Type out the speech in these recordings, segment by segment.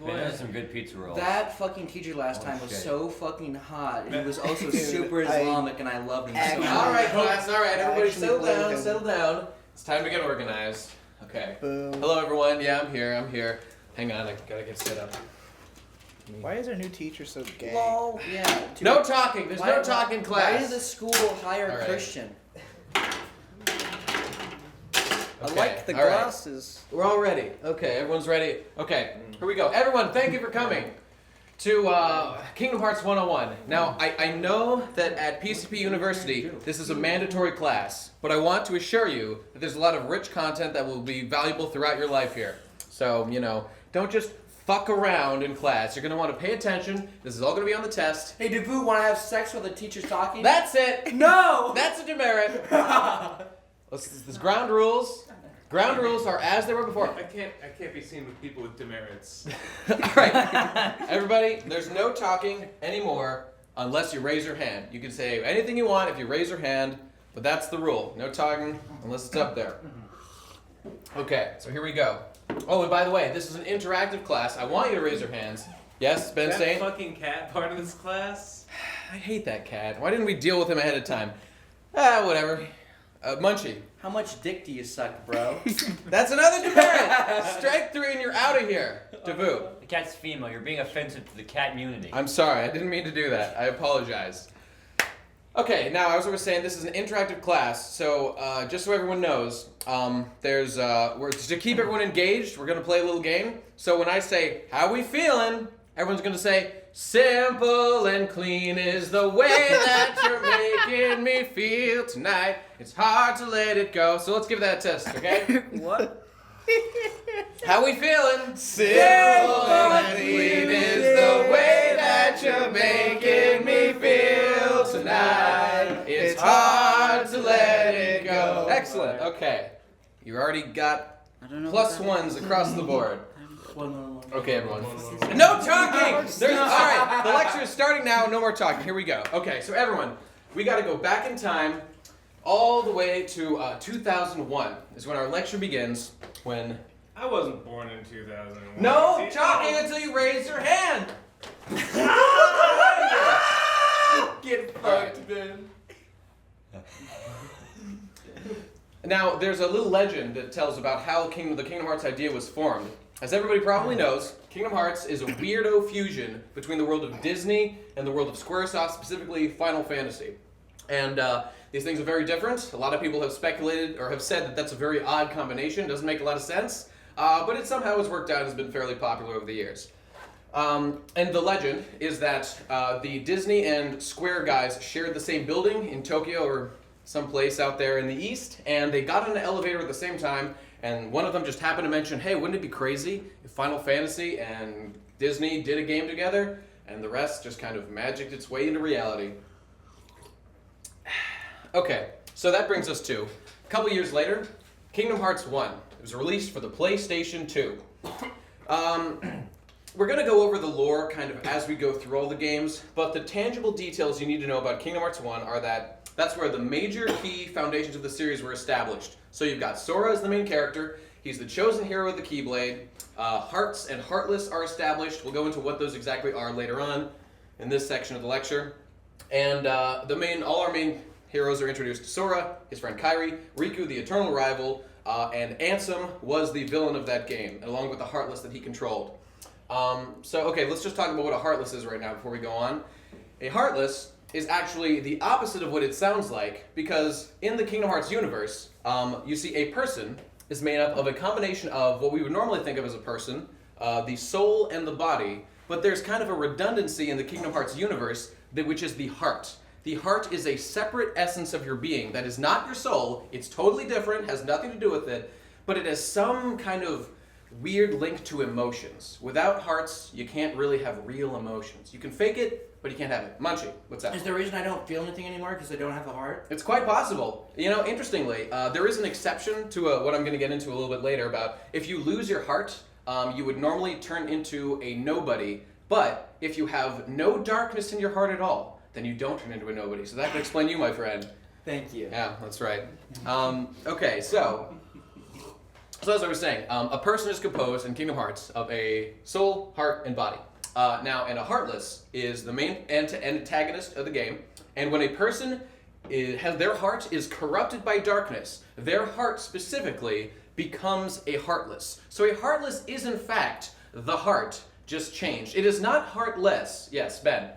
Man, that's some good pizza rolls. That fucking teacher last time was so fucking hot. He was also super Islamic, and I loved him so much. All right, class. All right, everybody, settle down. It's time to get organized. Okay. Boom. Hello, everyone. Yeah, I'm here. Hang on, I gotta get set up. Why is our new teacher so gay? Well, yeah. No talking. There's no talking, class. Why did the school hire a Christian? I like the glasses. We're all ready. Okay, everyone's ready. Okay, here we go. Everyone, thank you for coming to Kingdom Hearts 101. Now, I know that at PCP University, this is a mandatory class, but I want to assure you that there's a lot of rich content that will be valuable throughout your life here. So, don't just fuck around in class. You're going to want to pay attention. This is all going to be on the test. Hey, Devu, want to have sex while the teacher's talking? That's it. No! That's a demerit. This ground rules. Ground rules are as they were before. I can't be seen with people with demerits. All right, everybody. There's no talking anymore unless you raise your hand. You can say anything you want if you raise your hand, but that's the rule. No talking unless it's up there. Okay, so here we go. Oh, and by the way, this is an interactive class. I want you to raise your hands. Yes, Ben saying. That fucking cat part of this class. I hate that cat. Why didn't we deal with him ahead of time? Whatever. Munchie. How much dick do you suck, bro? That's another demerit. Strike 3 and you're out of here. Devu. The cat's female. You're being offensive to the cat community. I'm sorry. I didn't mean to do that. I apologize. Okay, now as I was saying, this is an interactive class, so just so everyone knows, we're to keep everyone engaged. We're gonna play a little game. So when I say "How we feeling?" everyone's gonna say "Simple and clean is the way that you're making me feel tonight. It's hard to let it go." So let's give that a test, okay? What? How we feeling? Simple and clean is the way that you're making me feel tonight. It's hard to let it go. Excellent. Okay. You already got +1s across the board. Okay, everyone. No talking! All right, the lecture is starting now. No more talking. Here we go. Okay, so everyone, we got to go back in time all the way to 2001 is when our lecture begins. When I wasn't born in 2001. no talking until you raise your hand. Get fucked, man. Now, there's a little legend that tells about how the Kingdom Hearts idea was formed. As everybody probably knows, Kingdom Hearts is a weirdo fusion between the world of Disney and the world of Squaresoft, specifically Final Fantasy. And these things are very different. A lot of people have speculated or have said that that's a very odd combination. Doesn't make a lot of sense. But it somehow has worked out and has been fairly popular over the years. And the legend is that the Disney and Square guys shared the same building in Tokyo or someplace out there in the east, and they got in an elevator at the same time, and one of them just happened to mention, hey, wouldn't it be crazy if Final Fantasy and Disney did a game together? And the rest just kind of magicked its way into reality. Okay, so that brings us to, a couple years later, Kingdom Hearts 1. It was released for the PlayStation 2. We're going to go over the lore kind of as we go through all the games, but the tangible details you need to know about Kingdom Hearts 1 are that that's where the major key foundations of the series were established. So you've got Sora as the main character. He's the chosen hero of the Keyblade. Hearts and Heartless are established. We'll go into what those exactly are later on in this section of the lecture. And all our main heroes are introduced. Sora, his friend Kairi, Riku, the eternal rival, and Ansem was the villain of that game, along with the Heartless that he controlled. Okay, let's just talk about what a Heartless is right now before we go on. A Heartless is actually the opposite of what it sounds like, because in the Kingdom Hearts universe, you see a person is made up of a combination of what we would normally think of as a person, the soul and the body, but there's kind of a redundancy in the Kingdom Hearts universe, which is the heart. The heart is a separate essence of your being that is not your soul. It's totally different, has nothing to do with it, but it has some kind of weird link to emotions. Without hearts, you can't really have real emotions. You can fake it, but you can't have it. Munchie, what's that? Is there a reason I don't feel anything anymore because I don't have a heart? It's quite possible. Interestingly, there is an exception to what I'm going to get into a little bit later about if you lose your heart, you would normally turn into a nobody, but if you have no darkness in your heart at all, then you don't turn into a nobody. So that can explain you, my friend. Thank you. Yeah, that's right. Okay, so So as I was saying, a person is composed in Kingdom Hearts of a soul, heart, and body. And a Heartless is the main antagonist of the game. And when a person their heart is corrupted by darkness, their heart specifically becomes a Heartless. So a Heartless is in fact the heart, just changed. It is not heartless. Yes, Ben.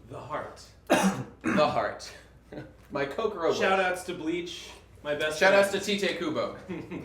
The heart. The heart. My Kokoro. Shoutouts to Bleach, my best Shoutouts to friend. Tite Kubo.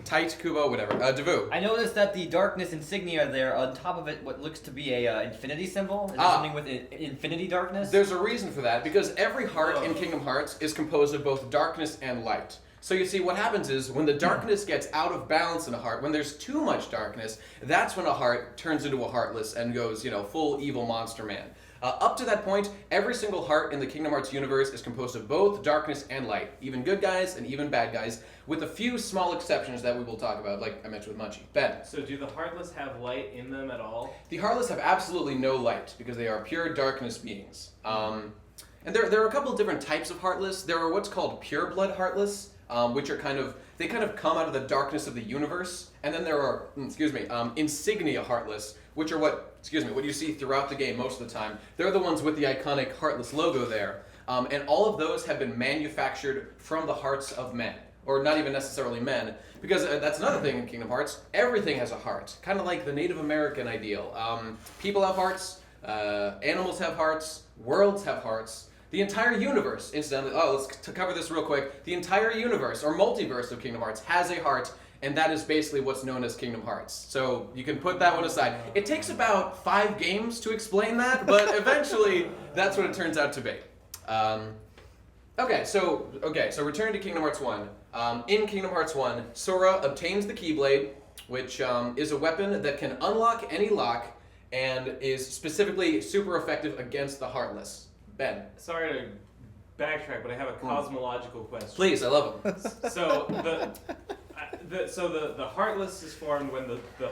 Tight Kubo, whatever. Devu. I noticed that the darkness insignia there, on top of it, what looks to be a infinity symbol. Is there something with infinity darkness? There's a reason for that, because every heart in Kingdom Hearts is composed of both darkness and light. So you see, what happens is, when the darkness gets out of balance in a heart, when there's too much darkness, that's when a heart turns into a Heartless and goes, full evil monster man. Up to that point, every single heart in the Kingdom Hearts universe is composed of both darkness and light, even good guys and even bad guys, with a few small exceptions that we will talk about, like I mentioned with Munchie. Ben. So do the Heartless have light in them at all? The Heartless have absolutely no light, because they are pure darkness beings. And there are a couple of different types of Heartless. There are what's called pure blood Heartless, which are they kind of come out of the darkness of the universe. And then there are, insignia Heartless, which are what you see throughout the game most of the time. They're the ones with the iconic Heartless logo there. And all of those have been manufactured from the hearts of men. Or not even necessarily men, because that's another thing in Kingdom Hearts. Everything has a heart, kind of like the Native American ideal. People have hearts, animals have hearts, worlds have hearts. The entire universe, incidentally, let's cover this real quick. The entire universe, or multiverse of Kingdom Hearts, has a heart, and that is basically what's known as Kingdom Hearts. So you can put that one aside. It takes about 5 games to explain that, but eventually that's what it turns out to be. So returning to Kingdom Hearts 1. In Kingdom Hearts 1, Sora obtains the Keyblade, which is a weapon that can unlock any lock and is specifically super effective against the Heartless. Ben. Sorry to backtrack, but I have a cosmological question. Please, I love them. So the Heartless is formed when the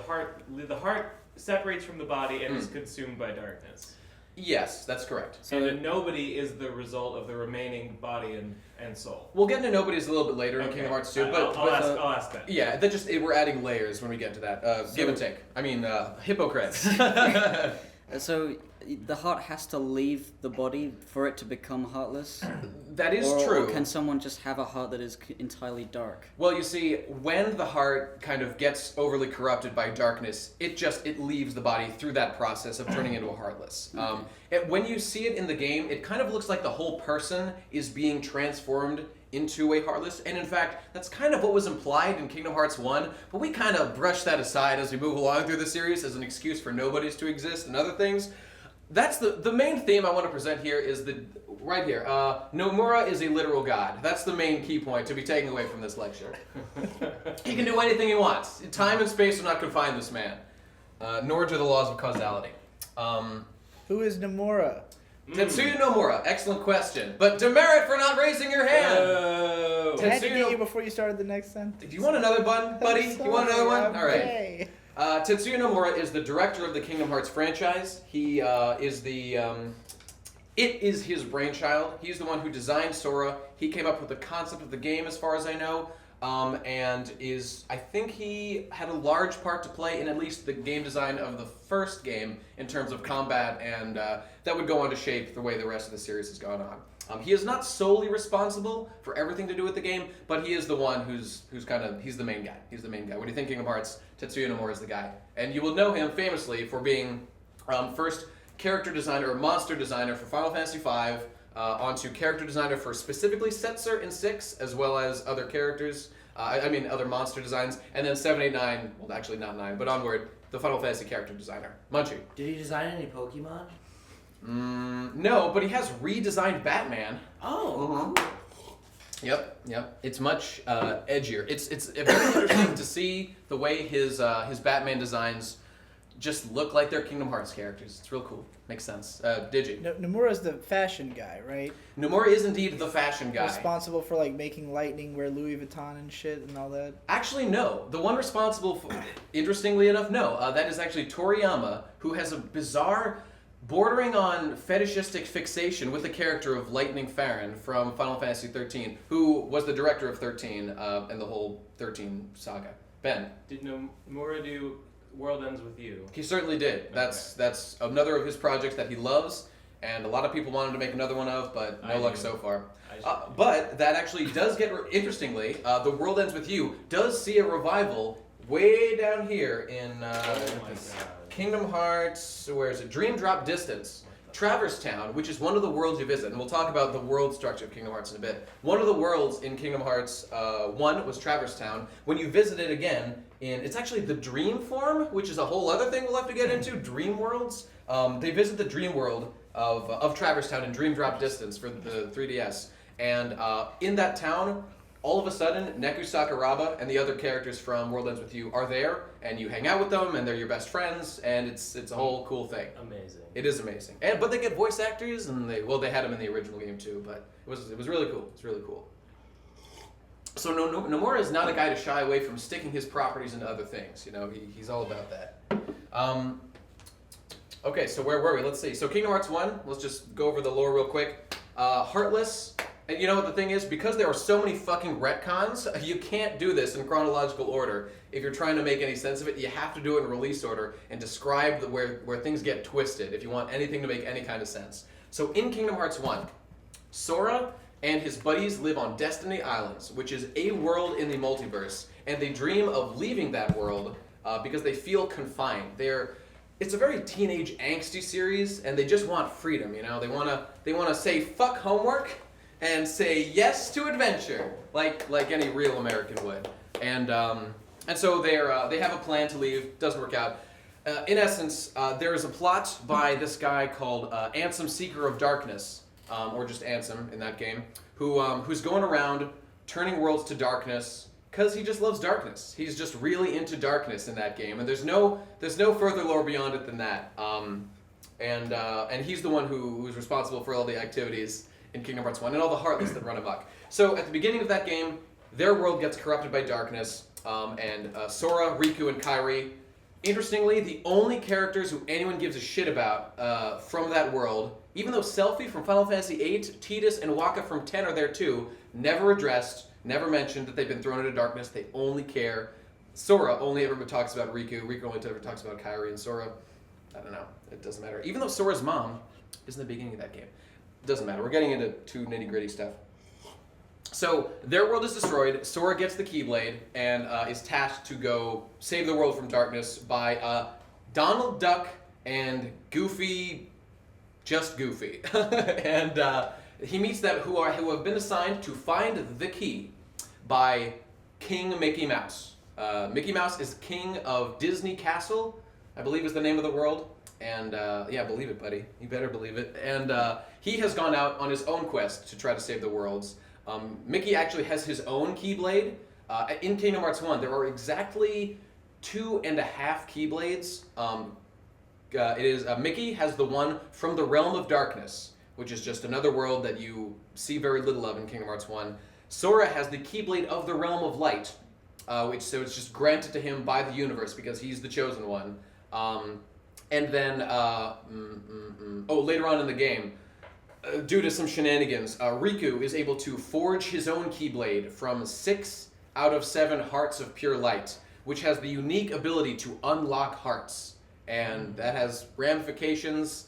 heart separates from the body and is consumed by darkness. Yes, that's correct. So the Nobody is the result of the remaining body and soul. We'll get into Nobodies a little bit later in Kingdom Hearts 2, but I'll ask that. Yeah, we're adding layers when we get to that. Give and take. I mean, hypocrites. So the heart has to leave the body for it to become heartless? That is Or true. can someone just have a heart that is entirely dark? Well, you see, when the heart kind of gets overly corrupted by darkness, it leaves the body through that process of turning into a Heartless. When you see it in the game, it kind of looks like the whole person is being transformed into a Heartless, and in fact, that's kind of what was implied in Kingdom Hearts 1, but we kind of brush that aside as we move along through the series as an excuse for Nobodies to exist and other things. That's the main theme I want to present here is right here. Nomura is a literal god. That's the main key point to be taken away from this lecture. He can do anything he wants. Time and space do not confine this man, nor do the laws of causality. Who is Nomura? Tetsuya Nomura, excellent question. But demerit for not raising your hand. I had to get you before you started the next sentence. Do you want another one, buddy? You want another one? All right. Okay. Tetsuya Nomura is the director of the Kingdom Hearts franchise. He is it is his brainchild. He's the one who designed Sora. He came up with the concept of the game, as far as I know, and I think he had a large part to play in at least the game design of the first game in terms of combat, and that would go on to shape the way the rest of the series has gone on. He is not solely responsible for everything to do with the game, but he is the one he's the main guy. He's the main guy. When you think Kingdom Hearts, Tetsuya Nomura is the guy. And you will know him famously for being first character designer or monster designer for Final Fantasy V, onto character designer for specifically Setzer in 6, as well as other characters, other monster designs, and then 7, 8, 9, well actually not 9, but onward, the Final Fantasy character designer. Munchie. Did he design any Pokemon? No, but he has redesigned Batman. Oh, cool. Yep. It's much edgier. It's very interesting to see the way his Batman designs just look like they're Kingdom Hearts characters. It's real cool. Makes sense. Digi. Nomura's the fashion guy, right? Nomura is indeed the fashion guy. Responsible for making Lightning wear Louis Vuitton and shit and all that? Actually, no. The one responsible for, interestingly enough, no. That is actually Toriyama, who has a bizarre, bordering on fetishistic fixation with the character of Lightning Farron from Final Fantasy XIII, who was the director of 13 and the whole 13 saga. Ben. Did Nomura do World Ends With You? He certainly did. That's another of his projects that he loves, and a lot of people wanted to make another one of, but no luck so far. But that actually does get, interestingly, The World Ends With You does see a revival way down here in Kingdom Hearts, where is it? Dream Drop Distance. Traverse Town, which is one of the worlds you visit, and we'll talk about the world structure of Kingdom Hearts in a bit. One of the worlds in Kingdom Hearts 1 was Traverse Town. When you visit it again, it's actually the dream form, which is a whole other thing we'll have to get into, dream worlds. They visit the dream world of Traverse Town in Dream Drop Distance for the 3DS. And in that town, all of a sudden, Neku Sakuraba and the other characters from World Ends With You are there, and you hang out with them, and they're your best friends, and it's a whole cool thing. Amazing. It is amazing. But they get voice actors, and they had them in the original game too, but it was really cool. It's really cool. So Nomura is not a guy to shy away from sticking his properties into other things. You know, he's all about that. Okay, so where were we? Let's see. So Kingdom Hearts 1, let's just go over the lore real quick. Heartless. And you know what the thing is? Because there are so many fucking retcons, you can't do this in chronological order. If you're trying to make any sense of it, you have to do it in release order and describe where things get twisted if you want anything to make any kind of sense. So in Kingdom Hearts 1, Sora and his buddies live on Destiny Islands, which is a world in the multiverse, and they dream of leaving that world because they feel confined. It's a very teenage angsty series, and they just want freedom. You know, they wanna say fuck homework and say yes to adventure, like any real American would. And so they have a plan to leave. Doesn't work out. In essence, there is a plot by this guy called Ansem Seeker of Darkness, or just Ansem in that game, who's going around turning worlds to darkness because he just loves darkness. He's just really into darkness in that game, and there's no further lore beyond it than that. And he's the one who's responsible for all the activities in Kingdom Hearts 1, and all the Heartless that run amok. So at the beginning of that game, their world gets corrupted by darkness, and Sora, Riku, and Kairi, interestingly, the only characters who anyone gives a shit about from that world, even though Selphie from Final Fantasy VIII, Tidus, and Wakka from 10 are there too, never addressed, never mentioned that they've been thrown into darkness. They only care. Sora only ever talks about Riku. Riku only ever talks about Kairi, and Sora, I don't know. It doesn't matter. Even though Sora's mom is in the beginning of that game. Doesn't matter. We're getting into too nitty-gritty stuff. So their world is destroyed. Sora gets the Keyblade and is tasked to go save the world from darkness by Donald Duck and Goofy, just Goofy. And he meets them who have been assigned to find the key by King Mickey Mouse. Mickey Mouse is king of Disney Castle, I believe is the name of the world. And yeah, believe it, buddy. You better believe it. And he has gone out on his own quest to try to save the worlds. Mickey actually has his own Keyblade. In Kingdom Hearts 1, there are exactly 2.5 Keyblades. Mickey has the one from the Realm of Darkness, which is just another world that you see very little of in Kingdom Hearts 1. Sora has the Keyblade of the Realm of Light, so it's just granted to him by the universe because he's the chosen one. And then, later on in the game, due to some shenanigans, Riku is able to forge his own Keyblade from 6 out of 7 Hearts of Pure Light, which has the unique ability to unlock hearts. And that has ramifications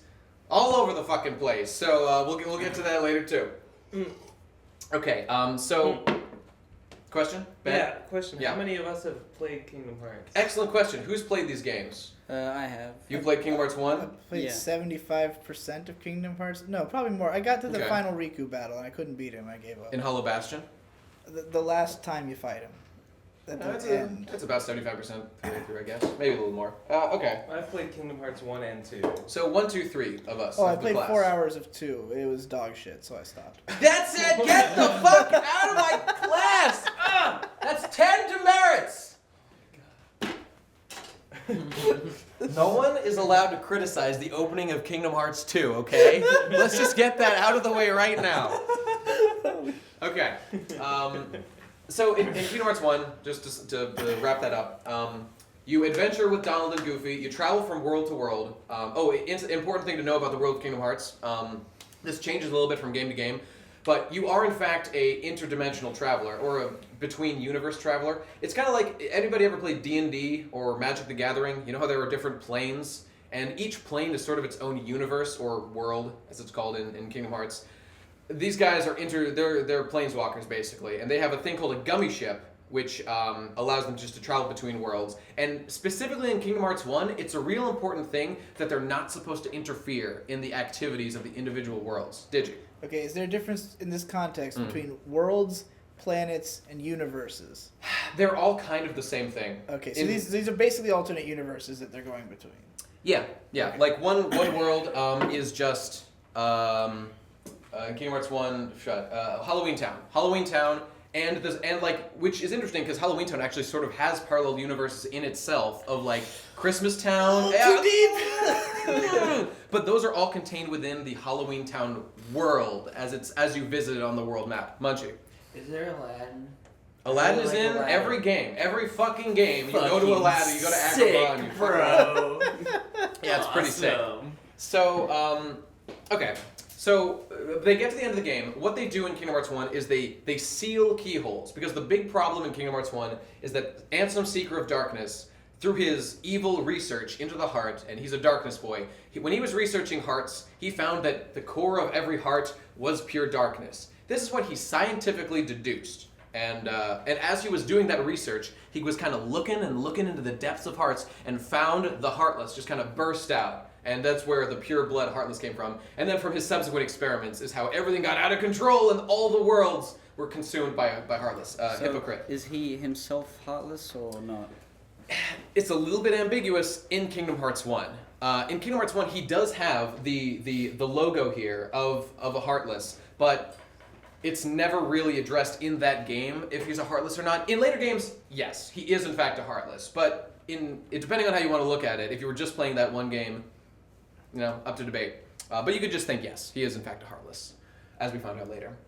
all over the fucking place. So we'll get to that later too. Okay, question? Ben? Yeah, question. Yeah. How many of us have played Kingdom Hearts? Excellent question. Who's played these games? I have. You played Kingdom Hearts 1? I played Yeah. 75% of Kingdom Hearts. No, probably more. I got to the Okay. final Riku battle and I couldn't beat him. I gave up. In Hollow Bastion? The last time you fight him. At That's, the end. that's about 75% through, I guess. Maybe a little more. Okay. I've played Kingdom Hearts 1 and 2. So 1, 2, 3 of us. Oh, I of the played class. 4 hours of 2. It was dog shit, so I stopped. That's it! Get the fuck out of my class! That's 10 demerits! No one is allowed to criticize the opening of Kingdom Hearts 2, okay? Let's just get that out of the way right now. Okay. So in Kingdom Hearts 1, just to wrap that up, you adventure with Donald and Goofy. You travel from world to world. Important thing to know about the world of Kingdom Hearts. This changes a little bit from game to game, but you are in fact a interdimensional traveler, or between universe traveler. It's kind of like, anybody ever played D&D or Magic the Gathering? You know how there are different planes? And each plane is sort of its own universe or world, as it's called in Kingdom Hearts. These guys are they're planeswalkers basically, and they have a thing called a gummy ship, which allows them just to travel between worlds. And specifically in Kingdom Hearts 1, it's a real important thing that they're not supposed to interfere in the activities of the individual worlds. Digi. Okay, is there a difference in this context between worlds, planets, and universes? They're all kind of the same thing. Okay, so these are basically alternate universes that they're going between. Yeah. Okay. Like one world is just in Kingdom Hearts 1, Halloween Town, and like, which is interesting because Halloween Town actually sort of has parallel universes in itself of like Christmas Town. Too deep. But those are all contained within the Halloween Town world as you visit it on the world map. Munchie. Is there Aladdin? Aladdin is like in Aladdin. every game. Every fucking game. You go to Fucking Aladdin, you go to sick, Agrabah, and you bro. Yeah, it's pretty sick. Awesome. So, okay. So, they get to the end of the game. What they do in Kingdom Hearts 1 is they seal keyholes. Because the big problem in Kingdom Hearts 1 is that Ansem, Seeker of Darkness, through his evil research into the heart, and he's a darkness boy, when he was researching hearts, he found that the core of every heart was pure darkness. This is what he scientifically deduced. And as he was doing that research, he was kind of looking into the depths of hearts and found the Heartless just kind of burst out. And that's where the pure blood Heartless came from. And then from his subsequent experiments is how everything got out of control and all the worlds were consumed by Heartless. So Hypocrite. is he himself heartless or not? It's a little bit ambiguous in Kingdom Hearts 1. In Kingdom Hearts 1, he does have the logo here of a Heartless, but it's never really addressed in that game if he's a Heartless or not. In later games, yes, he is in fact a Heartless, but depending on how you want to look at it, if you were just playing that one game, up to debate. But you could just think, yes, he is in fact a Heartless, as we found out later.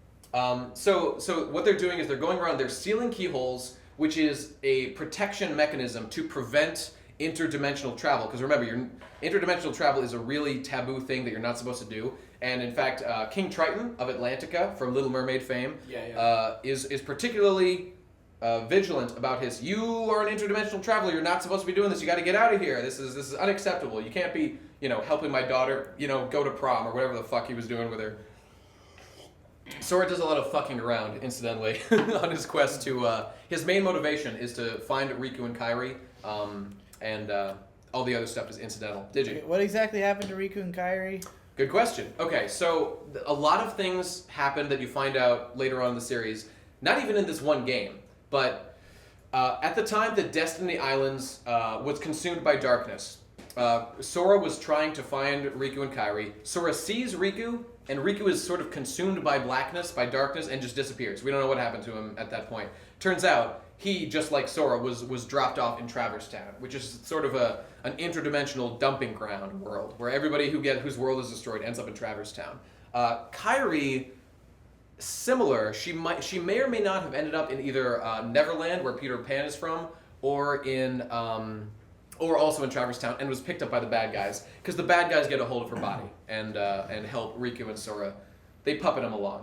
So what they're doing is they're going around, they're sealing keyholes, which is a protection mechanism to prevent interdimensional travel. Because remember, interdimensional travel is a really taboo thing that you're not supposed to do. And in fact, King Triton of Atlantica from Little Mermaid fame is particularly vigilant about you are an interdimensional traveler, you're not supposed to be doing this, you got to get out of here. This is unacceptable. You can't be, helping my daughter, go to prom or whatever the fuck he was doing with her. Sora does a lot of fucking around, incidentally, on his quest to, his main motivation is to find Riku and Kairi, and all the other stuff is incidental. Did you? Okay, what exactly happened to Riku and Kairi? Good question. Okay, so a lot of things happen that you find out later on in the series, not even in this one game, but at the time that Destiny Islands was consumed by darkness, Sora was trying to find Riku and Kairi. Sora sees Riku, and Riku is sort of consumed by blackness, by darkness, and just disappears. We don't know what happened to him at that point. Turns out, he, just like Sora, was dropped off in Traverse Town, which is sort of an interdimensional dumping ground world, where everybody whose world is destroyed ends up in Traverse Town. Kairi, similar. She may or may not have ended up in either Neverland, where Peter Pan is from, or also in Traverse Town, and was picked up by the bad guys, because the bad guys get a hold of her body and help Riku and Sora. They puppet him along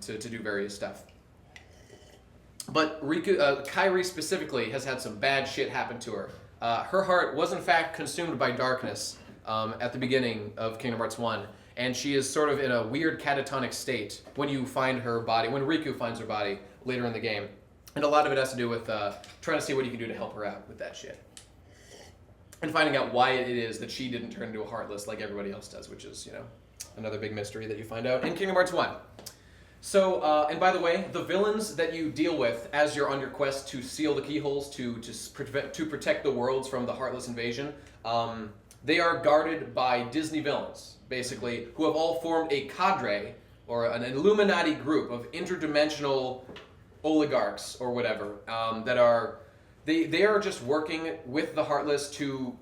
to do various stuff. But Kairi specifically has had some bad shit happen to her. Her heart was in fact consumed by darkness at the beginning of Kingdom Hearts 1, and she is sort of in a weird catatonic state when you find her body, when Riku finds her body later in the game. And a lot of it has to do with trying to see what you can do to help her out with that shit. And finding out why it is that she didn't turn into a Heartless like everybody else does, which is, another big mystery that you find out in Kingdom Hearts 1. So, and by the way, the villains that you deal with as you're on your quest to seal the keyholes to protect the worlds from the Heartless invasion, they are guarded by Disney villains, basically, who have all formed a cadre, or an Illuminati group of interdimensional oligarchs, or whatever, that are... They are just working with the Heartless to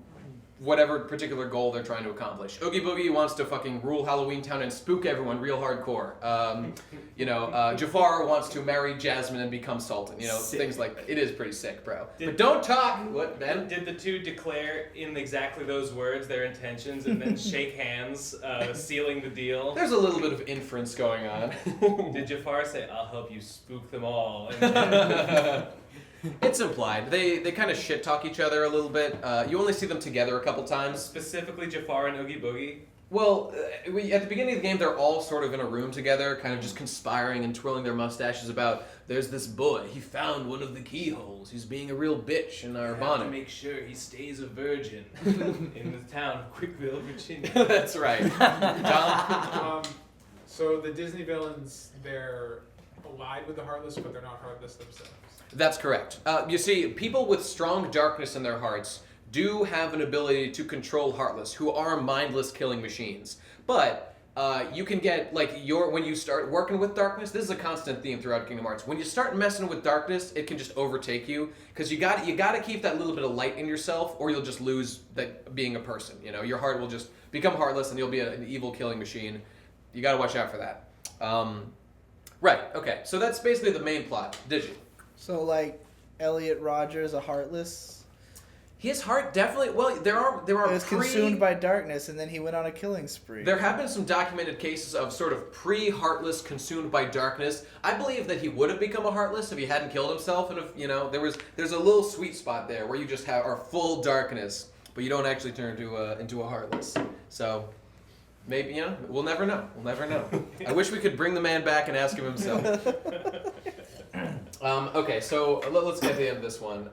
whatever particular goal they're trying to accomplish. Oogie Boogie wants to fucking rule Halloween Town and spook everyone real hardcore. Jafar wants to marry Jasmine and become Sultan. Things like that. It is pretty sick, bro. But don't talk. What, Ben? Did the two declare in exactly those words their intentions and then shake hands, sealing the deal? There's a little bit of inference going on. Did Jafar say, "I'll help you spook them all"? It's implied. They kind of shit talk each other a little bit. You only see them together a couple times. Specifically Jafar and Oogie Boogie? Well, at the beginning of the game, they're all sort of in a room together, kind of just conspiring and twirling their mustaches about, there's this boy, he found one of the keyholes, he's being a real bitch in our bonnet. To make sure he stays a virgin in the town of Quickville, Virginia. That's right. John? So the Disney villains, they're allied with the Heartless, but they're not Heartless themselves. That's correct. You see, people with strong darkness in their hearts do have an ability to control Heartless, who are mindless killing machines. But you can get, when you start working with darkness, this is a constant theme throughout Kingdom Hearts. When you start messing with darkness, it can just overtake you, because you got to keep that little bit of light in yourself, or you'll just lose that being a person. Your heart will just become heartless, and you'll be an evil killing machine. You got to watch out for that. Right. Okay. So that's basically the main plot. Digi. So Elliot Rogers, a Heartless. His heart definitely. Well, there are. He was consumed by darkness, and then he went on a killing spree. There have been some documented cases of sort of pre-Heartless consumed by darkness. I believe that he would have become a Heartless if he hadn't killed himself, and if there's a little sweet spot there where you just are full darkness, but you don't actually turn into a Heartless. So. Maybe, we'll never know. We'll never know. I wish we could bring the man back and ask him himself. Okay, so let's get to the end of this one.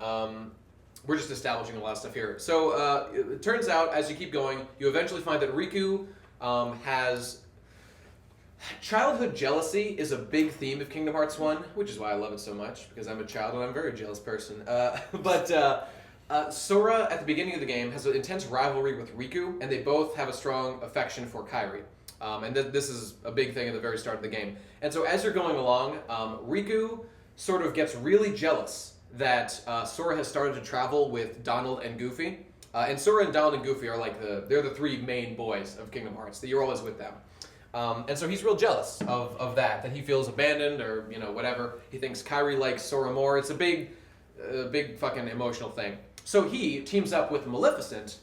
We're just establishing a lot of stuff here. So it turns out, as you keep going, you eventually find that Riku has... Childhood jealousy is a big theme of Kingdom Hearts 1, which is why I love it so much, because I'm a child and I'm a very jealous person. Sora, at the beginning of the game, has an intense rivalry with Riku, and they both have a strong affection for Kairi. And this is a big thing at the very start of the game. And so as you're going along, Riku sort of gets really jealous that Sora has started to travel with Donald and Goofy. And Sora and Donald and Goofy are they're the three main boys of Kingdom Hearts, that you're always with them. And so he's real jealous of that he feels abandoned or, whatever. He thinks Kairi likes Sora more. It's a big fucking emotional thing. So he teams up with Maleficent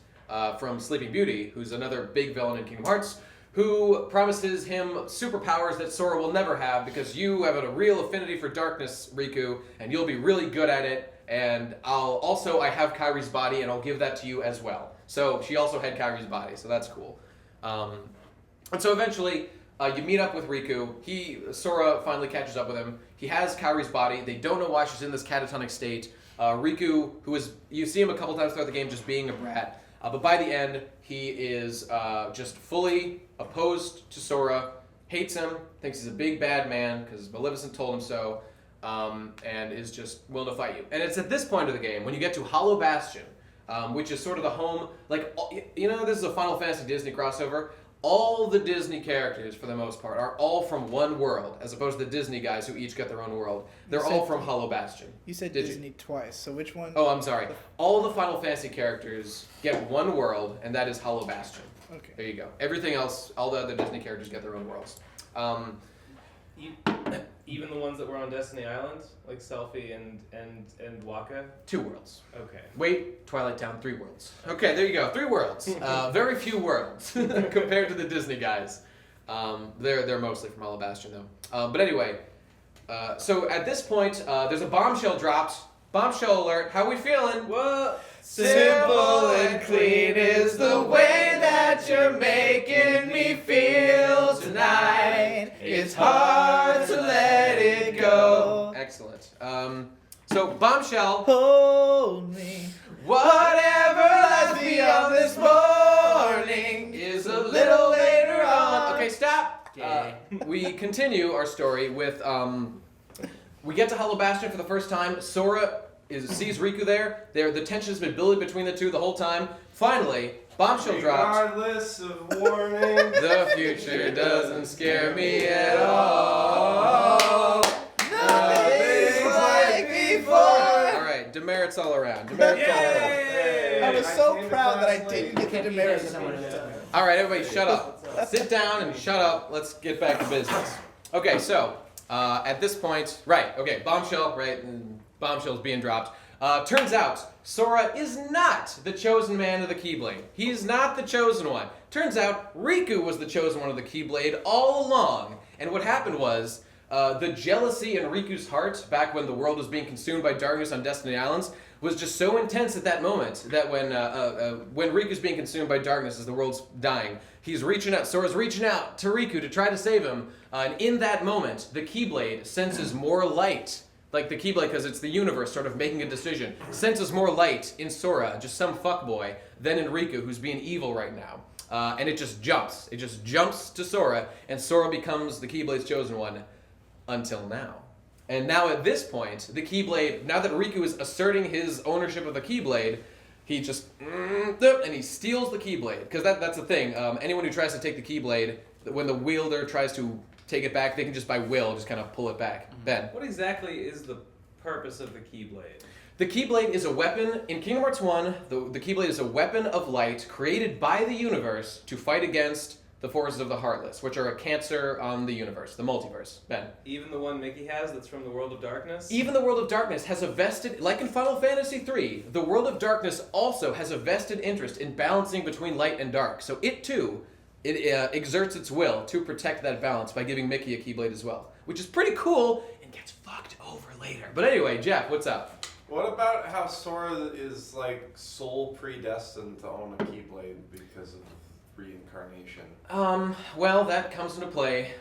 from Sleeping Beauty, who's another big villain in Kingdom Hearts, who promises him superpowers that Sora will never have because you have a real affinity for darkness, Riku, and you'll be really good at it, and I have Kairi's body, and I'll give that to you as well. So she also had Kairi's body, so that's cool. And so eventually, you meet up with Riku. Sora finally catches up with him. He has Kairi's body. They don't know why she's in this catatonic state. Riku, you see him a couple times throughout the game just being a brat, but by the end, he is just fully opposed to Sora, hates him, thinks he's a big bad man, because Maleficent told him so, and is just willing to fight you. And it's at this point of the game, when you get to Hollow Bastion, which is sort of the home, this is a Final Fantasy Disney crossover. All the Disney characters, for the most part, are all from one world, as opposed to the Disney guys who each get their own world. They're all from Hollow Bastion. You said Disney twice, so which one? Oh, I'm sorry. All the Final Fantasy characters get one world, and that is Hollow Bastion. Okay. There you go. Everything else, all the other Disney characters get their own worlds. Even the ones that were on Destiny Island, like Selphie and Waka? 2 worlds. Okay. Wait, Twilight Town, 3 worlds. Okay, there you go. 3 worlds. Very few worlds compared to the Disney guys. They're mostly from Hollow Bastion, though. But anyway, so at this point, there's a bombshell dropped. Bombshell alert. How we feeling? What? Simple and clean is the way that you're making me feel tonight. It's hard to let it go. Excellent. So, bombshell. Hold me. Whatever lies beyond this morning is a little later on. Okay, stop. We continue our story with, we get to Hollow Bastion for the first time. Sora sees Riku there. The tension has been building between the two the whole time. Finally, bombshell drops. Regardless of warning. The future doesn't scare me at all. Nothing's like before. All right, demerits all around. Demerits all around. I was I so came to proud that I class didn't late. get the demerits on it. All right, everybody, shut up. Sit down and shut up. Let's get back to business. Okay, so at this point, right? Okay, bombshell, right? Bombshell's being dropped. Turns out Sora is not the chosen man of the Keyblade. He's not the chosen one. Turns out Riku was the chosen one of the Keyblade all along. And what happened was the jealousy in Riku's heart back when the world was being consumed by darkness on Destiny Islands was just so intense at that moment that when Riku's being consumed by darkness as the world's dying, he's reaching out. Sora's reaching out to Riku to try to save him. And in that moment, the Keyblade senses more light. Like the Keyblade, because it's the universe sort of making a decision, senses more light in Sora, just some fuckboy, than in Riku, who's being evil right now. And it just jumps. It just jumps to Sora, and Sora becomes the Keyblade's chosen one until now. And now at this point, the Keyblade, now that Riku is asserting his ownership of the Keyblade, he just, and he steals the Keyblade. Because that's the thing. Anyone who tries to take the Keyblade, when the wielder tries to take it back, they can just by will just kind of pull it back. Ben. What exactly is the purpose of the Keyblade? The Keyblade is a weapon, in Kingdom Hearts 1, the Keyblade is a weapon of light created by the universe to fight against the forces of the Heartless, which are a cancer on the universe, the multiverse. Ben. Even the one Mickey has that's from the World of Darkness? Even the World of Darkness has a vested, like in Final Fantasy III, the World of Darkness also has a vested interest in balancing between light and dark. So it too, it exerts its will to protect that balance by giving Mickey a Keyblade as well, which is pretty cool and gets fucked over later. But anyway, Jeff, what's up? What about how Sora is like soul predestined to own a Keyblade because of reincarnation? Well, that comes into play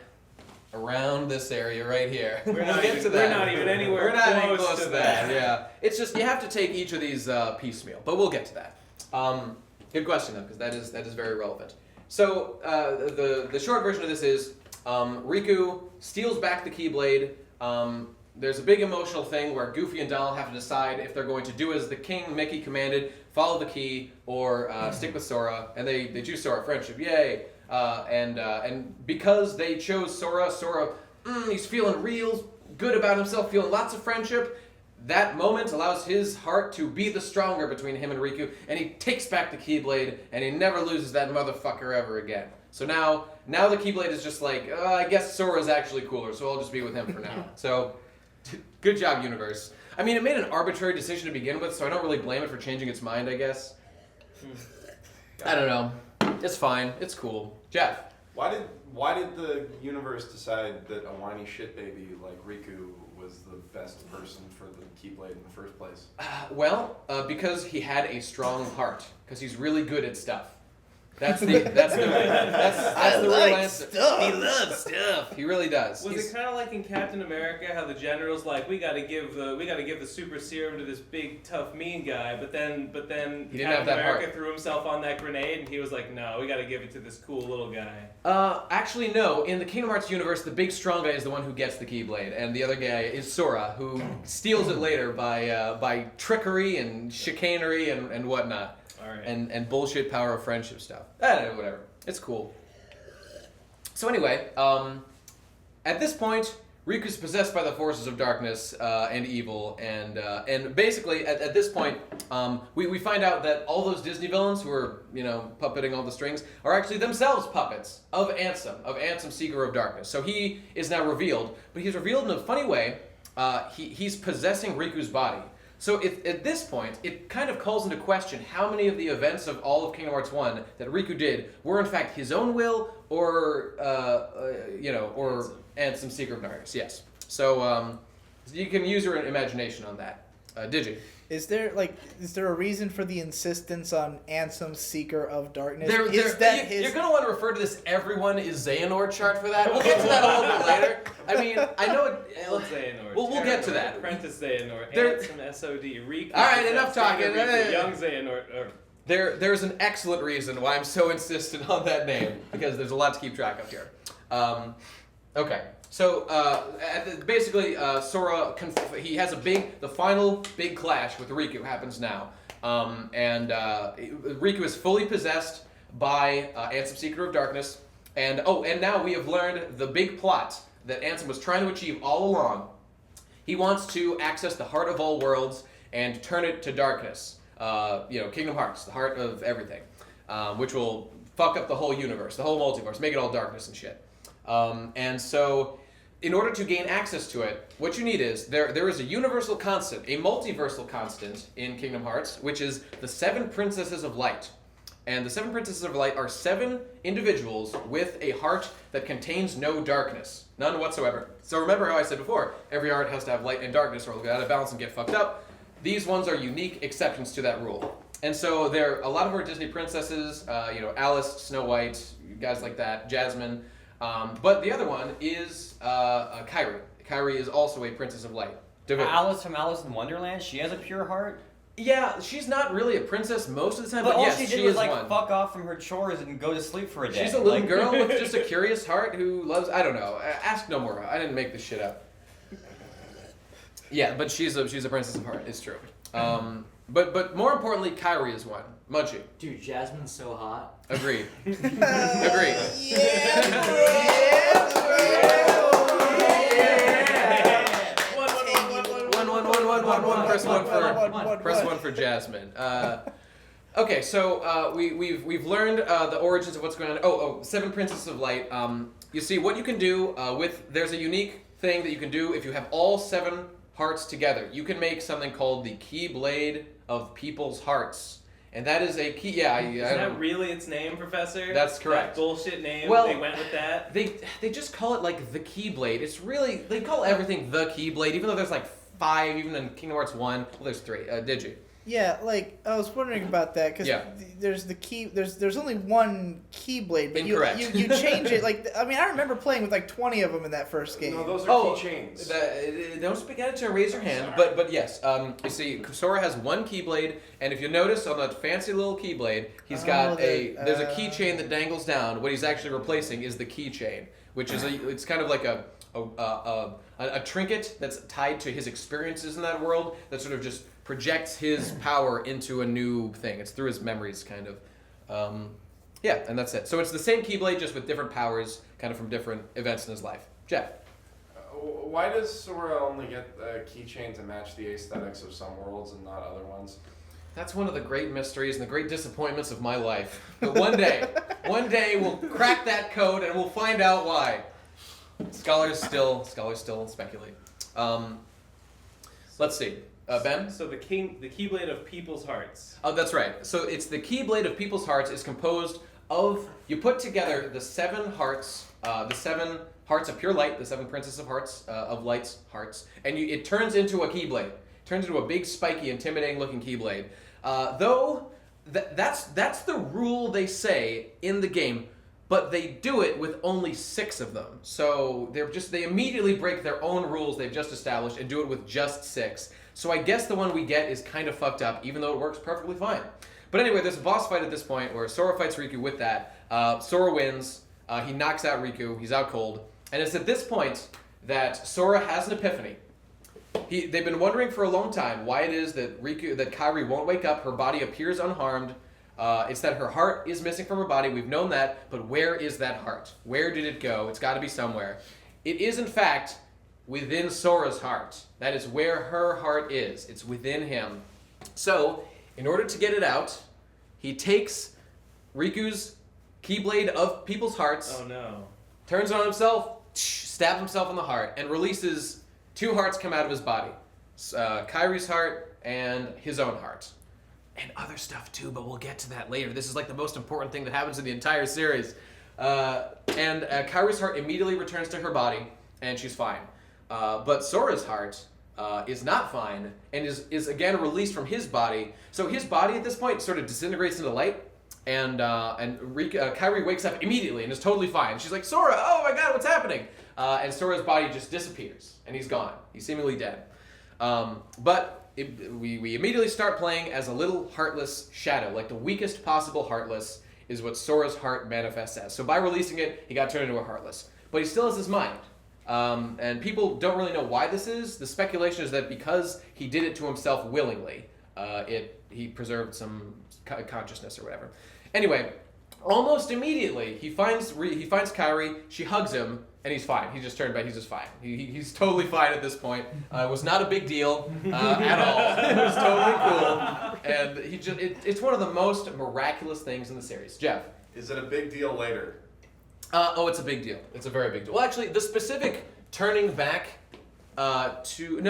around this area right here. We're not even anywhere We're not even close to that. Yeah, it's just you have to take each of these piecemeal, but we'll get to that. Good question though, because that is very relevant. So the short version of this is Riku steals back the Keyblade. There's a big emotional thing where Goofy and Donald have to decide if they're going to do as the King Mickey commanded, follow the key, or stick with Sora, and they choose Sora. Friendship, yay! And because they chose Sora, he's feeling real good about himself, feeling lots of friendship. That moment allows his heart to be the stronger between him and Riku, and he takes back the Keyblade, and he never loses that motherfucker ever again. So now the Keyblade is just like, I guess Sora's actually cooler, so I'll just be with him for now. So, good job, universe. I mean, it made an arbitrary decision to begin with, so I don't really blame it for changing its mind, I guess. I don't know. It's fine. It's cool. Jeff. Why did the universe decide that a whiny shit baby like Riku was the best person for the Keyblade in the first place? Because he had a strong heart. Because he's really good at stuff. That's the real answer. Stuff. He loves stuff. He really does. Was it kind of like in Captain America, how the general's like, we got to give the super serum to this big tough mean guy, but then He didn't Captain have that America heart. threw himself on that grenade, and he was like, no, we got to give it to this cool little guy. Actually, no. In the Kingdom Hearts universe, the big strong guy is the one who gets the Keyblade, and the other guy is Sora, who steals it later by trickery and chicanery and whatnot. All right. And bullshit power of friendship stuff. I don't know, whatever. It's cool. So anyway, at this point, Riku's possessed by the forces of darkness and evil, and basically at this point, we find out that all those Disney villains who are puppeting all the strings are actually themselves puppets of Ansem, Seeker of Darkness. So he is now revealed, but he's revealed in a funny way. He's possessing Riku's body. So at this point, it kind of calls into question how many of the events of all of Kingdom Hearts 1 that Riku did were in fact his own will or Ansem, Seeker of Darkness. Yes. So you can use your imagination on that. Digi. Is there a reason for the insistence on Ansem, Seeker of Darkness? You're going to want to refer to this everyone is Xehanort chart for that. We'll get to that a little bit later. I mean, I know it... Old Xehanort. We'll get to that. Apprentice Xehanort. Ansem, SOD. Riku. All right, enough talking. Riku, young Xehanort. There's an excellent reason why I'm so insistent on that name, because there's a lot to keep track of here. Okay. So basically, Sora he has the final big clash with Riku happens now, and Riku is fully possessed by Ansem, Seeker of Darkness, and now we have learned the big plot that Ansem was trying to achieve all along. He wants to access the heart of all worlds and turn it to darkness. Kingdom Hearts, the heart of everything, which will fuck up the whole universe, the whole multiverse, make it all darkness and shit. And so, in order to gain access to it, what you need is, there is a universal constant, a multiversal constant in Kingdom Hearts, which is the 7 Princesses of Light. And the 7 Princesses of Light are 7 individuals with a heart that contains no darkness. None whatsoever. So remember how I said before, every heart has to have light and darkness or it'll get out of balance and get fucked up. These ones are unique exceptions to that rule. And so there a lot of our Disney princesses, Alice, Snow White, guys like that, Jasmine. But the other one is Kairi. Kairi is also a Princess of Light. Alice from Alice in Wonderland, she has a pure heart. Yeah, she's not really a princess most of the time, but all yes, she did she was is like one. fuck off from her chores and go to sleep for a day. She's a little girl with just a curious heart who loves, I don't know, ask Nomura. I didn't make this shit up. Yeah, but she's a princess of heart, it's true. But more importantly, Kairi is one. Munchie. Dude, Jasmine's so hot. Agreed. Agreed. Press one for Jasmine. Okay, so we've learned the origins of what's going on. 7 Princesses of Light. You see, what you can do there's a unique thing that you can do if you have all 7 hearts together. You can make something called the Keyblade of People's Hearts. And that is a key. Yeah, Is that really its name, Professor? That's correct. That bullshit name. Well, they went with that. They just call it like the Keyblade. It's really, they call everything the Keyblade, even though there's like 5, even in Kingdom Hearts 1. Well, there's 3. Did you? Yeah, like I was wondering about that because there's the key. There's only one Keyblade, but Incorrect. you change it. Like I mean, I remember playing with like 20 of them in that first game. No, those are keychains. Don't speak at it to raise your hand, but yes. You see, Sora has one Keyblade, and if you notice on that fancy little Keyblade, he's got there's a keychain that dangles down. What he's actually replacing is the keychain, which is it's kind of like a trinket that's tied to his experiences in that world that sort of just projects his power into a new thing. It's through his memories, kind of. And that's it. So it's the same Keyblade, just with different powers, kind of from different events in his life. Jeff. Why does Sora only get a keychain to match the aesthetics of some worlds and not other ones? That's one of the great mysteries and the great disappointments of my life. But one day we'll crack that code and we'll find out why. Scholars still speculate. Let's see. Ben? So the Keyblade of People's Hearts. Oh, that's right. So it's the Keyblade of People's Hearts is composed of, you put together the 7 hearts, the 7 hearts of pure light, the 7 Princesses of Hearts, of Light's hearts, and it turns into a Keyblade. It turns into a big, spiky, intimidating-looking Keyblade. Though, that's the rule they say in the game, but they do it with only 6 of them. So they immediately break their own rules they've just established and do it with just 6. So I guess the one we get is kind of fucked up, even though it works perfectly fine. But anyway, there's a boss fight at this point where Sora fights Riku with that. Sora wins. He knocks out Riku. He's out cold. And it's at this point that Sora has an epiphany. They've been wondering for a long time why it is that Kairi won't wake up. Her body appears unharmed. It's that her heart is missing from her body. We've known that. But where is that heart? Where did it go? It's got to be somewhere. It is, in fact, within Sora's heart. That is where her heart is. It's within him. So, in order to get it out, he takes Riku's Keyblade of People's Hearts. Oh no. Turns it on himself, stabs himself in the heart, and releases 2 hearts come out of his body. Kairi's heart and his own heart. And other stuff too, but we'll get to that later. This is like the most important thing that happens in the entire series. And Kairi's heart immediately returns to her body, and she's fine. But Sora's heart is not fine, and is again released from his body. So his body at this point sort of disintegrates into light, and Kairi wakes up immediately and is totally fine. She's like, Sora, oh my god, what's happening? And Sora's body just disappears, and he's gone. He's seemingly dead. We immediately start playing as a little Heartless shadow, like the weakest possible Heartless is what Sora's heart manifests as. So by releasing it, he got turned into a Heartless. But he still has his mind. And people don't really know why this is. The speculation is that because he did it to himself willingly, he preserved some consciousness or whatever. Anyway, Almost immediately, he finds Kairi. She hugs him, and he's fine. He just turned back. He's just fine. He's totally fine at this point. It was not a big deal at all. It was totally cool, and it's one of the most miraculous things in the series. Jeff, Is it a big deal later? it's a big deal. It's a very big deal. Well, actually, the specific turning back actually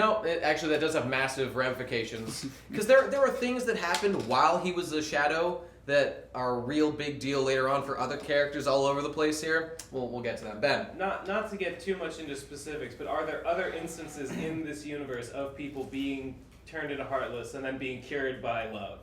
that does have massive ramifications because there are things that happened while he was a shadow that are a real big deal later on for other characters all over the place here. We'll get to that. Ben. Not to get too much into specifics, but are there other instances in this universe of people being turned into Heartless and then being cured by love?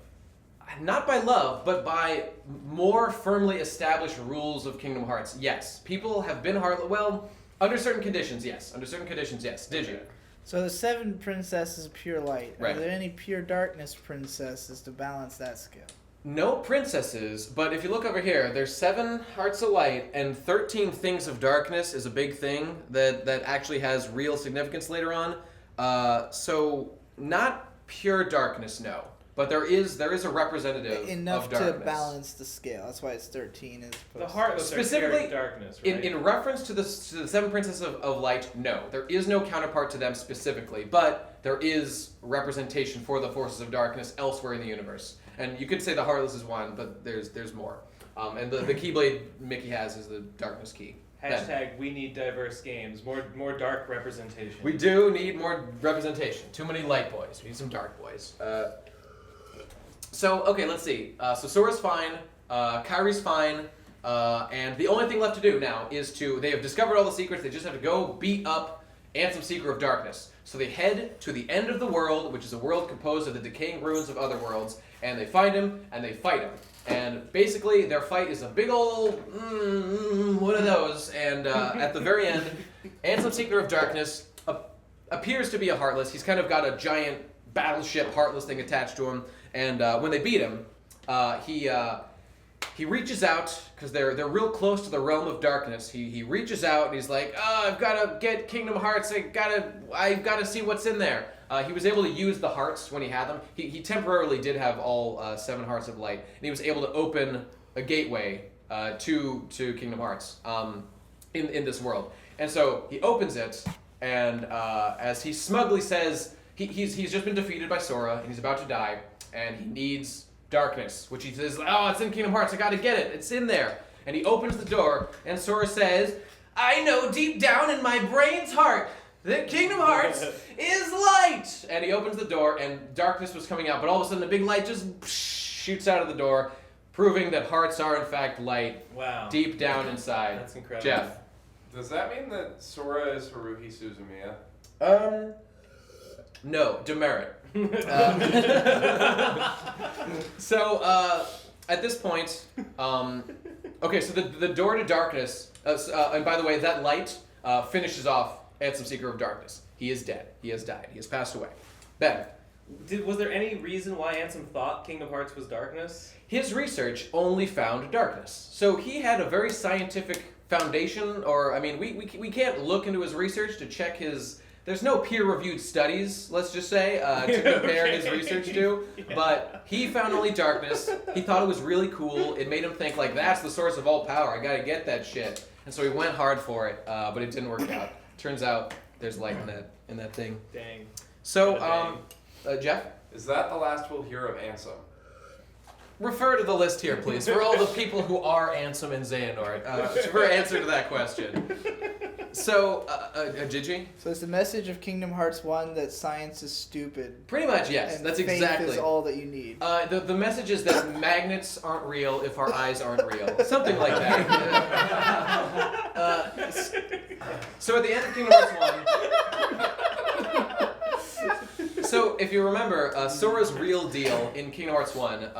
Not by love, but by more firmly established rules of Kingdom Hearts. Yes. People have been Heartless. Well, under certain conditions, yes. Under certain conditions, yes. Did you? So the 7 princesses of pure light. Right. Are there any pure darkness princesses to balance that scale? No princesses, but if you look over here, there's 7 hearts of light and 13 things of darkness is a big thing that actually has real significance later on. So not pure darkness, no. But there is a representative Enough of darkness. to balance the scale. That's why it's 13 as opposed The Heartless Specifically, are darkness, right? in reference to the 7 princesses of light, no. There is no counterpart to them specifically, but there is representation for the forces of darkness elsewhere in the universe. And you could say the Heartless is one, but there's more. And the Keyblade Mickey has is the darkness key. Hashtag we need diverse games. More dark representation. We do need more representation. Too many light boys. We need some dark boys. So, okay, let's see. So Sora's fine. Kairi's fine. And the only thing left to do now is they have discovered all the secrets. They just have to go beat up Ansem Seeker of Darkness. So they head to the end of the world, which is a world composed of the decaying ruins of other worlds, and they find him, and they fight him. And basically, their fight is a big old one of those, and at the very end, Ansem Seeker of Darkness appears to be a Heartless. He's kind of got a giant battleship Heartless thing attached to him, and when they beat him, he reaches out, because they're real close to the realm of darkness. He reaches out and he's like, I've got to get Kingdom Hearts. I've got to see what's in there. He was able to use the hearts when he had them. He temporarily did have all 7 hearts of light, and he was able to open a gateway to Kingdom Hearts in this world. And so he opens it, and as he smugly says, he's just been defeated by Sora, and he's about to die, and he needs darkness, which he says, it's in Kingdom Hearts, I gotta get it, it's in there. And he opens the door, and Sora says, I know deep down in my brain's heart that Kingdom Hearts is light! And he opens the door, and darkness was coming out, but all of a sudden a big light just shoots out of the door, proving that hearts are in fact light. Wow. Deep down inside. That's incredible. Jeff. Does that mean that Sora is Haruhi Suzumiya? No, demerit. So, at this point, okay, so the door to darkness, and by the way, that light finishes off Ansem Seeker of Darkness. He is dead. He has died. He has passed away. Ben. Was there any reason why Ansem thought Kingdom Hearts was darkness? His research only found darkness. So he had a very scientific foundation, we can't look into his research to check his... There's no peer-reviewed studies, let's just say, to compare his research to, but he found only darkness. He thought it was really cool. It made him think, that's the source of all power. I gotta get that shit. And so he went hard for it, but it didn't work out. Turns out there's light in that thing. Dang. So, Jeff? Is that the last we'll hear of Ansem? Refer to the list here, please, for all the people who are Ansem and Xehanort, for answer to that question. So, Gigi? So it's the message of Kingdom Hearts 1 that science is stupid. Pretty much, yes. And That's faith exactly. is all that you need. The message is that magnets aren't real if our eyes aren't real. Something like that. So at the end of Kingdom Hearts 1... So, if you remember, Sora's real deal in Kingdom Hearts 1,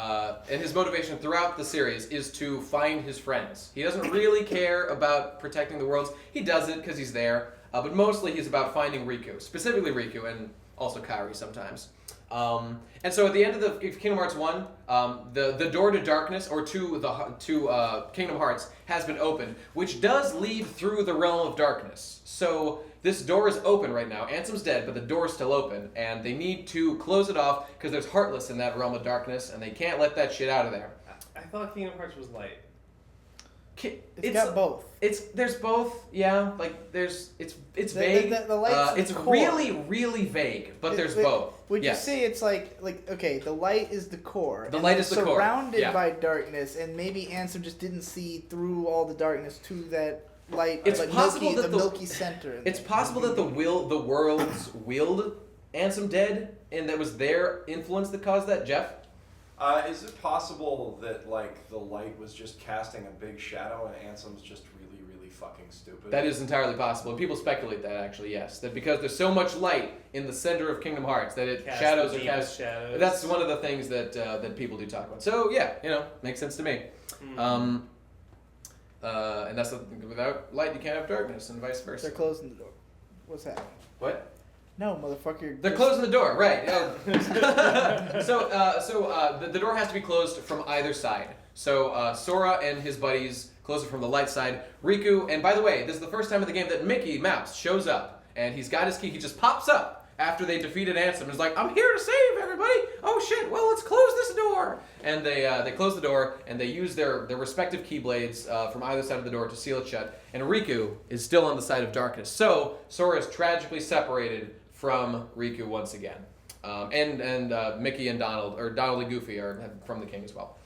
and his motivation throughout the series, is to find his friends. He doesn't really care about protecting the worlds. He does it because he's there, but mostly he's about finding Riku. Specifically Riku, and also Kairi sometimes. And so at the end of Kingdom Hearts 1, the door to darkness, or to Kingdom Hearts, has been opened, which does lead through the realm of darkness. So this door is open right now. Ansem's dead, but the door is still open, and they need to close it off because there's Heartless in that realm of darkness, and they can't let that shit out of there. I thought Kingdom Hearts was light. It's got both. There's both, yeah. Like it's vague. The light's it's the core. really vague, but there's both. Would yes. you say it's like okay, the light is the core. The and light it's is the core. surrounded Yeah. by darkness, and maybe Ansem just didn't see through all the darkness to that light. It's like possible milky, that the milky center. It's possible that the worlds willed Ansem dead, and that was their influence that caused that. Jeff. Is it possible that like the light was just casting a big shadow and Ansem's just really fucking stupid? That is entirely possible, and people speculate that actually, yes, that because there's so much light in the center of Kingdom Hearts that it Cast shadows the are deepest cast. shadows. That's one of the things that that people do talk about. So yeah, makes sense to me. And that's the thing, without light you can't have darkness, and vice versa. They're closing the door. What's happening? What? No, motherfucker. They're closing the door, right? So the door has to be closed from either side. So Sora and his buddies close it from the light side. Riku, and by the way, this is the first time in the game that Mickey Mouse shows up, and he's got his key. He just pops up after they defeated Ansem. He's like, "I'm here to save everybody." Oh shit! Well, let's close this door. And they close the door, and they use their respective keyblades from either side of the door to seal it shut. And Riku is still on the side of darkness. So Sora is tragically separated from Riku once again. And Mickey and Donald, or Donald and Goofy, are from the king as well.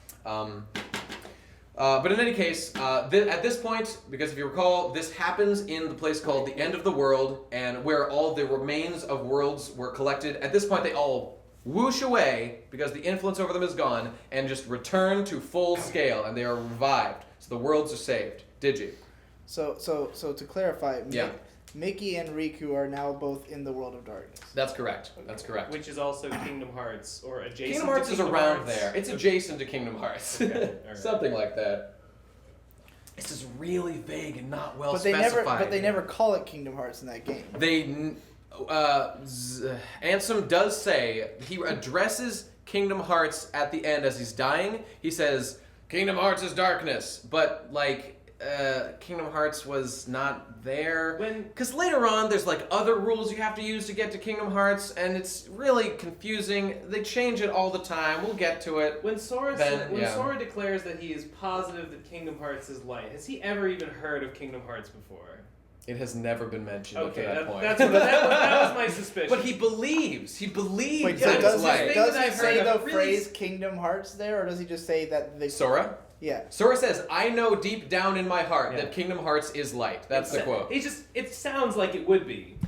But in any case, at this point, because if you recall, this happens in the place called the End of the World, and where all the remains of worlds were collected. At this point, they all whoosh away because the influence over them is gone, and just return to full scale, and they are revived. So the worlds are saved. Digi. So to clarify, Yeah. Mickey and Riku are now both in the world of darkness. That's correct. That's correct. Which is also Kingdom Hearts, or adjacent Kingdom Hearts to is Kingdom around Hearts. there. It's adjacent to Kingdom Hearts. Okay, alright. Something like that. It's just really vague and not well But they specified. never call it Kingdom Hearts in that game. Ansem does say, he addresses Kingdom Hearts at the end as he's dying. He says, Kingdom Hearts is darkness, but like Kingdom Hearts was not there. Because later on, there's like other rules you have to use to get to Kingdom Hearts, and it's really confusing. They change it all the time. We'll get to it. When Sora declares that he is positive that Kingdom Hearts is light, has he ever even heard of Kingdom Hearts before? It has never been mentioned up to that point. That was my suspicion. But he believes. He believes Wait, that so it's light. does he I've say heard the of really phrase Kingdom Hearts there, or does he just say that they... Sora? Yeah. Sora says, I know deep down in my heart that Kingdom Hearts is light. That's the quote. It sounds like it would be,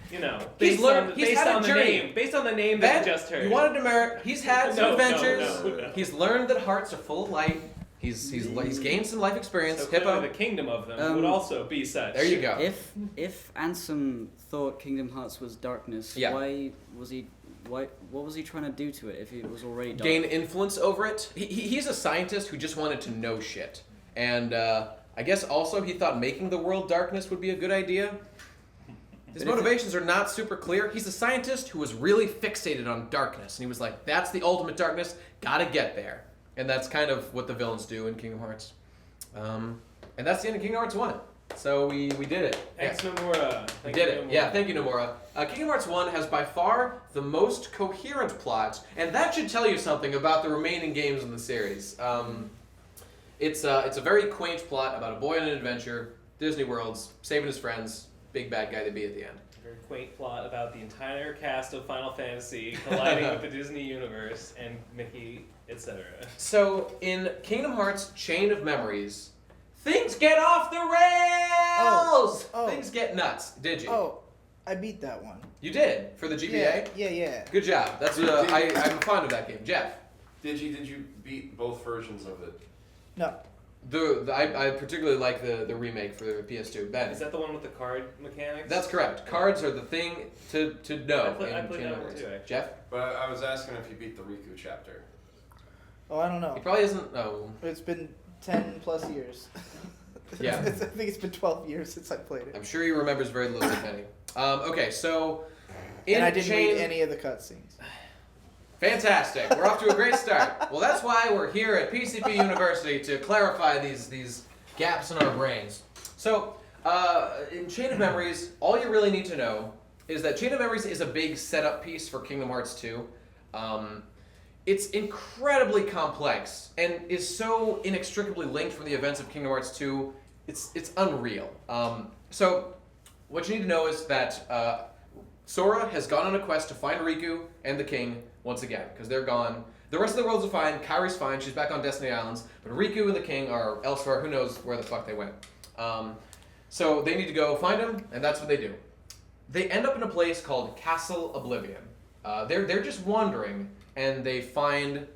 He's learned. He's had a journey. Based on the name that you just heard. You wanted to merit. He's had some adventures. No. He's learned that hearts are full of light. He's gained some life experience. So Hippo. clearly the kingdom of them would also be such. There you go. If Ansem thought Kingdom Hearts was darkness, what was he trying to do to it if it was already dark? Gain influence over it. He's a scientist who just wanted to know shit. And I guess also he thought making the world darkness would be a good idea. His motivations are not super clear. He's a scientist who was really fixated on darkness. And he was like, that's the ultimate darkness. Gotta get there. And that's kind of what the villains do in Kingdom Hearts. And that's the end of Kingdom Hearts 1. So we did it. Thanks, Nomura. We did it. Yeah, thank you, Nomura. Kingdom Hearts 1 has by far the most coherent plot, and that should tell you something about the remaining games in the series. It's a very quaint plot about a boy on an adventure, Disney Worlds, saving his friends, big bad guy to be at the end. A very quaint plot about the entire cast of Final Fantasy colliding with the Disney universe and Mickey, etc. So, in Kingdom Hearts Chain of Memories, things get off the rails! Oh. Things get nuts. Did you? Oh, I beat that one. You did? For the GBA? Yeah. Good job. That's I'm fond of that game. Jeff? Did you beat both versions of it? No. I particularly like the remake for the PS2. Ben? Is that the one with the card mechanics? That's correct. Cards are the thing to know I played in that Kingdom one Hearts. too, actually. Jeff? But I was asking if you beat the Riku chapter. Oh, I don't know. He probably isn't. No. It's been 10 plus years. Yeah. I think it's been 12 years since I played it. I'm sure he remembers very little, if any. Okay, so And I didn't read any of the cutscenes. Fantastic. We're off to a great start. Well, that's why we're here at PCP University, to clarify these gaps in our brains. So, in Chain of Memories, all you really need to know is that Chain of Memories is a big setup piece for Kingdom Hearts 2. It's incredibly complex and is so inextricably linked from the events of Kingdom Hearts 2. it's unreal. So what you need to know is that Sora has gone on a quest to find Riku and the king once again, because they're gone. The rest of the worlds are fine. Kairi's fine. She's back on Destiny Islands. But Riku and the king are elsewhere. Who knows where the fuck they went. So they need to go find him, and that's what they do. They end up in a place called Castle Oblivion. They're just wandering, and they find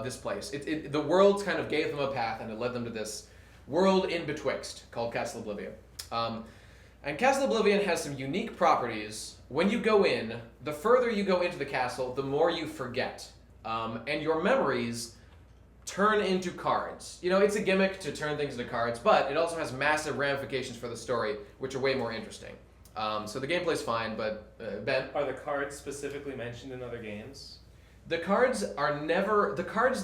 this place. The world kind of gave them a path, and it led them to this world in betwixt called Castle Oblivion. And Castle Oblivion has some unique properties. When you go in, the further you go into the castle, the more you forget. And your memories turn into cards. You know, it's a gimmick to turn things into cards, but it also has massive ramifications for the story, which are way more interesting. So the gameplay's fine, but Ben? Are the cards specifically mentioned in other games? The cards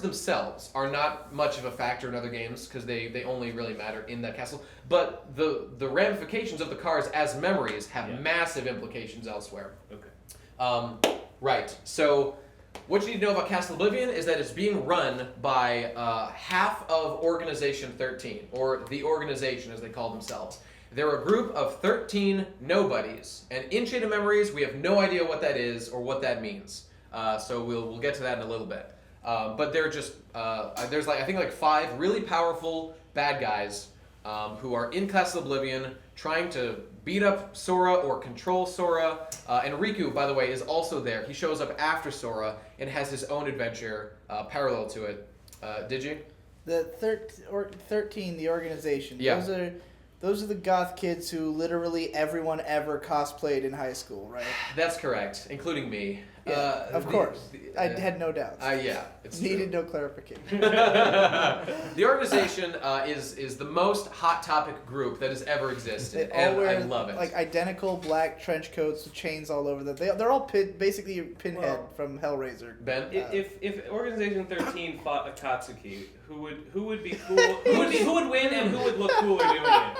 themselves are not much of a factor in other games because they only really matter in that castle. But the ramifications of the cards as memories have massive implications elsewhere. Okay. Right. So what you need to know about Castle Oblivion is that it's being run by half of Organization 13, or the Organization as they call themselves. They're a group of 13 Nobodies, and in Chain of Memories we have no idea what that is or what that means. So we'll get to that in a little bit. But they're just there's I think 5 really powerful bad guys who are in Castle Oblivion trying to beat up Sora or control Sora. And Riku, by the way, is also there. He shows up after Sora and has his own adventure parallel to it. Did you? The 13, the organization. Yeah. Those are the goth kids who literally everyone ever cosplayed in high school, right? That's correct, including me. Yeah, of course. I had no doubts. Yeah, it's needed no clarification. The organization is the most hot topic group that has ever existed, and I love it. Like identical black trench coats with chains all over them. They're all basically Pinhead from Hellraiser. Ben, if Organization 13 fought Akatsuki, who would be cool? who would win, and who would look cooler doing it?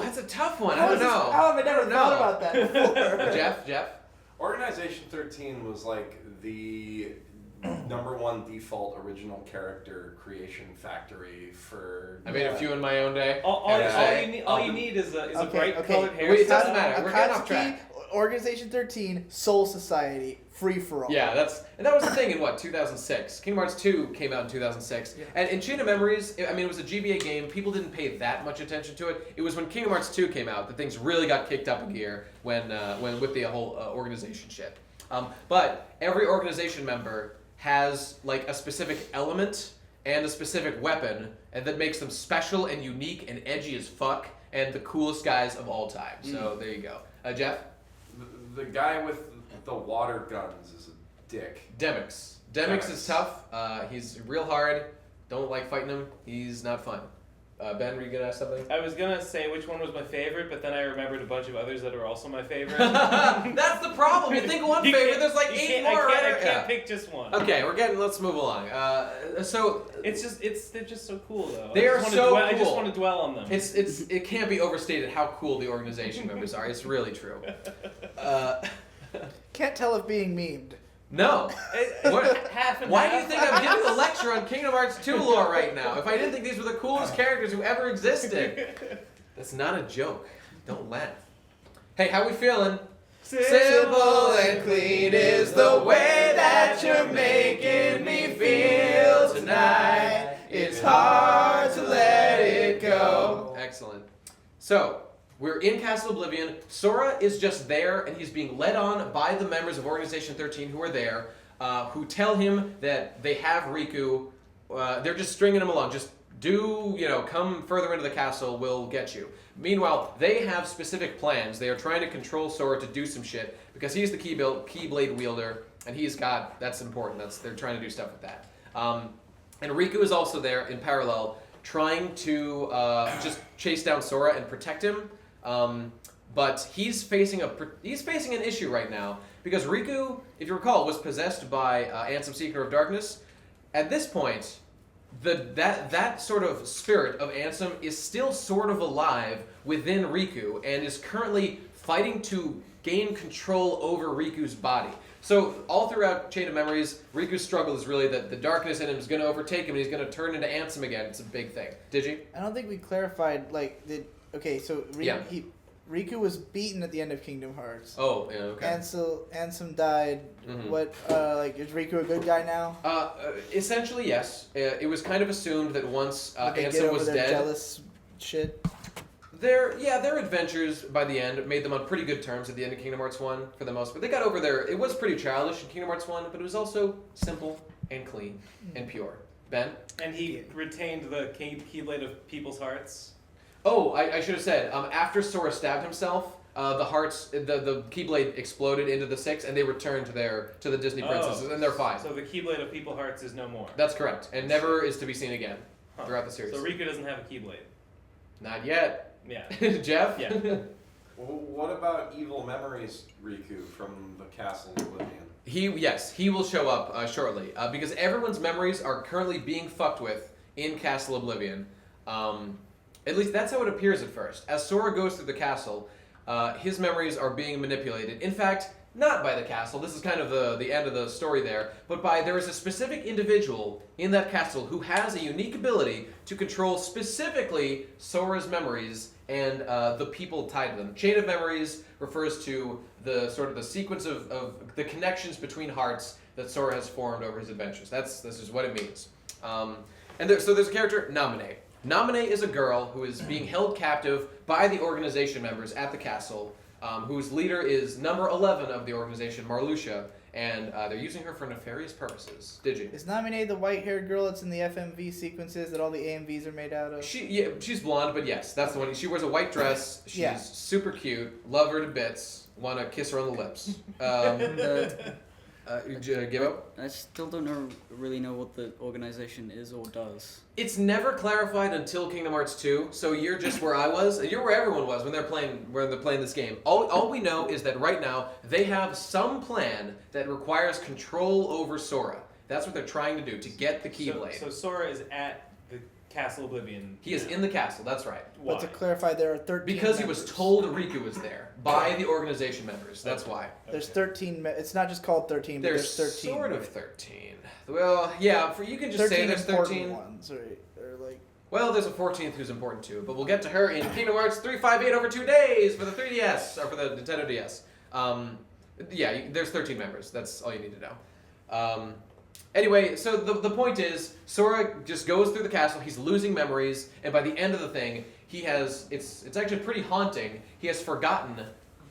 That's a tough one. I don't know. How have I never thought about that before? Jeff. Organization 13 was like the #1 default original character creation factory for. I made a few in my own day. All you need is a bright colored hair. Wait, it doesn't matter. We're getting off track. Organization 13, Soul Society, free for all. Yeah, that was the thing in 2006. Kingdom Hearts 2 came out in 2006, and in Chain of Memories, I mean, it was a GBA game. People didn't pay that much attention to it. It was when Kingdom Hearts 2 came out that things really got kicked up a gear when with the whole organization shit. But every organization member has like a specific element and a specific weapon, and that makes them special and unique and edgy as fuck and the coolest guys of all time. So there you go, Jeff. The guy with the water guns is a dick. Demix is tough. He's real hard. Don't like fighting him. He's not fun. Ben, were you gonna ask something? I was gonna say which one was my favorite, but then I remembered a bunch of others that are also my favorite. That's the problem. You think of one favorite, there's like 8 more. I can't pick just one. Okay, let's move along. So they're just so cool though. They are so cool. I just want to dwell on them. It can't be overstated how cool the organization members are. It's really true. Can't tell if being memed. No. Half and Why half. do you think I'm giving a lecture on Kingdom Hearts 2 lore right now? If I didn't think these were the coolest characters who ever existed. That's not a joke. Don't laugh. Hey, how we feeling? Simple and clean is the way that you're making me feel tonight. It's hard to let it go. Excellent. So, we're in Castle Oblivion. Sora is just there, and he's being led on by the members of Organization 13 who are there, who tell him that they have Riku. They're just stringing him along. Just come further into the castle, we'll get you. Meanwhile, they have specific plans. They are trying to control Sora to do some shit, because he's the Keyblade wielder, and that's important. They're trying to do stuff with that. And Riku is also there in parallel, trying to just chase down Sora and protect him. But he's facing an issue right now, because Riku, if you recall, was possessed by Ansem, Seeker of Darkness. At this point, that sort of spirit of Ansem is still sort of alive within Riku and is currently fighting to gain control over Riku's body. So all throughout Chain of Memories, Riku's struggle is really that the darkness in him is going to overtake him and he's going to turn into Ansem again. It's a big thing. Did you? I don't think we clarified, like, so Riku was beaten at the end of Kingdom Hearts. Oh, yeah, okay. Ansem died. Mm-hmm. What, is Riku a good guy now? Essentially, yes. It was kind of assumed that once Did they Ansem get over was their dead... jealous shit? Their adventures by the end made them on pretty good terms at the end of Kingdom Hearts 1 for the most part. They got over their... It was pretty childish in Kingdom Hearts 1, but it was also simple and clean and pure. Ben? And he retained the Keyblade of people's hearts. Oh, I should have said, after Sora stabbed himself, the Keyblade exploded into the 6, and they returned to the Disney princesses, and they're fine. So the Keyblade of people's hearts is no more. That's correct, and never is to be seen again throughout the series. So Riku doesn't have a Keyblade. Not yet. Yeah. Jeff? Yeah. Well, what about Evil Memories Riku from the Castle of Oblivion? He will show up shortly, because everyone's memories are currently being fucked with in Castle Oblivion. At least that's how it appears at first. As Sora goes through the castle, his memories are being manipulated. In fact, not by the castle. This is kind of the end of the story there. But there is a specific individual in that castle who has a unique ability to control specifically Sora's memories and the people tied to them. Chain of Memories refers to the sort of the sequence of the connections between hearts that Sora has formed over his adventures. This is what it means. So there's a character, Namine. Namine is a girl who is being held captive by the organization members at the castle, whose leader is number 11 of the organization, Marluxia, and they're using her for nefarious purposes. Did you? Is Namine the white-haired girl that's in the FMV sequences that all the AMVs are made out of? She's blonde, but yes, that's the one. She wears a white dress. She's super cute. Love her to bits. Want to kiss her on the lips. Give up? I still don't really know what the organization is or does. It's never clarified until Kingdom Hearts 2, so you're just where I was. You're where everyone was when they're playing this game. All we know is that right now they have some plan that requires control over Sora. That's what they're trying to do, to get the Keyblade. So Sora is at the Castle Oblivion. He is in the castle, that's right. Why? But to clarify, there are 13 Because members. he was told Riku was there by the organization members. That's why. There's 13. It's not just called 13, but there's 13. Sort of 13. Well, yeah, you can just say there's 13. Ones, or like. Well, there's a 14th who's important too, but we'll get to her in Kingdom Hearts 358 over 2 days for the 3DS, or for the Nintendo DS. There's 13 members. That's all you need to know. Anyway, so the point is, Sora just goes through the castle, he's losing memories, and by the end of the thing, it's actually pretty haunting, he has forgotten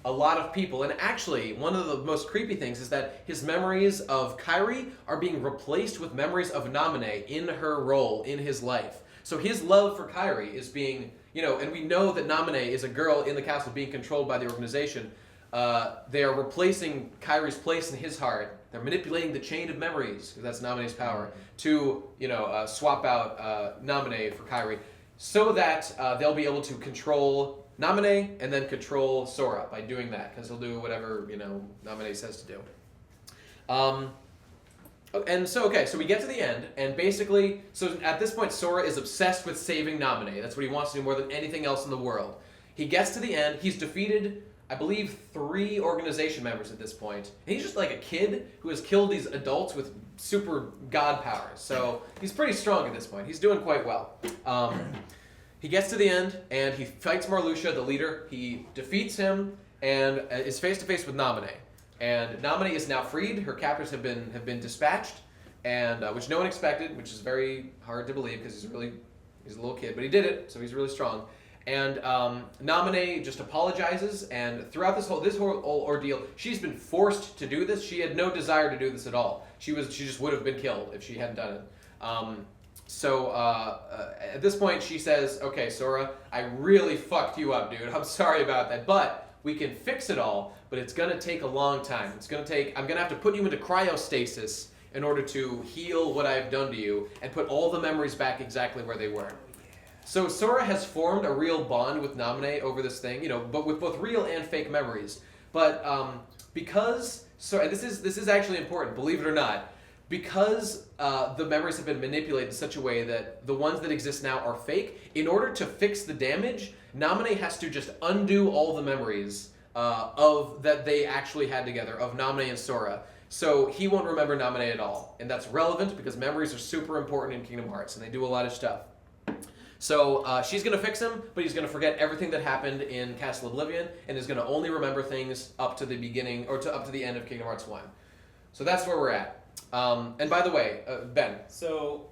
a lot of people, and actually, one of the most creepy things is that his memories of Kairi are being replaced with memories of Namine in her role in his life. So his love for Kairi is being, and we know that Namine is a girl in the castle being controlled by the organization. They are replacing Kairi's place in his heart. They're manipulating the chain of memories, because that's Namine's power, to swap out Namine for Kairi, so that they'll be able to control Namine and then control Sora by doing that, because he'll do whatever Namine says to do. So we get to the end, and basically, so at this point, Sora is obsessed with saving Namine. That's what he wants to do more than anything else in the world. He gets to the end. He's defeated, I believe, 3 organization members at this point. And he's just like a kid who has killed these adults with super god powers. So he's pretty strong at this point. He's doing quite well. He gets to the end, and he fights Marluxia, the leader. He defeats him, and is face-to-face with Namine. And Namine is now freed. Her captors have been dispatched, and which no one expected, which is very hard to believe because he's a little kid, but he did it, so he's really strong. And Namine just apologizes, and throughout this whole ordeal, she's been forced to do this. She had no desire to do this at all. She just would have been killed if she hadn't done it. At this point, she says, "Okay, Sora, I really fucked you up, dude. I'm sorry about that, but we can fix it all. But it's gonna take a long time. I'm gonna have to put you into cryostasis in order to heal what I've done to you and put all the memories back exactly where they were." So Sora has formed a real bond with Namine over this thing, but with both real and fake memories. But because this is actually important, believe it or not, because the memories have been manipulated in such a way that the ones that exist now are fake. In order to fix the damage, Namine has to just undo all the memories that they actually had together of Namine and Sora. So he won't remember Namine at all. And that's relevant because memories are super important in Kingdom Hearts, and they do a lot of stuff. So she's going to fix him, but he's going to forget everything that happened in Castle Oblivion, and is going to only remember things up to the beginning, or up to the end of Kingdom Hearts 1. So that's where we're at. And by the way, Ben. So,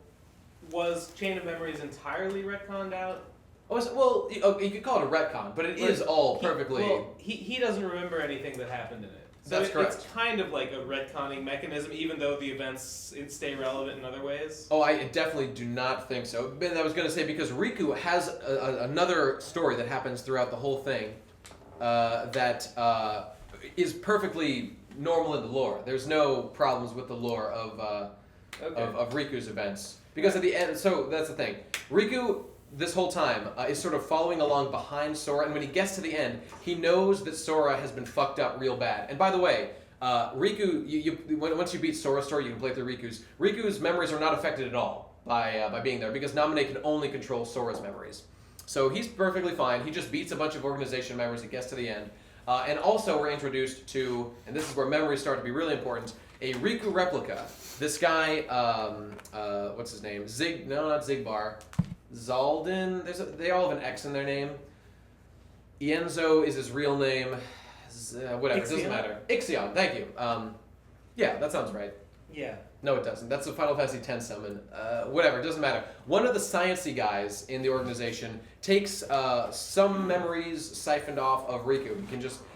was Chain of Memories entirely retconned out? Well, you could call it a retcon, but it is all perfectly... He doesn't remember anything that happened in it. So That's correct. It's kind of like a retconning mechanism, even though the events stay relevant in other ways. Oh, I definitely do not think so. Ben, I was going to say, because Riku has another story that happens throughout the whole thing that is perfectly normal in the lore. There's no problems with the lore of Riku's events. Because at the end, so that's the thing. Riku, this whole time, is sort of following along behind Sora, and when he gets to the end, he knows that Sora has been fucked up real bad. And by the way, Riku, once you beat Sora's story, you can play through Riku's. Riku's memories are not affected at all by being there, because Namine can only control Sora's memories. So he's perfectly fine. He just beats a bunch of organization members and gets to the end. And also we're introduced to, and this is where memories start to be really important, a Riku replica. This guy, what's his name? Not Zigbar. Zaldin. They all have an X in their name. Ienzo is his real name. Whatever, it doesn't matter. Ixion, thank you. Yeah, that sounds right. Yeah. No, it doesn't. That's a Final Fantasy X summon. Whatever, it doesn't matter. One of the sciencey guys in the organization takes some memories siphoned off of Riku.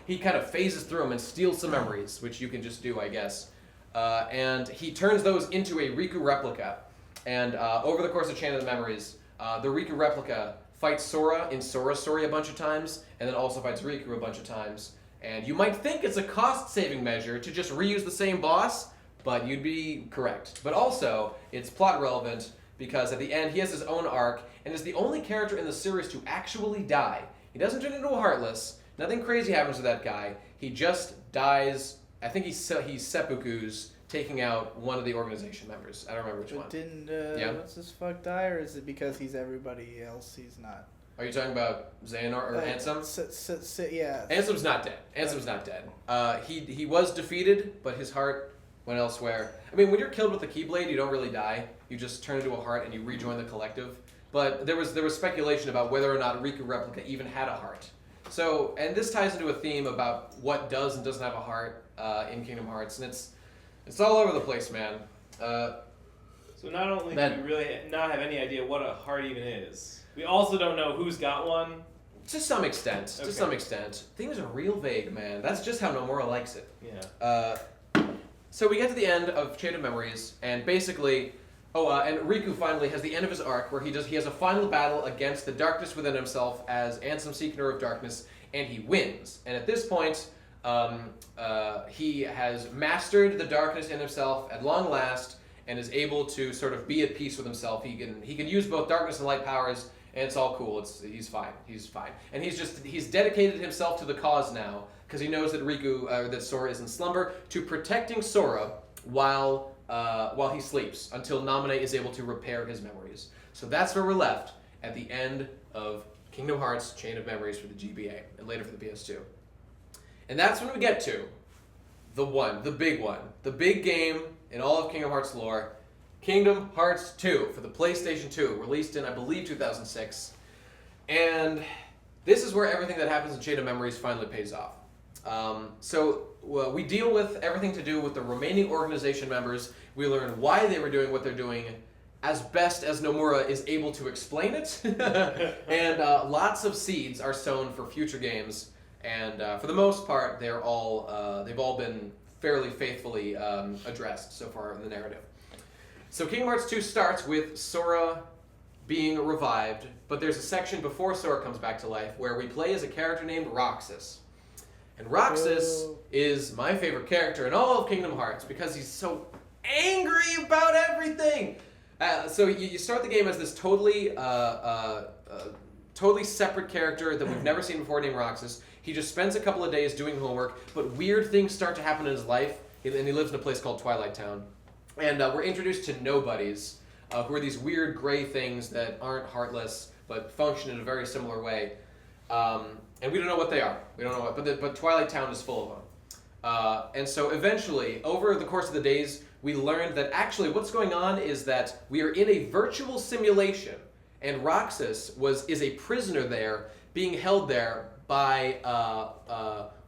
He kind of phases through them and steals some memories, which you can just do, I guess. And he turns those into a Riku replica. And over the course of Chain of the Memories, the Riku replica fights Sora in Sora's story a bunch of times, and then also fights Riku a bunch of times. And you might think it's a cost-saving measure to just reuse the same boss, but you'd be correct. But also, it's plot relevant, because at the end, he has his own arc, and is the only character in the series to actually die. He doesn't turn into a Heartless. Nothing crazy happens to that guy. He just dies. I think he seppukus, taking out one of the organization members. I don't remember which one. Didn't what's this fuck die, or is it because he's everybody else he's not? Are you talking about Xehanort or Ansem? Yeah. Ansem's not dead. Ansem's not dead. He was defeated, but his heart went elsewhere. I mean, when you're killed with a Keyblade, you don't really die. You just turn into a heart and you rejoin the collective. But there was speculation about whether or not Riku Replica even had a heart. So, and this ties into a theme about what does and doesn't have a heart in Kingdom Hearts, and it's all over the place, man. So not only do we really not have any idea what a heart even is, we also don't know who's got one. To some extent. Okay. To some extent. Things are real vague, man. That's just how Nomura likes it. Yeah. So we get to the end of Chain of Memories, and basically, and Riku finally has the end of his arc where he has a final battle against the darkness within himself as Ansem Seeker of Darkness, and he wins. And at this point, he has mastered the darkness in himself at long last, and is able to sort of be at peace with himself. He can use both darkness and light powers, and it's all cool. He's fine. He's fine, and he's dedicated himself to the cause now, because he knows that that Sora is in slumber, to protecting Sora while he sleeps, until Namine is able to repair his memories. So that's where we're left at the end of Kingdom Hearts Chain of Memories for the GBA, and later for the PS2. And that's when we get to the big game in all of Kingdom Hearts lore, Kingdom Hearts 2 for the PlayStation 2, released in, I believe, 2006. And this is where everything that happens in Chain of Memories finally pays off. We deal with everything to do with the remaining organization members. We learn why they were doing what they're doing as best as Nomura is able to explain it. And lots of seeds are sown for future games. And for the most part, they've all been fairly faithfully addressed so far in the narrative. So Kingdom Hearts 2 starts with Sora being revived, but there's a section before Sora comes back to life where we play as a character named Roxas. And Roxas is my favorite character in all of Kingdom Hearts because he's so angry about everything. So you start the game as this totally separate character that we've never seen before named Roxas. He just spends a couple of days doing homework, but weird things start to happen in his life, and he lives in a place called Twilight Town. And we're introduced to Nobodies, who are these weird gray things that aren't heartless, but function in a very similar way. And we don't know what they are. We don't know what, but Twilight Town is full of And so eventually, over the course of the days, we learned that actually what's going on is that we are in a virtual simulation, and Roxas is a prisoner there, being held there by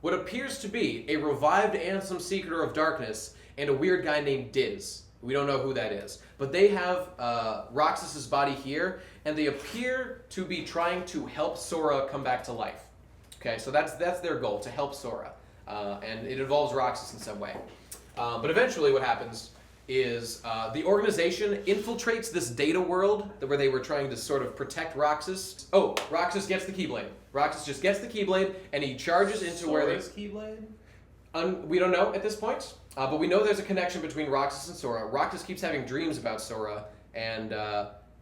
what appears to be a revived Ansem Seeker of Darkness and a weird guy named Diz. We don't know who that is. But they have Roxas's body here, and they appear to be trying to help Sora come back to life. Okay, so that's their goal, to help Sora. And it involves Roxas in some way. But eventually what happens is the organization infiltrates this data world where they were trying to sort of protect Roxas. Oh, Roxas gets the Keyblade. Roxas just gets the Keyblade, and he charges into where they... Sora's Keyblade? We don't know at this point, but we know there's a connection between Roxas and Sora. Roxas keeps having dreams about Sora, and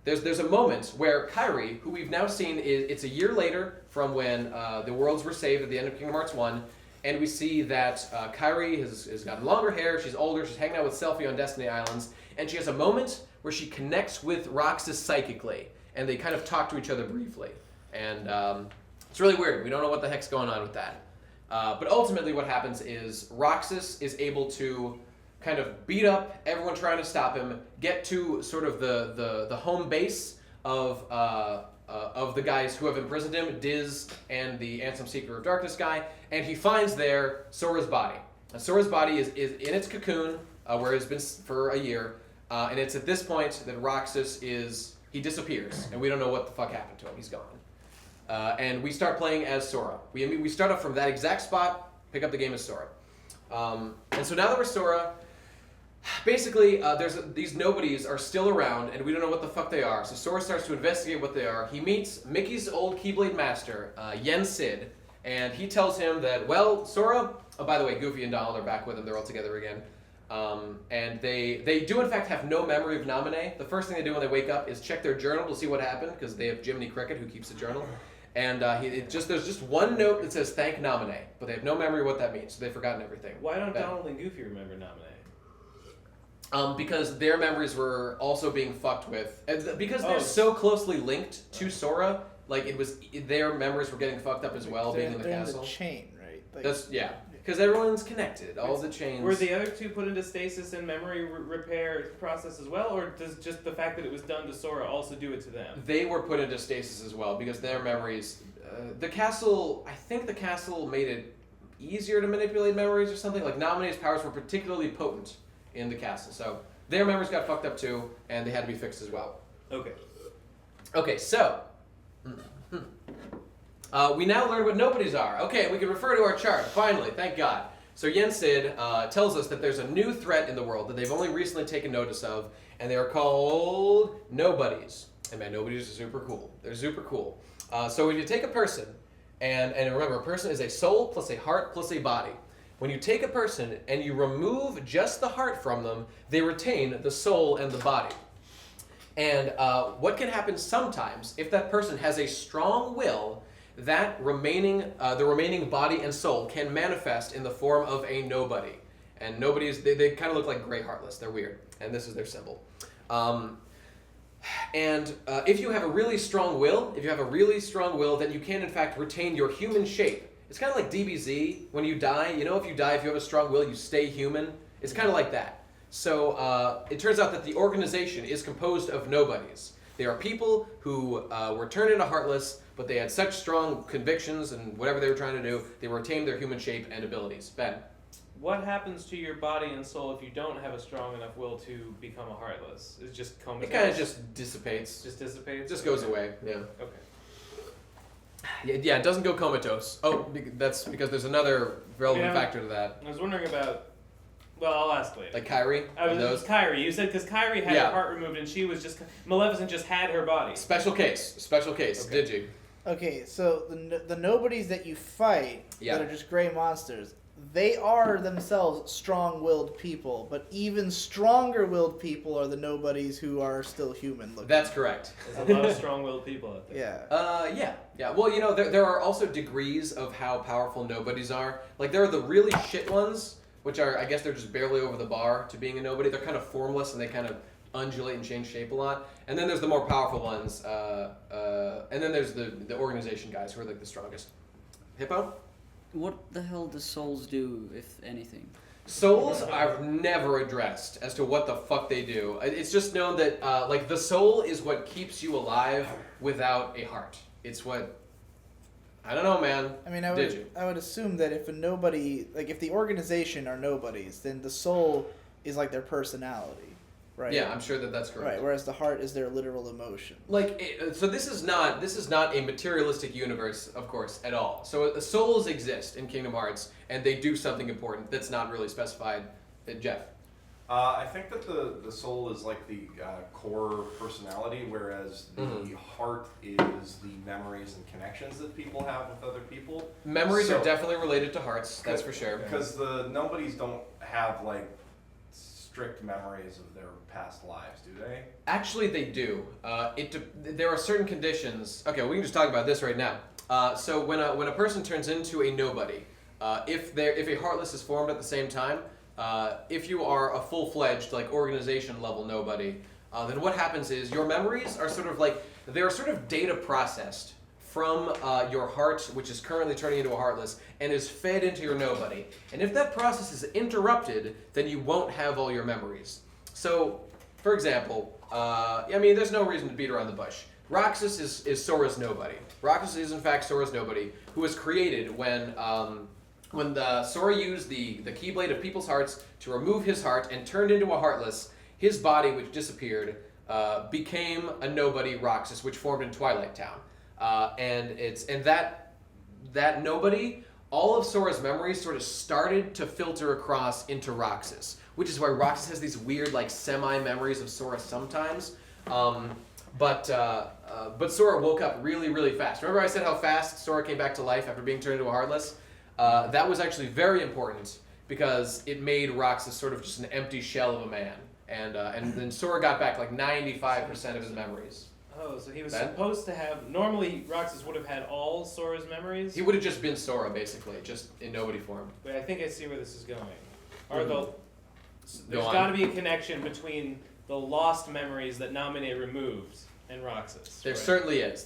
there's a moment where Kairi, who we've now seen, it's a year later from when the worlds were saved at the end of Kingdom Hearts 1, and we see that Kairi has gotten longer hair, she's older, she's hanging out with Selphie on Destiny Islands, and she has a moment where she connects with Roxas psychically, and they kind of talk to each other briefly. And it's really weird. We don't know what the heck's going on with that. But ultimately what happens is Roxas is able to kind of beat up everyone trying to stop him, get to sort of the home base of the guys who have imprisoned him, Diz and the Ansem Seeker of Darkness guy, and he finds there Sora's body. And Sora's body is in its cocoon, where it's been for a year, and it's at this point that Roxas he disappears, and we don't know what the fuck happened to him. He's gone. And we start playing as Sora. We start off from that exact spot, pick up the game as Sora. And so now that we're Sora, basically these Nobodies are still around, and we don't know what the fuck they are. So Sora starts to investigate what they are. He meets Mickey's old Keyblade master, Yen Sid, and he tells him that, well, Sora... Oh, by the way, Goofy and Donald are back with him. They're all together again. And they do in fact have no memory of Namine. The first thing they do when they wake up is check their journal to see what happened, because they have Jiminy Cricket who keeps the journal. And there's just one note that says thank Namine, but they have no memory of what that means, so they've forgotten everything. Why don't Donald and Goofy remember Namine? Because their memories were also being fucked with. Because they're so closely linked to Sora, like their memories were getting fucked up as well, being in the castle. In the chain, right? Like, yeah. Because everyone's connected, all the chains. Were the other two put into stasis and memory repair process as well, or does just the fact that it was done to Sora also do it to them? They were put into stasis as well, because their memories... the castle... I think the castle made it easier to manipulate memories or something. Like, Namine's powers were particularly potent in the castle, so their memories got fucked up too, and they had to be fixed as well. Okay, so... we now learn what Nobodies are. Okay, we can refer to our chart, finally, thank God. So Yen Sid tells us that there's a new threat in the world that they've only recently taken notice of, and they are called Nobodies. And man, Nobodies are super cool. They're super cool. So if you take a person, and remember, a person is a soul plus a heart plus a body. When you take a person and you remove just the heart from them, they retain the soul and the body. And what can happen sometimes, if that person has a strong will, that the remaining body and soul can manifest in the form of a nobody. And nobodies, they kind of look like gray Heartless. They're weird. And this is their symbol. If you have a really strong will, then you can in fact retain your human shape. It's kind of like DBZ. When you die, if you have a strong will, you stay human. It's kind of like that. So it turns out that the organization is composed of nobodies. They are people who were turned into Heartless, but they had such strong convictions and whatever they were trying to do, they retained their human shape and abilities. Ben? What happens to your body and soul if you don't have a strong enough will to become a Heartless? Is it just comatose? It kind of just dissipates. Just dissipates? Just goes away, yeah. Okay. Yeah, it doesn't go comatose. Oh, that's because there's another relevant factor to that. I was wondering about... Well, I'll ask later. Like Kairi? It was Kairi. You said because Kairi had her heart removed and she was just... Maleficent just had her body. Special case. Okay. Digi. Okay, so the Nobodies that you fight that are just gray monsters, they are themselves strong-willed people, but even stronger-willed people are the Nobodies who are still human-looking. That's correct. There's a lot of strong-willed people out there. Yeah. Well, there are also degrees of how powerful Nobodies are. Like, there are the really shit ones, which are, I guess they're just barely over the bar to being a Nobody. They're kind of formless and they kind of undulate and change shape a lot. And then there's the more powerful ones, and then there's the organization guys who are like the strongest. Hippo? What the hell do souls do, if anything? Souls are never addressed as to what the fuck they do. It's just known that, like, the soul is what keeps you alive without a heart. It's what... I don't know, man. I mean, I would assume that if a nobody, like, if the organization are nobodies, then the soul is like their personality, right? Yeah, I'm sure that that's correct. Right, whereas the heart is their literal emotion. Like, so this is not a materialistic universe, of course, at all. So souls exist in Kingdom Hearts, and they do something important that's not really specified. Jeff? I think that the soul is like the core personality, whereas the heart is the memories and connections that people have with other people. Memories are definitely related to hearts, that's for sure. Because the nobodies don't have, like, strict memories of their past lives, do they? Actually, they do. There are certain conditions. Okay, we can just talk about this right now. So when a person turns into a nobody, if a Heartless is formed at the same time, if you are a full-fledged, like, organization level nobody, then what happens is your memories are sort of data processed from your heart, which is currently turning into a Heartless, and is fed into your nobody. And if that process is interrupted, then you won't have all your memories. So, for example, I mean, there's no reason to beat around the bush. Roxas is Sora's nobody. Roxas is, in fact, Sora's nobody, who was created when Sora used the Keyblade of People's Hearts to remove his heart and turned into a Heartless. His body, which disappeared, became a nobody, Roxas, which formed in Twilight Town. And that nobody, all of Sora's memories sort of started to filter across into Roxas, which is why Roxas has these weird, like, semi-memories of Sora sometimes. But Sora woke up really, really fast. Remember I said how fast Sora came back to life after being turned into a Heartless? That was actually very important because it made Roxas sort of just an empty shell of a man. And then Sora got back like 95% of his memories. Oh, so he was supposed to have... Normally, Roxas would have had all Sora's memories? He would have just been Sora, basically, just in nobody form. Wait, I think I see where this is going. There's got to be a connection between the lost memories that Namine removed and Roxas. There certainly is.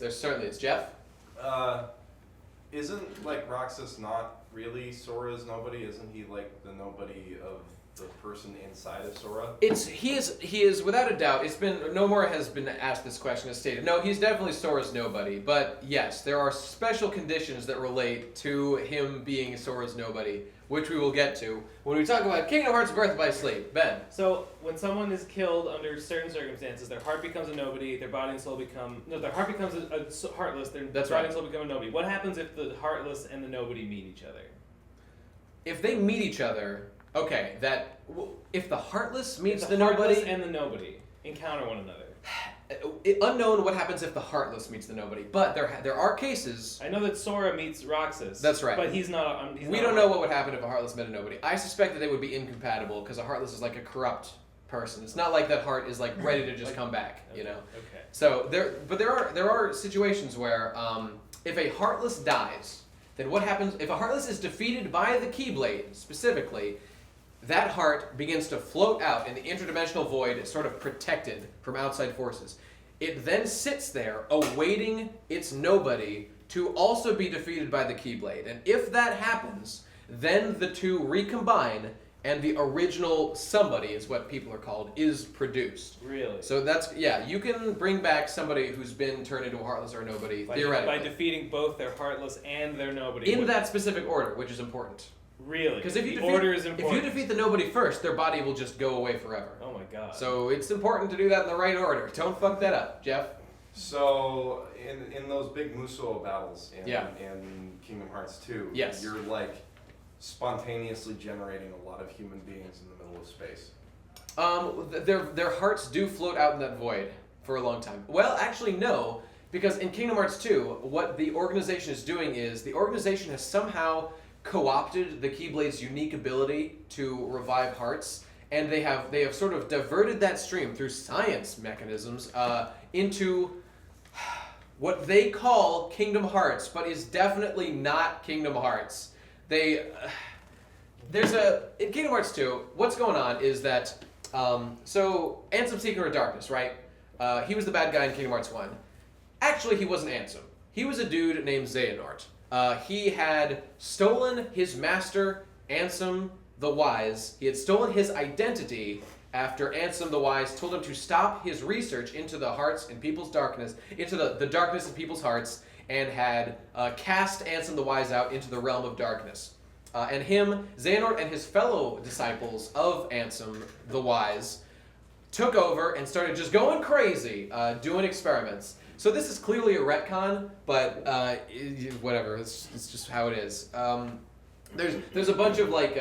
Jeff? Isn't, like, Roxas not really Sora's nobody? Isn't he, like, the nobody of the person inside of Sora? He is without a doubt. Nomura has been asked this question, as stated. No, he's definitely Sora's nobody. But yes, there are special conditions that relate to him being Sora's nobody, which we will get to when we talk about Kingdom Hearts Birth by Sleep. Ben. So when someone is killed under certain circumstances, their heart becomes a nobody, their body and soul become their heart becomes a Heartless, their body and soul become a nobody. What happens if the Heartless and the nobody meet each other? If they meet each other. Okay, if the Heartless meets if the nobody... Heartless and the nobody encounter one another. Unknown what happens if the Heartless meets the nobody, but there are cases... I know that Sora meets Roxas. That's right. But he's not... we don't know what would happen if a Heartless met a nobody. I suspect that they would be incompatible, because a Heartless is like a corrupt person. It's not like that heart is like ready to just come back, you know? Okay. So, there are situations where if a Heartless dies, then what happens... If a Heartless is defeated by the Keyblade, specifically... that heart begins to float out in the interdimensional void, sort of protected from outside forces. It then sits there, awaiting its nobody to also be defeated by the Keyblade. And if that happens, then the two recombine, and the original somebody, is what people are called, is produced. Really? So you can bring back somebody who's been turned into a Heartless or a nobody, theoretically. By defeating both their Heartless and their nobody. In that specific order, which is important. Really? Because if you defeat the nobody first, their body will just go away forever. Oh my god. So it's important to do that in the right order. Don't fuck that up, Jeff. So in those big Musou battles in Kingdom Hearts 2, yes. You're like spontaneously generating a lot of human beings in the middle of space. Their hearts do float out in that void for a long time. Well, actually no, because in Kingdom Hearts 2, what the organization is doing is the organization has somehow co-opted the Keyblade's unique ability to revive hearts, and they have sort of diverted that stream through science mechanisms into what they call Kingdom Hearts, but is definitely not Kingdom Hearts. In Kingdom Hearts 2, what's going on is that so Ansem Secret of Darkness, right? He was the bad guy in Kingdom Hearts 1. Actually, he wasn't Ansem. He was a dude named Xehanort. he had stolen his master, Ansem the Wise. He had stolen his identity after Ansem the Wise told him to stop his research into the hearts and people's darkness, into the darkness of people's hearts, and had cast Ansem the Wise out into the realm of darkness. And him, Xehanort, and his fellow disciples of Ansem the Wise took over and started just going crazy, doing experiments. So this is clearly a retcon, but whatever, it's just how it is. There's a bunch of like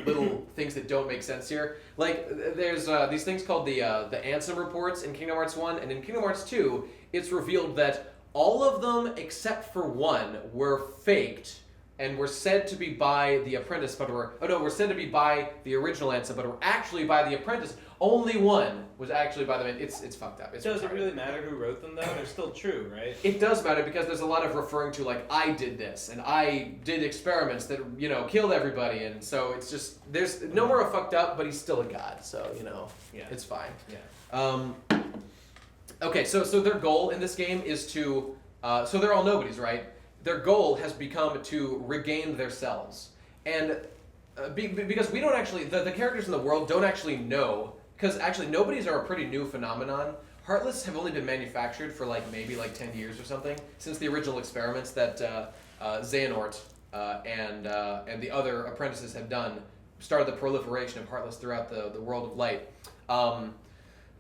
little things that don't make sense here. Like there's these things called the Ansem reports in Kingdom Hearts 1, and in Kingdom Hearts 2, it's revealed that all of them except for one were faked and were said to be by the apprentice, but were said to be by the original Ansem, but were actually by the apprentice. Only one was actually by the man. It's fucked up. It's does it really matter who wrote them though? They're still true, right? It does matter because there's a lot of referring to like I did this and I did experiments that killed everybody, and so it's just there's Nomura fucked up, but he's still a god, so it's fine. Yeah. Okay, so their goal in this game is to so they're all nobodies, right? Their goal has become to regain their selves, and because we don't actually the characters in the world don't actually know. Because actually, nobodies are a pretty new phenomenon. Heartless have only been manufactured for maybe 10 years or something since the original experiments that Xehanort and the other apprentices had done started the proliferation of Heartless throughout the world of light.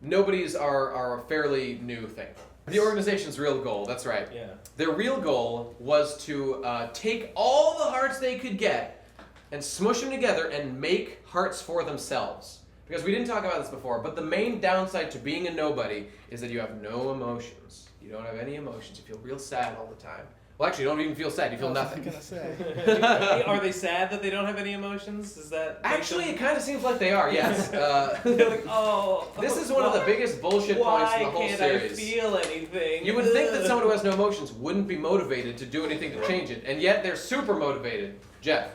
Nobodies are a fairly new thing. The organization's real goal, that's right. Yeah. Their real goal was to take all the hearts they could get and smush them together and make hearts for themselves. Because we didn't talk about this before, but the main downside to being a nobody is that you have no emotions. You don't have any emotions. You feel real sad all the time. Well, actually, you don't even feel sad. You feel nothing. What was I gonna say? Are they sad that they don't have any emotions? Is that actually? It kind of seems like they are. Yes. They're like, oh. This is one of the biggest bullshit points in the whole series. Why can't I feel anything? You would think that someone who has no emotions wouldn't be motivated to do anything to change it, and yet they're super motivated. Jeff.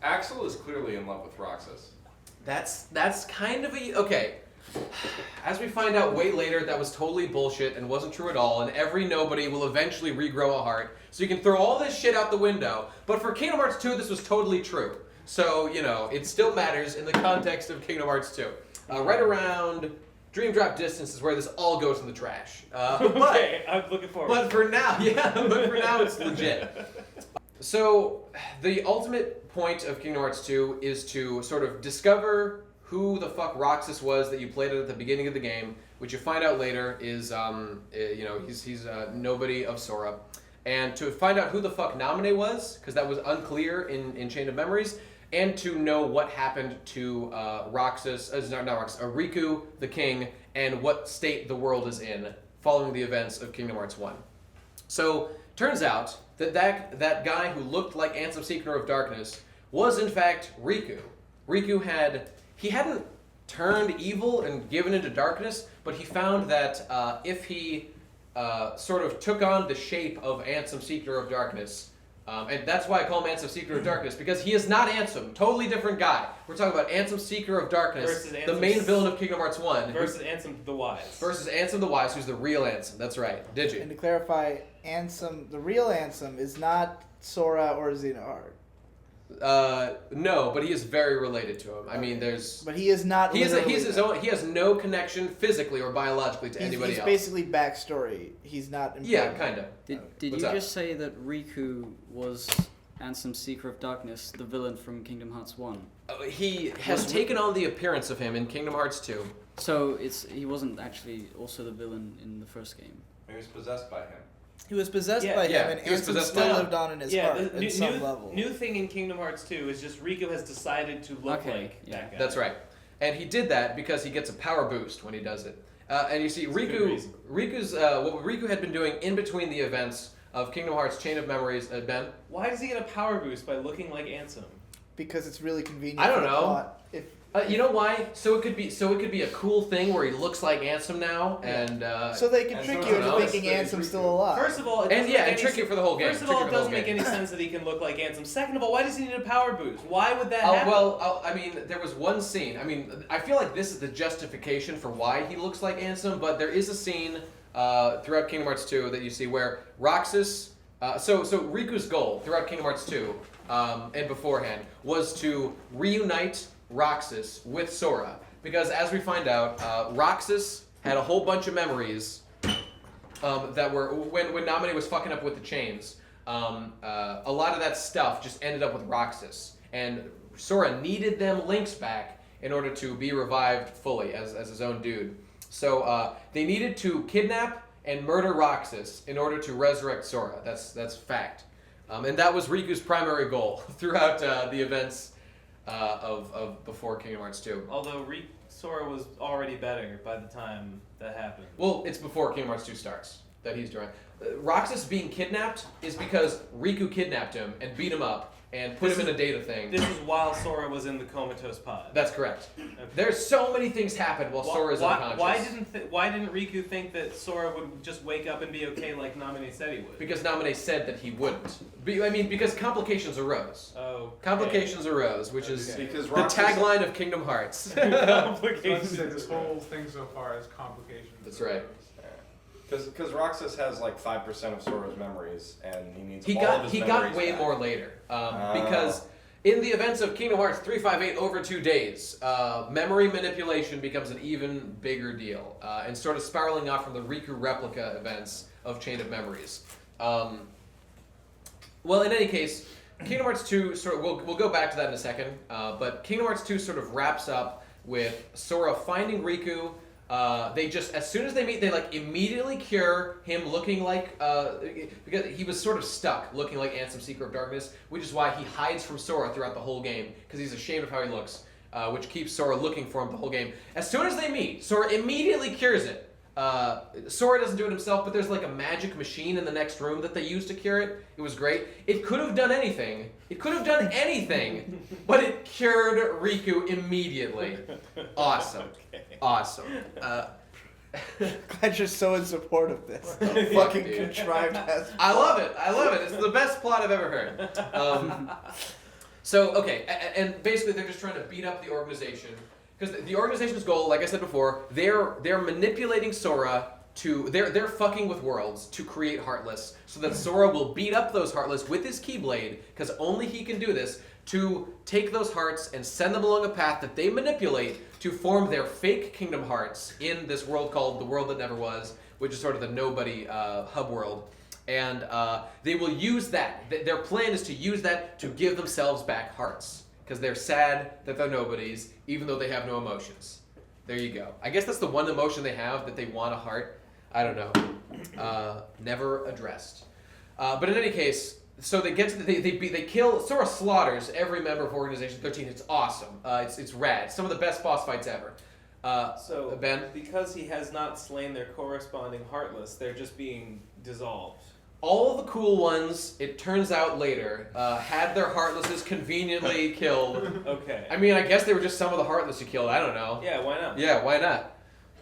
Axel is clearly in love with Roxas. That's kind of okay. As we find out way later, that was totally bullshit and wasn't true at all, and every nobody will eventually regrow a heart. So you can throw all this shit out the window. But for Kingdom Hearts 2, this was totally true. So, it still matters in the context of Kingdom Hearts 2. Right around Dream Drop distance is where this all goes in the trash. Okay, I'm looking forward. But for now, it's legit. So, the ultimate point of Kingdom Hearts 2 is to sort of discover who the fuck Roxas was that you played at the beginning of the game, which you find out later is, he's a nobody of Sora. And to find out who the fuck Namine was, because that was unclear in Chain of Memories, and to know what happened to Riku, the king, and what state the world is in following the events of Kingdom Hearts 1. So, turns out that guy who looked like Ansem Seeker of Darkness was in fact Riku. Riku hadn't turned evil and given into darkness, but he found that if he sort of took on the shape of Ansem Seeker of Darkness, and that's why I call him Ansem Seeker of Darkness, because he is not Ansem, totally different guy. We're talking about Ansem Seeker of Darkness, the main villain of Kingdom Hearts 1. Versus Ansem the Wise. Versus Ansem the Wise, who's the real Ansem. That's right. Digi. And to clarify, the real Ansem is not Sora or Xehanort. No, but he is very related to him. I mean, But he is not. He's his own. He has no connection physically or biologically to anybody else. He's basically backstory. He's not. Important. Yeah, kind of. Did you just say that Riku was Ansem Seeker of Darkness, the villain from Kingdom Hearts 1? He has taken on the appearance of him in Kingdom Hearts 2. So he wasn't actually also the villain in the first game. He was possessed by him. He was possessed by him, and Ansem still lived on in his heart at some level. New thing in Kingdom Hearts 2 is just Riku has decided to look like that guy. That's right. And he did that because he gets a power boost when he does it. And you see, what Riku had been doing in between the events of Kingdom Hearts Chain of Memories, Ben? Why does he get a power boost by looking like Ansem? Because it's really convenient. I don't for the know. plot. You know why? So it could be a cool thing where he looks like Ansem now, and so they can trick you into thinking Ansem's still alive. First of all, trick you for the whole game. First of all, it doesn't make any sense that he can look like Ansem. Second of all, why does he need a power boost? Why would that happen? Well, I mean, there was one scene. I mean, I feel like this is the justification for why he looks like Ansem, but there is a scene throughout Kingdom Hearts 2 that you see where Roxas So Riku's goal throughout Kingdom Hearts 2 and beforehand was to reunite Roxas with Sora. Because as we find out, Roxas had a whole bunch of memories that were, when Namine was fucking up with the chains, a lot of that stuff just ended up with Roxas. And Sora needed them links back in order to be revived fully as his own dude. So they needed to kidnap and murder Roxas in order to resurrect Sora. That's fact. And that was Riku's primary goal throughout the events of before Kingdom Hearts 2. Although Sora was already better by the time that happened. Well, it's before Kingdom Hearts 2 starts that he's doing. Roxas being kidnapped is because Riku kidnapped him and beat him up and put him in a data thing. This is while Sora was in the comatose pod. That's correct. Okay. There's so many things happen while Sora's unconscious. Why didn't Riku think that Sora would just wake up and be okay like Namine said he would? Because Namine said that he wouldn't. Because complications arose. Oh. Complications arose, which is because the tagline of Kingdom Hearts. Complications. This whole thing so far is complications. That's right. Because Roxas has like 5% of Sora's memories, and he needs He all of his got memories way back. more later. Because in the events of Kingdom Hearts 358 over 2 days, memory manipulation becomes an even bigger deal, and sort of spiraling off from the Riku replica events of Chain of Memories. Well, in any case, Kingdom Hearts 2 we'll go back to that in a second, but Kingdom Hearts 2 sort of wraps up with Sora finding Riku. They just, as soon as they meet, they like immediately cure him looking like, because he was sort of stuck looking like Ansem Seeker of Darkness, which is why he hides from Sora throughout the whole game, because he's ashamed of how he looks, which keeps Sora looking for him the whole game. As soon as they meet, Sora immediately cures it. Sora doesn't do it himself, but there's like a magic machine in the next room that they use to cure it. It was great. It could have done anything. It could have done anything, but it cured Riku immediately. Awesome. Okay. Awesome. Glad you're so in support of this. Yeah, Fucking dude. contrived ass. I love it. I love it. It's the best plot I've ever heard. So, okay, and basically they're just trying to beat up the organization. Because the organization's goal, like I said before, they're manipulating Sora to, they're fucking with worlds to create Heartless, so that Sora will beat up those Heartless with his Keyblade, because only he can do this, to take those hearts and send them along a path that they manipulate to form their fake Kingdom Hearts in this world called the World That Never Was, which is sort of the nobody hub world. And they will use that. Their plan is to use that to give themselves back hearts, because they're sad that they're nobodies, even though they have no emotions. There you go. I guess that's the one emotion they have, that they want a heart. I don't know. Never addressed. But in any case, so they get to they kill. Sora slaughters every member of Organization 13. It's awesome. It's rad. Some of the best boss fights ever. So Ben, because he has not slain their corresponding Heartless, they're just being dissolved. all of the cool ones, it turns out later, had their Heartlesses conveniently killed. Okay. I mean, I guess they were just some of the Heartless you killed. I don't know. Yeah, why not? Yeah, why not?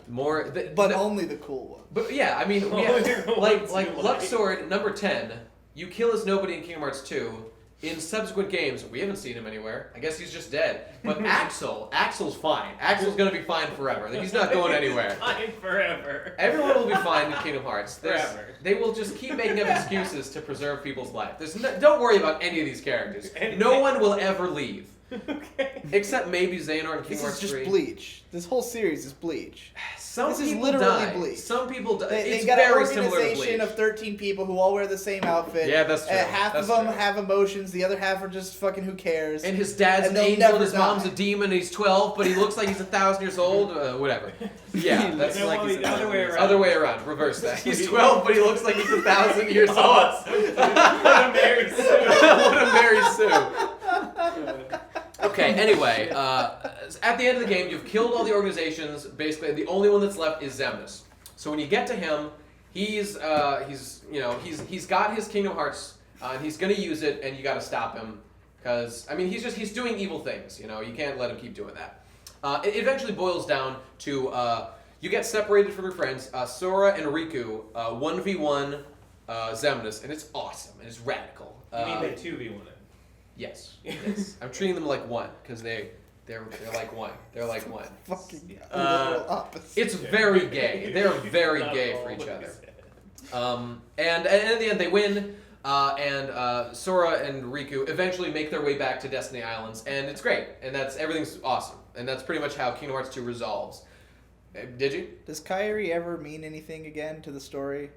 More, But only the cool ones. But yeah, I mean, like Luxord number 10. You kill as nobody in Kingdom Hearts 2. In subsequent games, we haven't seen him anywhere. I guess he's just dead. But Axel's fine. Axel's gonna be fine forever. He's not going anywhere. Fine forever. Everyone will be fine in Kingdom Hearts. Forever. They will just keep making up excuses to preserve people's life. Don't worry about any of these characters. No one will ever leave. Okay. Except maybe Xehanort and Kingdom This Hearts is just 3. Bleach. This whole series is Bleach. Some This is people literally die. Bleach. Some people die. They It's got an very similar to organization Bleach. of 13 people who all wear the same outfit. Yeah, that's true. Half That's of them true. have emotions. The other half are just fucking who cares. And his dad's And an they'll angel, and never his mom's die. a demon, and he's 12, but he looks like he's 1,000 years old. Whatever. Yeah, that's No, like well, the other way around. Other way around. Reverse that. He's 12, but he looks like he's 1,000 years old. Awesome. What a Mary Sue. What a Mary Sue. Okay, anyway, at the end of the game, you've killed all the organizations. Basically, the only one that's left is Xemnas. So when you get to him, he's got his Kingdom Hearts, and he's gonna use it, and you got to stop him, because I mean he's doing evil things. You know, you can't let him keep doing that. It eventually boils down to you get separated from your friends, Sora and Riku, 1v1 Xemnas, and it's awesome and it's radical. You mean they 2v1 it? Yes. I'm treating them like one because they're like one. They're like one. fucking literal opposite. It's very gay. They're very gay for each other. And in the end, they win. and Sora and Riku eventually make their way back to Destiny Islands, and it's great, and everything's awesome, and that's pretty much how Kingdom Hearts 2 resolves. Did you? Does Kairi ever mean anything again to the story?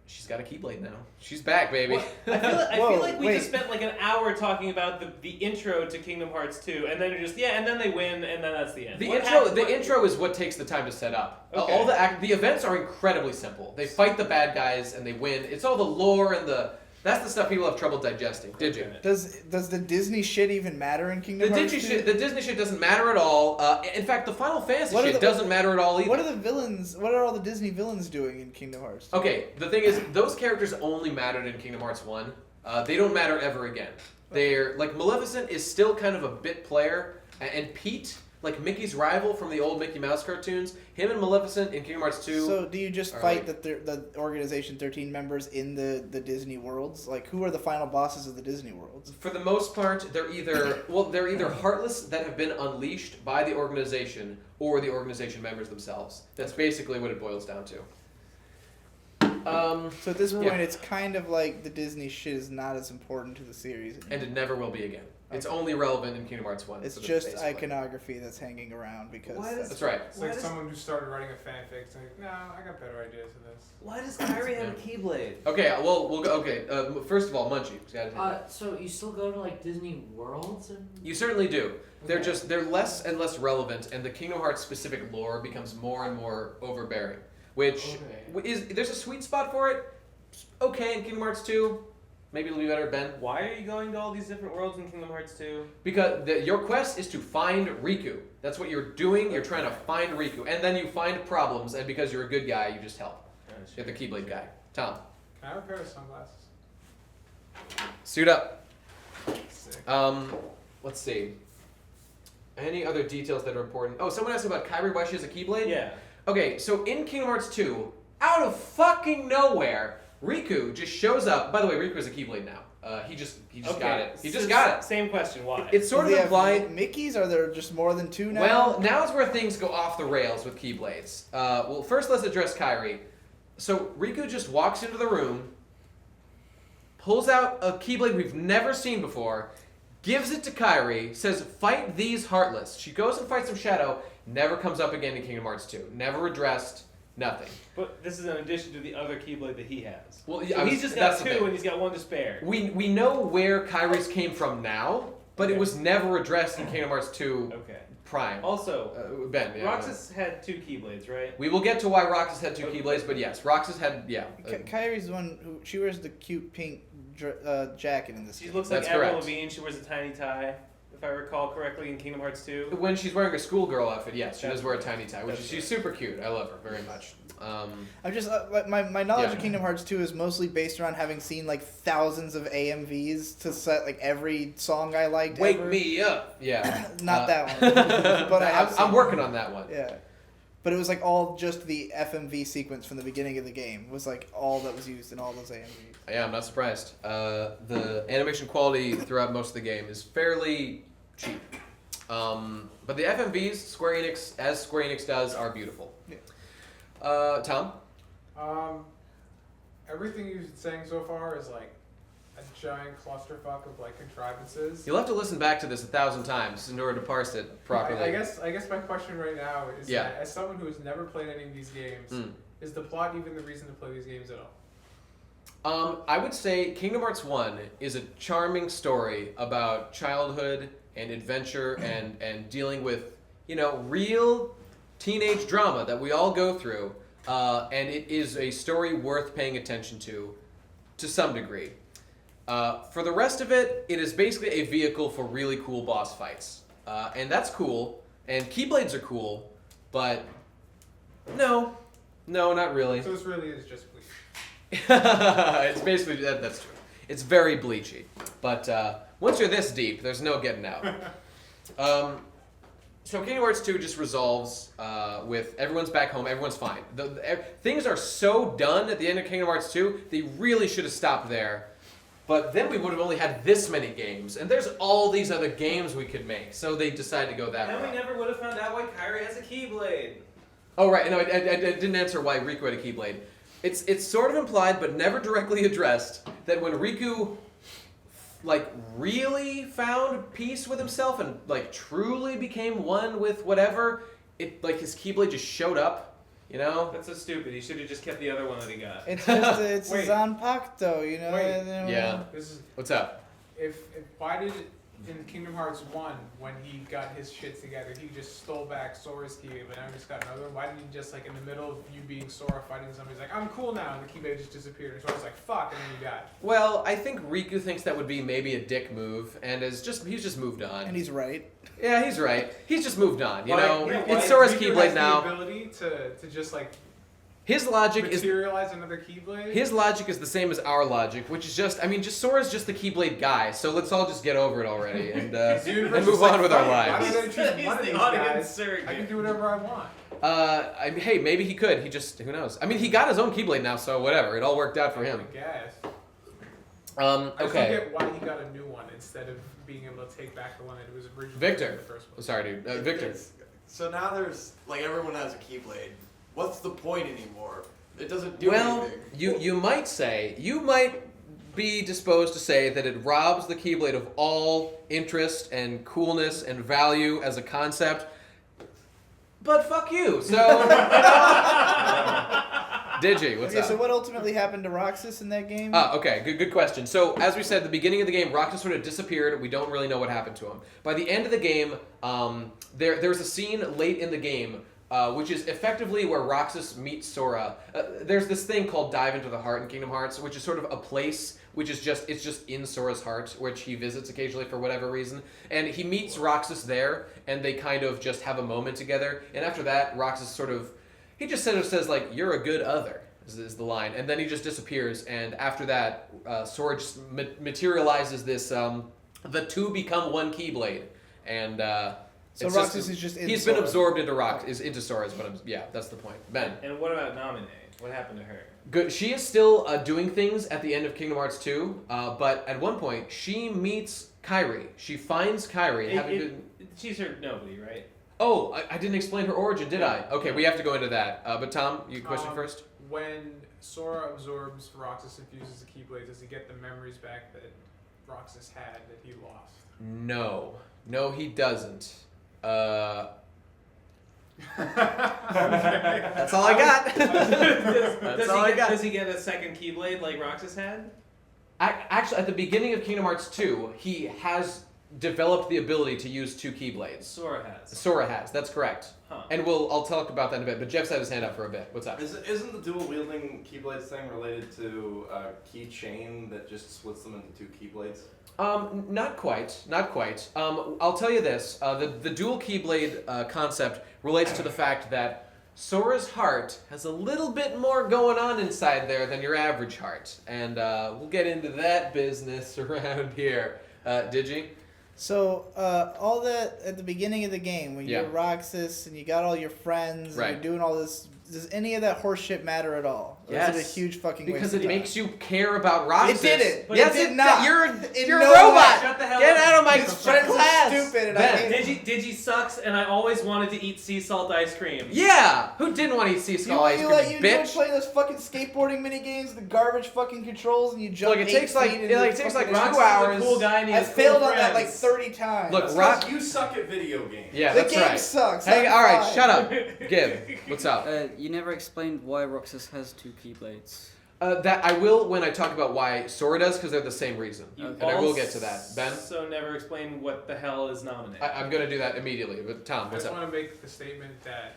She's got a Keyblade now. She's back, baby. I feel like we just spent like an hour talking about the intro to Kingdom Hearts 2, and then you're just and then they win, and then that's the end. The intro is what takes the time to set up. Okay. All the events are incredibly simple. They fight the bad guys and they win. It's all the lore and that's the stuff people have trouble digesting. Did you? Does the Disney shit even matter in Kingdom Hearts 2? The Disney shit doesn't matter at all. In fact, the Final Fantasy shit doesn't matter at all either. What are the villains? What are all the Disney villains doing in Kingdom Hearts 2? Okay, the thing is, those characters only mattered in Kingdom Hearts 1. They don't matter ever again. They're like Maleficent is still kind of a bit player, and Pete, like Mickey's rival from the old Mickey Mouse cartoons, him and Maleficent in Kingdom Hearts 2. So do you just fight the Organization 13 members in the Disney worlds? Like, who are the final bosses of the Disney worlds? For the most part, they're either Heartless that have been unleashed by the organization, or the organization members themselves. That's basically what it boils down to. So at this point, it's kind of like the Disney shit is not as important to the series anymore. And it never will be again. It's only relevant in Kingdom Hearts 1. It's just iconography that's hanging around because... That's right. It's like someone who started writing a fanfic saying, no, I got better ideas than this. Why does Kairi have a Keyblade? Okay, well, we'll go. Okay, first of all, Munchie. So you still go to like Disney worlds? You certainly do. Okay. They're less and less relevant, and the Kingdom Hearts specific lore becomes more and more overbearing. Which there's a sweet spot for it. Okay, in Kingdom Hearts 2. Maybe it'll be better, Ben. Why are you going to all these different worlds in Kingdom Hearts 2? Because your quest is to find Riku. That's what you're doing. You're trying to find Riku. And then you find problems, and because you're a good guy, you just help. You're the Keyblade guy. Tom. Can I have a pair of sunglasses? Suit up. Sick. Let's see. Any other details that are important? Oh, someone asked about Kairi, why she has a Keyblade? Yeah. Okay, so in Kingdom Hearts 2, out of fucking nowhere, Riku just shows up. By the way, Riku has a Keyblade now. He just got it. He just got it. Same question. Why? It's sort of implied. Mickeys? Are there just more than two now? Well, now is where things go off the rails with Keyblades. Well, first let's address Kairi. So Riku just walks into the room, pulls out a Keyblade we've never seen before, gives it to Kairi, says, "Fight these Heartless." She goes and fights some Shadow. Never comes up again in Kingdom Hearts 2. Never addressed. Nothing. But this is in addition to the other Keyblade that he has. Well, so he's just got two, and he's got one to spare. We know where Kairi's came from now, but it was never addressed in Kingdom Hearts 2 Prime. Also, Ben, Roxas had two Keyblades, right? We will get to why Roxas had two Keyblades, but yes, Roxas had, Kairi's the one who, she wears the cute pink jacket in this She looks like Avril Lavigne, she wears a tiny tie. If I recall correctly, in Kingdom Hearts 2. When she's wearing a schoolgirl outfit, yes, she does wear a tiny tie, she's super cute. I love her very much. I'm just my knowledge of Kingdom Hearts 2 is mostly based around having seen like thousands of AMVs to set like every song I liked. Wake me up. Yeah. Not that one. But I'm working on that one. Yeah. But it was like all just the FMV sequence from the beginning of the game was like all that was used in all those AMVs. Yeah, I'm not surprised. The animation quality throughout most of the game is fairly cheap. But the FMVs, Square Enix does, are beautiful. Yeah. Tom? Everything you're saying so far is like a giant clusterfuck of like contrivances. You'll have to listen back to this 1,000 times in order to parse it properly. I guess my question right now is that as someone who has never played any of these games, is the plot even the reason to play these games at all? I would say Kingdom Hearts 1 is a charming story about childhood and adventure and dealing with, real teenage drama that we all go through. And it is a story worth paying attention to some degree. For the rest of it, it is basically a vehicle for really cool boss fights. And that's cool. And Keyblades are cool, but no, not really. So this really is just bleach. It's basically, that's true. It's very bleachy. But once you're this deep, there's no getting out. So Kingdom Hearts 2 just resolves with everyone's back home, everyone's fine. Things are so done at the end of Kingdom Hearts 2, they really should have stopped there. But then we would have only had this many games, and there's all these other games we could make, so they decided to go that route. And we never would have found out why Kairi has a Keyblade. Oh, right, no, I didn't answer why Riku had a Keyblade. it's sort of implied but never directly addressed that when Riku really found peace with himself and truly became one with whatever, it his Keyblade just showed up, you know? That's so stupid. He should have just kept the other one that he got. It's just it's a Zanpakuto, you know. Yeah. This is What's up? if why did it in Kingdom Hearts 1 when he got his shit together, he just stole back Sora's Keyblade, but now he just got another one? Why didn't he just in the middle of you being Sora fighting somebody, he's like, I'm cool now, and the Keyblade just disappeared, and Sora's like, fuck, and then he died. Well, I think Riku thinks that would be maybe a dick move, and he's just moved on. And he's right. Yeah, he's right. He's just moved on, you know? Yeah, It's Sora's Riku Keyblade has now. the ability to just His logic is materialize another Keyblade? His logic is the same as our logic, which is just Sora's just the Keyblade guy, so let's all just get over it already and move on with our lives. Why did I choose one of these guys? Surrogate. I can do whatever I want. Hey, maybe he could. He just, who knows? I mean, he got his own Keyblade now, so whatever. It all worked out for him. I guess. Okay. I just don't get why he got a new one instead of being able to take back the one that was originally Victor. the first one. Sorry, dude. Victor. So now there's everyone has a Keyblade. What's the point anymore? It doesn't do anything. you might be disposed to say that it robs the Keyblade of all interest and coolness and value as a concept. But fuck you. So Digi, what's up? So what ultimately happened to Roxas in that game? Okay, good question. So as we said at the beginning of the game, Roxas sort of disappeared. We don't really know what happened to him. By the end of the game, there's a scene late in the game which is effectively where Roxas meets Sora. There's this thing called Dive into the Heart in Kingdom Hearts, which is sort of a place which is just in Sora's heart, which he visits occasionally for whatever reason. And he meets Roxas there, and they kind of just have a moment together. And after that, Roxas he just says "You're a good other," is the line, and then he just disappears. And after that, Sora just materializes this. The two become one Keyblade, and. So Roxas is just in He's Sora. been absorbed into Sora's, but that's the point. Ben. And what about Namine? What happened to her? Good. She is still doing things at the end of Kingdom Hearts 2, but at one point she meets Kairi. She finds Kairi. She's her nobody, right? Oh, I didn't explain her origin, did I? Okay, we have to go into that. But Tom, you question first? When Sora absorbs Roxas and fuses the Keyblade, does he get the memories back that Roxas had that he lost? No, he doesn't. That's all I got. That's all I got. Does he get a second Keyblade like Roxas had? Actually, at the beginning of Kingdom Hearts 2, he has developed the ability to use two Keyblades. Sora has. That's correct. Huh. And I'll talk about that in a bit, but Jeff's had his hand up for a bit. What's up? Isn't the dual wielding Keyblades thing related to a keychain that just splits them into two Keyblades? Not quite. I'll tell you this. The dual Keyblade concept relates to the fact that Sora's heart has a little bit more going on inside there than your average heart. And we'll get into that business around here. Digi? So, all that at the beginning of the game, when you're Roxas and you got all your friends and you're doing all this, does any of that horseshit matter at all? Or Yes. is it a huge fucking waste Because of it time? makes you care about Roxas. It didn't. But yes, it did not. You're no a robot. Shut the hell Get up. out of my His friends class. are stupid and I hate him. Digi sucks, and I always wanted to eat sea salt ice cream. Yeah. Who didn't want to eat sea skull ice cream, You bitch? play those fucking skateboarding mini games, the garbage fucking controls, and you jump. Look, it takes like 2 Roxas hours. is a cool guy, and he I has failed cool on that like friends. 30 times. Look, You suck at video games. Yeah, the that's game right. sucks. Hey, I'm all right, fine. shut up. Gib, what's up? You never explained why Roxas has two Keyblades. That I will when I talk about why Sora does, because they're the same reason. And I will get to that. Ben? So never explain what the hell is Namine. I'm going to do that immediately. But Tom, I what's just up? want to make the statement that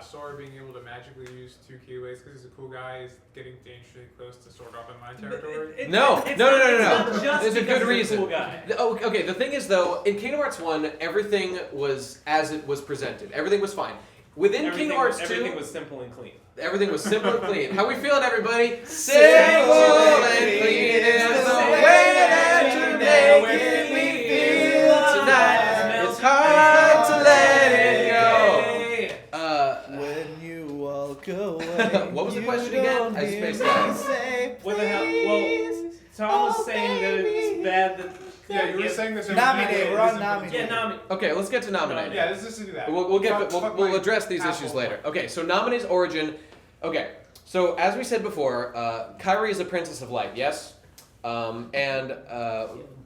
Sora being able to magically use two Keyblades because he's a cool guy is getting dangerously close to Sword Art Online territory. No. It's not just There's a because good he's reason. Cool guy. Okay, the thing is, though, in Kingdom Hearts 1, everything was as it was presented. Everything was fine. Within Kingdom Hearts 2... Everything was simple and clean. Everything was simple and clean. How we feeling, everybody? Simple and clean is the way that you're making me feel tonight. It's hard to let it go. When you walk away. What was the you question again? don't I hear spaced me out. say, What the hell? Well, Tom was saying that it's bad that. Yeah, you were saying this. Namine, we're on Namine. Yeah, Namine. Okay, let's get to Namine. Yeah, let's just do that. We'll address these issues later. Okay, so Namine's origin. Okay, So as we said before, Kairi is a princess of light, yes?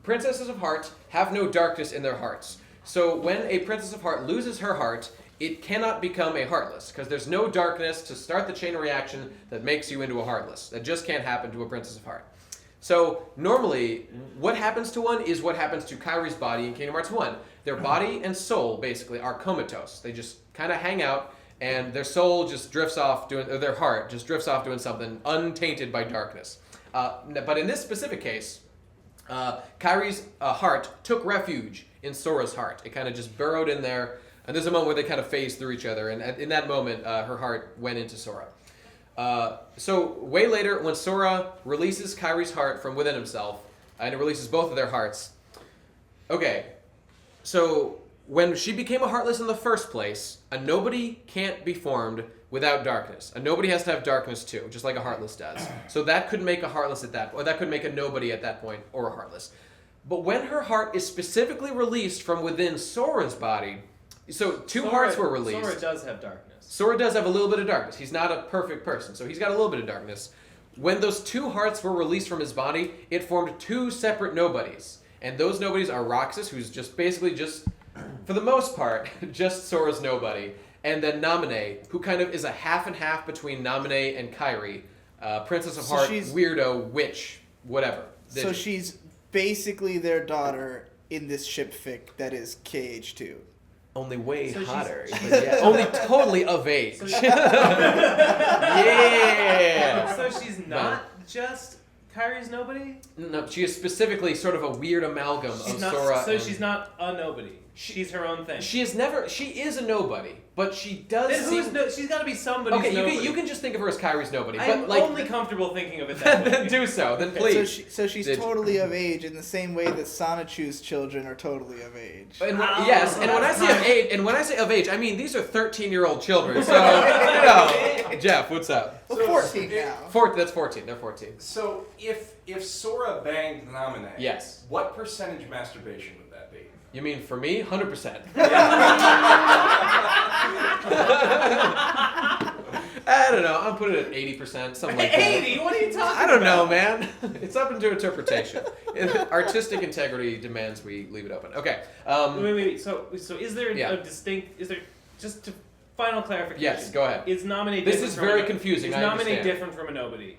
Princesses of heart have no darkness in their hearts. So when a princess of heart loses her heart, it cannot become a heartless, because there's no darkness to start the chain reaction that makes you into a heartless. That just can't happen to a princess of heart. So normally, what happens to one is what happens to Kairi's body in Kingdom Hearts 1. Their body and soul, basically, are comatose. They just kind of hang out, and their soul just drifts off doing, or their heart just drifts off doing something untainted by darkness. But in this specific case, Kairi's heart took refuge in Sora's heart. It kind of just burrowed in there, and there's a moment where they kind of phase through each other, and in that moment, her heart went into Sora. So way later, when Sora releases Kairi's heart from within himself, and it releases both of their hearts. Okay, so when she became a Heartless in the first place, a Nobody can't be formed without darkness. A Nobody has to have darkness too, just like a Heartless does. So that could make a Heartless at that point, or that could make a Nobody at that point, or a Heartless. But when her heart is specifically released from within Sora's body, so Sora, hearts were released. Sora does have darkness. Sora does have a little bit of darkness. He's not a perfect person, so he's got a little bit of darkness. When those 2 hearts were released from his body, it formed 2 separate Nobodies. And those Nobodies are Roxas, who's just basically just, for the most part, just Sora's Nobody. And then Namine, who kind of is a half and half between Namine and Kairi. Princess of Heart, weirdo, witch, whatever. So she's basically their daughter in this ship fic that is KH2. Only way hotter. Yeah. Only totally of age. Yeah! So she's not just Kairi's Nobody? No, she is specifically sort of a weird amalgam of Sora. So she's not a Nobody. She's her own thing. She is a Nobody, but she does she's got to be somebody's Okay, Nobody. you can just think of her as Kairi's Nobody. I'm but only comfortable thinking of it that way. Then do so. Then please. So she's totally of age in the same way that Sonichu's children are totally of age. And yes, and when I say of age, I mean these are 13-year-old children. So, you know, Jeff, what's up? Well, 14 now. That's 14. They're 14. So if Sora banged Namine, yes, what percentage masturbation would that be? You mean for me? 100%. I don't know. I'm putting it at 80%, something like that. 80? What are you talking about? I don't know, man. It's up into interpretation. Artistic integrity demands we leave it open. Okay. Wait. So is there a distinct? Is there just final clarification? Yes. Go ahead. Is Namine? This is very confusing. Is Namine different from a Nobody?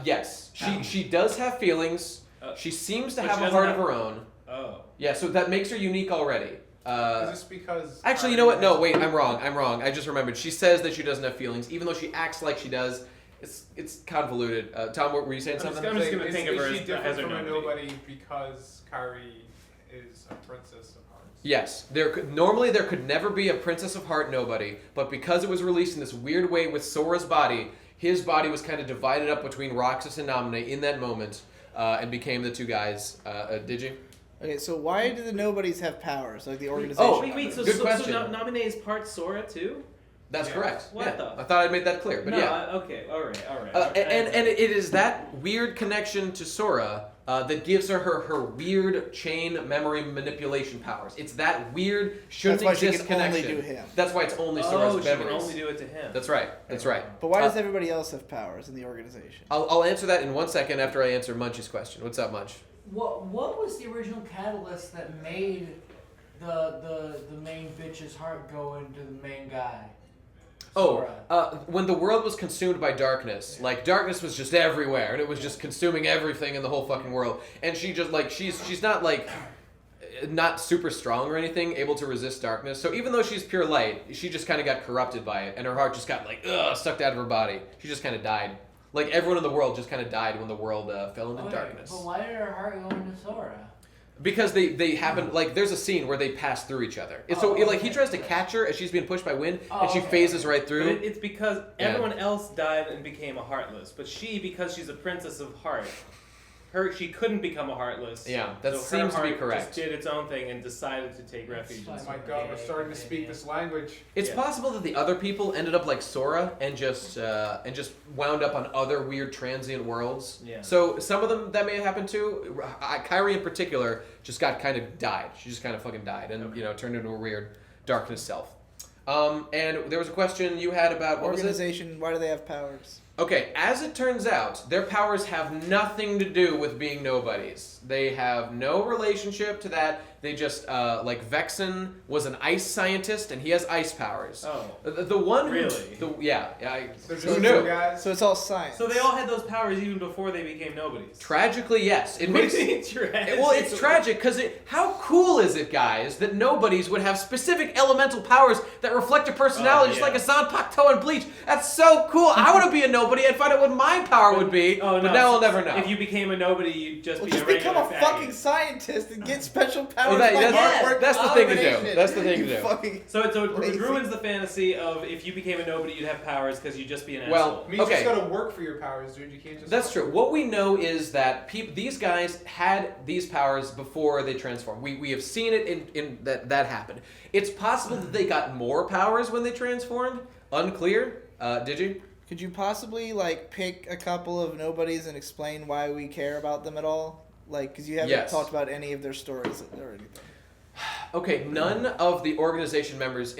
Yes. She does have feelings. She seems to have a heart of her own. Oh. Yeah. So that makes her unique already. Is this because... Actually, you know what? No, wait, I'm wrong. I just remembered. She says that she doesn't have feelings, even though she acts like she does. It's convoluted. Tom, were you saying something? I'm just going to think of her as different from a Nobody because Kairi is a princess of hearts? Yes. Normally there could never be a Princess of Heart Nobody, but because it was released in this weird way with Sora's body, his body was kind of divided up between Roxas and Namine in that moment, and became the 2 guys. Did you? Okay, so why do the Nobodies have powers, like the organization? Oh, wait, good question. So Namine is part Sora too? That's correct. What the? I thought I made that clear, but Okay, all right. And it is that weird connection to Sora that gives her weird chain memory manipulation powers. It's that weird shouldn't exist connection. Only do him. That's why it's only Sora's memories. She can only do it to him. That's right. But why does everybody else have powers in the organization? I'll answer that in 1 second after I answer Munch's question. What's up, Munch? What was the original catalyst that made the main bitch's heart go into the main guy? When the world was consumed by darkness, like darkness was just everywhere, and it was just consuming everything in the whole fucking world. And she just like she's not like not super strong or anything, able to resist darkness. So even though she's pure light, she just kind of got corrupted by it, and her heart just got like sucked out of her body. She just kind of died. Like everyone in the world just kind of died when the world fell into darkness. But why did her heart go into Sora? Because they happen, like, there's a scene where they pass through each other. He tries to catch her as she's being pushed by wind, and she phases right through. But it's because everyone else died and became a Heartless. But she, because she's a Princess of Heart, she couldn't become a Heartless. Yeah, that seems to be correct. Just did its own thing and decided to take refuge. Oh my god, we're starting to speak this language. It's possible that the other people ended up like Sora and just wound up on other weird transient worlds. Yeah. So some of them that may have happened too. Kairi in particular just got kind of died. She just kind of fucking died and turned into a weird darkness self. And there was a question you had about what organization. Why do they have powers? Okay, as it turns out, their powers have nothing to do with being nobodies. They have no relationship to that. They just, like Vexen was an ice scientist, and he has ice powers. Oh. The one who... Really? Who knew? Guys. So it's all science. So they all had those powers even before they became nobodies. Tragically, yes. It What makes... do you mean tragic? Well, it's tragic because how cool is it, guys, that nobodies would have specific elemental powers that reflect a personality, just like a Zanpakuto and Bleach. That's so cool. I want to be a nobody and find out what my power would be, but now I'll never know. If you became a nobody, you'd just be just a regular become a faggot. fucking scientist and get special powers. That's the thing to do. That's the thing to do. So it ruins the fantasy of if you became a nobody, you'd have powers because you'd just be an asshole. Well, You just gotta work for your powers, dude. You can't just. That's true. What we know is that these guys had these powers before they transformed. We have seen it in that happened. It's possible that they got more powers when they transformed. Unclear. Did you? Could you possibly pick a couple of nobodies and explain why we care about them at all? Because you haven't talked about any of their stories or anything. Okay, none of the organization members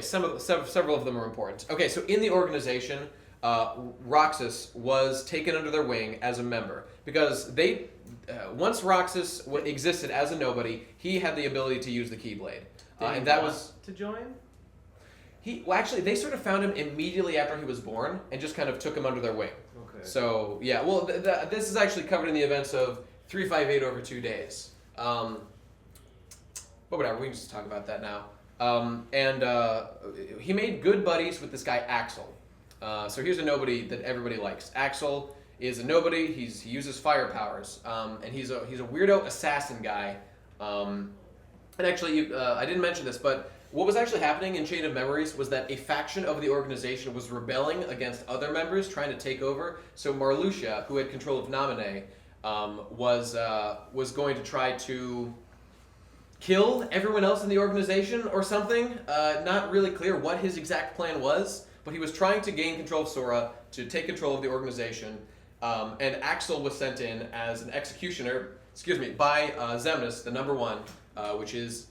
several of them are important. Okay, so in the organization, Roxas was taken under their wing as a member because they once Roxas existed as a nobody, he had the ability to use the Keyblade, and that was to join. They sort of found him immediately after he was born and just kind of took him under their wing. Okay. So yeah, well, this is actually covered in the events of 358 over 2 days. But whatever, we can just talk about that now. He made good buddies with this guy Axel. So here's a nobody that everybody likes. Axel is a nobody. He uses fire powers, and he's a weirdo assassin guy. And actually, I didn't mention this, but what was actually happening in Chain of Memories was that a faction of the organization was rebelling against other members, trying to take over. So Marluxia, who had control of Namine, was going to try to kill everyone else in the organization or something. Not really clear what his exact plan was, but he was trying to gain control of Sora to take control of the organization. And Axel was sent in as an executioner, by Xemnas, the number one, which is...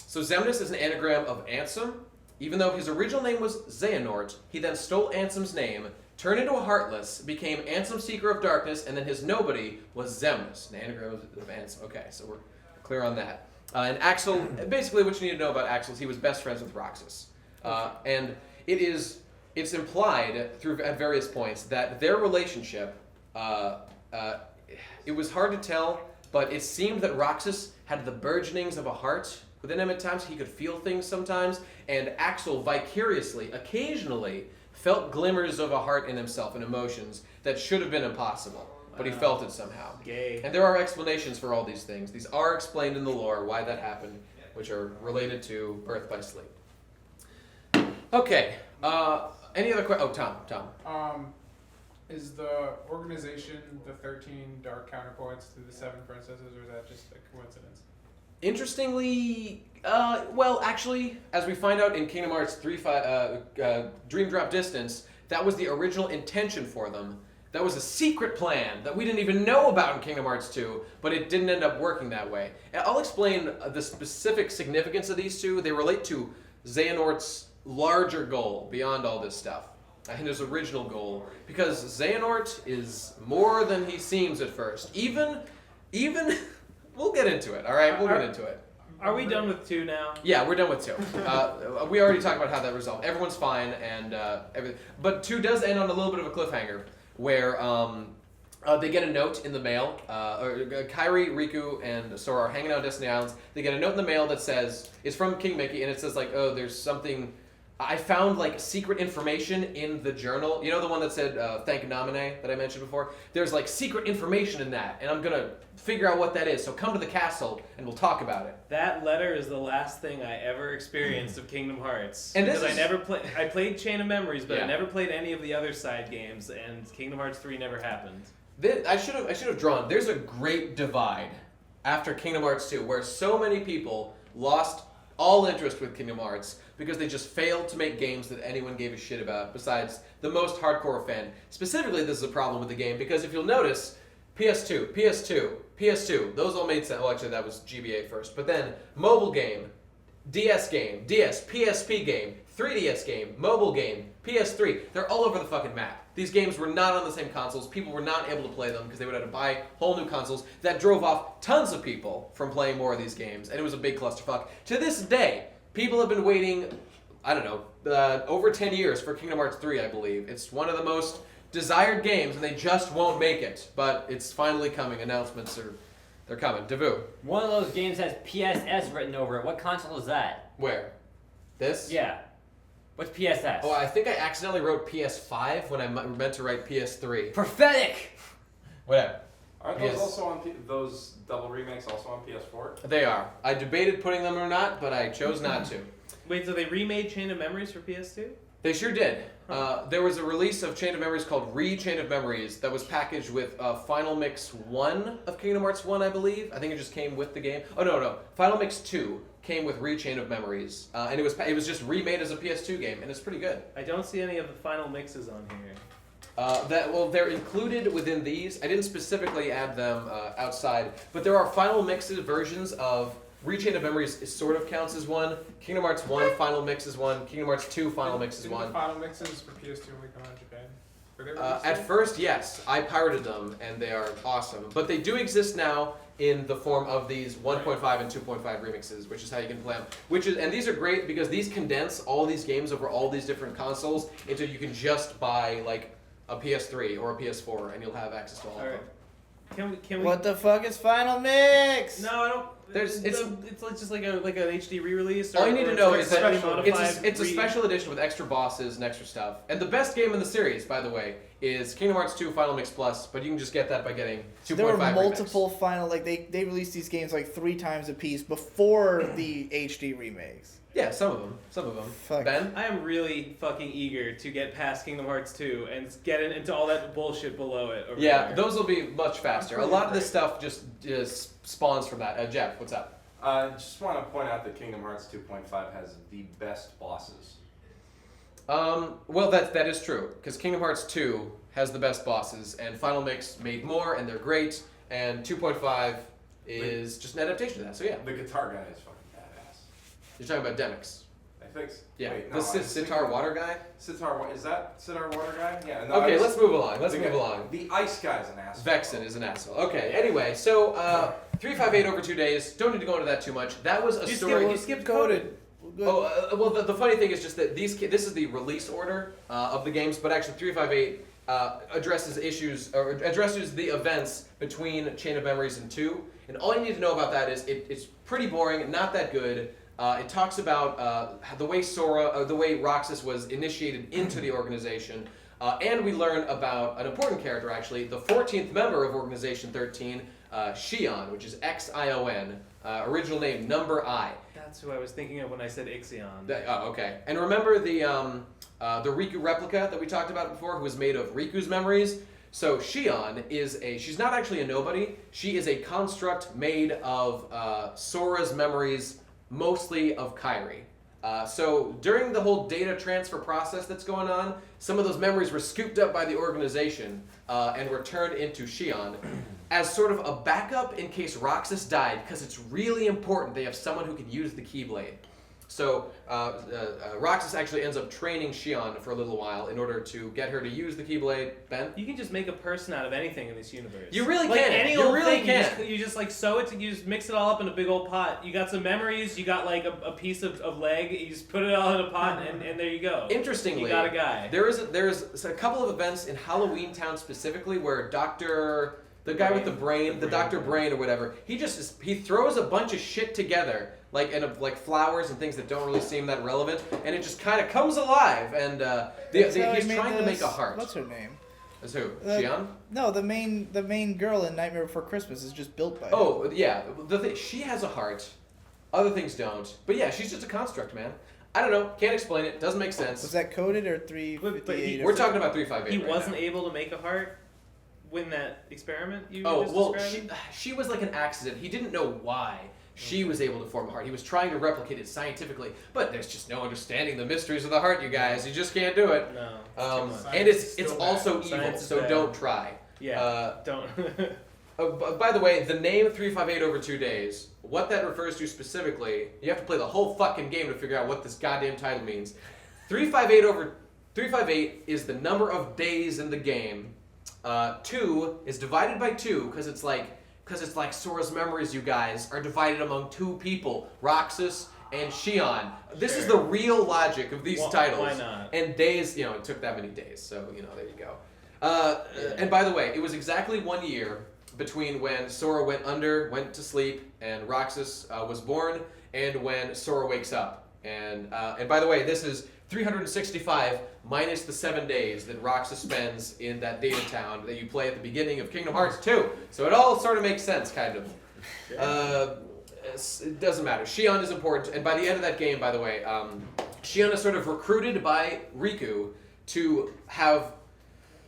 So Xemnas is an anagram of Ansem. Even though his original name was Xehanort, he then stole Ansem's name, turned into a Heartless, became Ansem Seeker of Darkness, and then his nobody was Xemnas, an anagram of Ansem. Okay, so we're clear on that. And Axel, basically what you need to know about Axel is he was best friends with Roxas. And it's implied at various points that their relationship, it was hard to tell, but it seemed that Roxas had the burgeonings of a heart within him at times. He could feel things sometimes, and Axel vicariously, occasionally, felt glimmers of a heart in himself and emotions that should have been impossible. But he felt it somehow. Gay. And there are explanations for all these things. These are explained in the lore, why that happened, which are related to birth by sleep. Okay. Any other questions? Oh, Tom. Is the organization the 13 dark counterpoints to the 7 princesses, or is that just a coincidence? Interestingly, actually, as we find out in Kingdom Hearts 3, Dream Drop Distance, that was the original intention for them. That was a secret plan that we didn't even know about in Kingdom Hearts 2, but it didn't end up working that way. And I'll explain the specific significance of these two. They relate to Xehanort's larger goal beyond all this stuff, and his original goal, because Xehanort is more than he seems at first. Even, we'll get into it, all right? We'll get into it. Are we done with 2 now? Yeah, we're done with 2. We already talked about how that resolved. Everyone's fine, and everything. But 2 does end on a little bit of a cliffhanger, where they get a note in the mail. Kairi, Riku, and Sora are hanging out on Destiny Islands. They get a note in the mail that says, it's from King Mickey, and it says oh, there's something... I found secret information in the journal. You know the one that said thank Namine that I mentioned before? There's secret information in that, and I'm gonna figure out what that is. So come to the castle and we'll talk about it. That letter is the last thing I ever experienced of Kingdom Hearts. And because I played Chain of Memories, but Yeah. I never played any of the other side games, and Kingdom Hearts 3 never happened. I should have drawn. There's a great divide after Kingdom Hearts 2 where so many people lost all interest with Kingdom Hearts because they just failed to make games that anyone gave a shit about besides the most hardcore fan. Specifically, this is a problem with the game because if you'll notice, PS2, those all made sense. Well, actually, that was GBA first. But then, mobile game, DS game, DS, PSP game, 3DS game, mobile game, PS3. They're all over the fucking map. These games were not on the same consoles. People were not able to play them because they would have to buy whole new consoles. That drove off tons of people from playing more of these games, and it was a big clusterfuck. To this day, people have been waiting, I don't know, over 10 years for Kingdom Hearts 3, I believe. It's one of the most desired games, and they just won't make it. But it's finally coming. Announcements they're coming. Devu. One of those games has PSS written over it. What console is that? Where? This? Yeah. What's PSS? Oh, I think I accidentally wrote PS5 when I meant to write PS3. Pathetic! Whatever. Aren't those also on those double remakes also on PS4? They are. I debated putting them or not, but I chose not to. Wait, so they remade Chain of Memories for PS2? They sure did. There was a release of Chain of Memories called Chain of Memories that was packaged with Final Mix 1 of Kingdom Hearts 1, I believe. I think it just came with the game. Oh, no. Final Mix 2 came with Chain of Memories. And it was just remade as a PS2 game, and it's pretty good. I don't see any of the final mixes on here. They're included within these. I didn't specifically add them outside, but there are Final Mixes versions of Chain of Memories sort of counts as one. Kingdom Hearts 1 Final Mix is one. Kingdom Hearts 2 Final Mix is one. The Final Mixes for PS2 only come out in Japan? At first, yes. I pirated them, and they are awesome. But they do exist now in the form of these 1.5 and 2.5 remixes, which is how you can play them. And these are great because these condense all these games over all these different consoles into you can just buy like a PS3 or a PS4, and you'll have access to all of them. Can we? What the fuck is Final Mix? No, I don't. It's just like an HD re-release. All you need to know is that it's it's a special edition with extra bosses and extra stuff. And the best game in the series, by the way, is Kingdom Hearts 2 Final Mix Plus. But you can just get that by getting 2.5. There were multiple Final, like they released these games like 3 times a piece before the HD remakes. Yeah, some of them. Fuck. Ben? I am really fucking eager to get past Kingdom Hearts 2 and get into all that bullshit below it. Yeah, those will be much faster. A lot of this stuff just spawns from that. Jeff, what's up? I just want to point out that Kingdom Hearts 2.5 has the best bosses. Well, that is true, because Kingdom Hearts 2 has the best bosses, and Final Mix made more, and they're great, and 2.5 is just an adaptation of that, so yeah. The guitar guy is fucking badass. You're talking about Demix. I think so. Yeah, wait, no, the Sitar Water guy? Is that Sitar Water guy? Yeah. No, okay, let's move along. The ice guy's an asshole. Vexen is an asshole. Okay, anyway, so 358 over 2 days. Don't need to go into that too much. That was a story. You skipped Coded. Oh, well, the funny thing is just that this is the release order of the games, but actually 358 addresses the events between Chain of Memories and 2. And all you need to know about that is it's pretty boring, not that good. It talks about the way Roxas was initiated into the organization, and we learn about an important character, actually, the 14th member of Organization 13, Xion, which is Xion, original name Number I. That's who I was thinking of when I said Ixion. Okay. And remember the Riku replica that we talked about before, who was made of Riku's memories? So Xion she's not actually a nobody. She is a construct made of Sora's memories, mostly of Kairi. So during the whole data transfer process that's going on, some of those memories were scooped up by the organization and were turned into Xion as sort of a backup in case Roxas died, because it's really important they have someone who can use the Keyblade. So Roxas actually ends up training Xion for a little while in order to get her to use the Keyblade. Ben? You can just make a person out of anything in this universe. You really like can. Any you old really thing, can. You just like sew it. You just mix it all up in a big old pot. You got some memories. You got like a piece of leg. You just put it all in a pot, and there you go. Interestingly, you got a guy. There is a couple of events in Halloween Town specifically where the guy with the brain, Dr. Brain or whatever, he throws a bunch of shit together, like flowers and things that don't really seem that relevant, and it just kind of comes alive, and he's trying to make a heart. What's her name? Is who? Xion? No, the main girl in Nightmare Before Christmas is just built by him. Oh, yeah. She has a heart. Other things don't. But yeah, she's just a construct, man. I don't know. Can't explain it. Doesn't make sense. Was that coded or 358? We're talking about 358 He right wasn't now. able to make a heart when that experiment you Oh, just well, described? she was like an accident. He didn't know why she was able to form a heart. He was trying to replicate it scientifically, but there's just no understanding the mysteries of the heart, you guys. You just can't do it. No. And it's also evil, so don't try. Yeah, don't. By the way, the name 358 over 2 days, what that refers to specifically, you have to play the whole fucking game to figure out what this goddamn title means. 358 is the number of days in the game. 2 is divided by 2 because it's like Sora's memories, you guys, are divided among 2 people, Roxas and Xehanort. This is the real logic of these titles. Why not? And days, it took that many days, so there you go. And by the way, it was exactly 1 year between when Sora went to sleep, and Roxas was born, and when Sora wakes up. And by the way, this is 365 minus the 7 days that Roxas spends in that data town that you play at the beginning of Kingdom Hearts 2. So it all sort of makes sense, kind of. It doesn't matter. Xehanort is important, and by the end of that game, by the way, Xehanort is sort of recruited by Riku to have...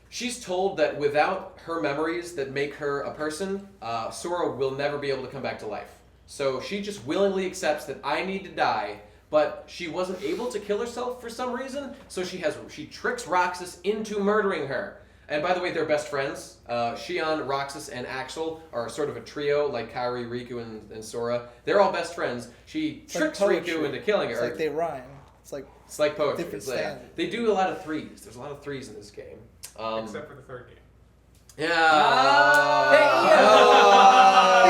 She's told that without her memories that make her a person, Sora will never be able to come back to life. So she just willingly accepts that I need to die, but she wasn't able to kill herself for some reason, so she tricks Roxas into murdering her. And by the way, they're best friends. Xehanort, Roxas, and Axel are sort of a trio, like Kairi, Riku, and Sora. They're all best friends. She tricks Riku into killing her. It's like they rhyme. It's like poetry. Different standard. They do a lot of threes. There's a lot of threes in this game. Except for the third game. Yeah.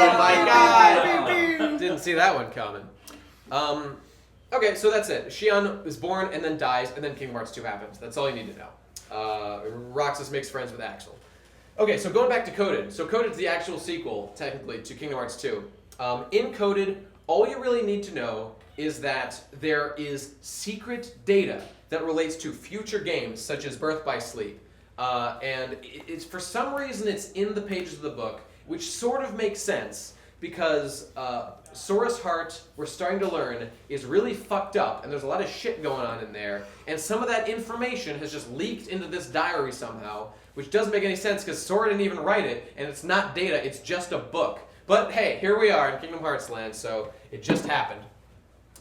Oh my god! Didn't see that one coming. Okay, so that's it. Xehanort is born and then dies, and then Kingdom Hearts 2 happens. That's all you need to know. Roxas makes friends with Axel. Okay, so going back to Coded. So Coded's the actual sequel, technically, to Kingdom Hearts 2. In Coded, all you really need to know is that there is secret data that relates to future games, such as Birth by Sleep. And it's for some reason it's in the pages of the book, which sort of makes sense because Sora's heart, we're starting to learn, is really fucked up, and there's a lot of shit going on in there, and some of that information has just leaked into this diary somehow, which doesn't make any sense because Sora didn't even write it, and it's not data, it's just a book. But hey, here we are in Kingdom Hearts land, so it just happened.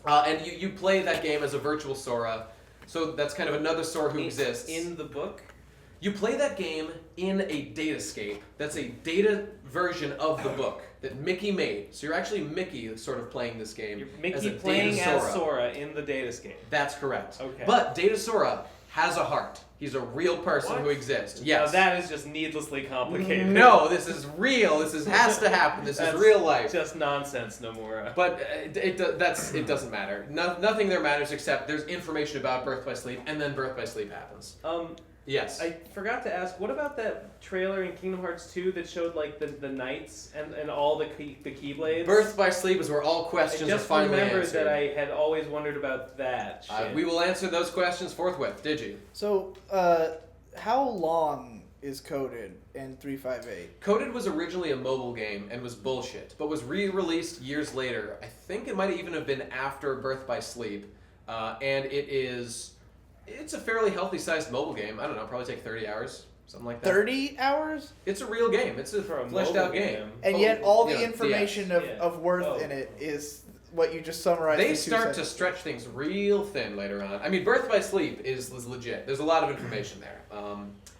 And you play that game as a virtual Sora, so that's kind of another Sora who exists. In the book? You play that game in a datascape. That's a data version of the book that Mickey made. So you're actually Mickey sort of playing this game. You're Mickey playing as Sora in the datascape. That's correct. Okay. But Data Sora has a heart. He's a real person who exists. Yes. Now that is just needlessly complicated. No, this is real. This has to happen. This is real life. Just nonsense, Nomura. But it doesn't matter. Nothing there matters except there's information about Birth by Sleep, and then Birth by Sleep happens. Yes. I forgot to ask, what about that trailer in Kingdom Hearts 2 that showed like the knights and all the keyblades? Birth by Sleep is where all questions are finally answered. I just remembered that I had always wondered about that shit. We will answer those questions forthwith. Did you? So, how long is Coded in 358? Coded was originally a mobile game and was bullshit, but was re-released years later. I think it might even have been after Birth by Sleep, and it's a fairly healthy-sized mobile game. I don't know, probably take 30 hours, something like that. 30 hours? It's a real game. It's a fleshed-out game. And yet all the information of worth in it is what you just summarized. They start to stretch things real thin later on. I mean, Birth by Sleep is legit. There's a lot of information there.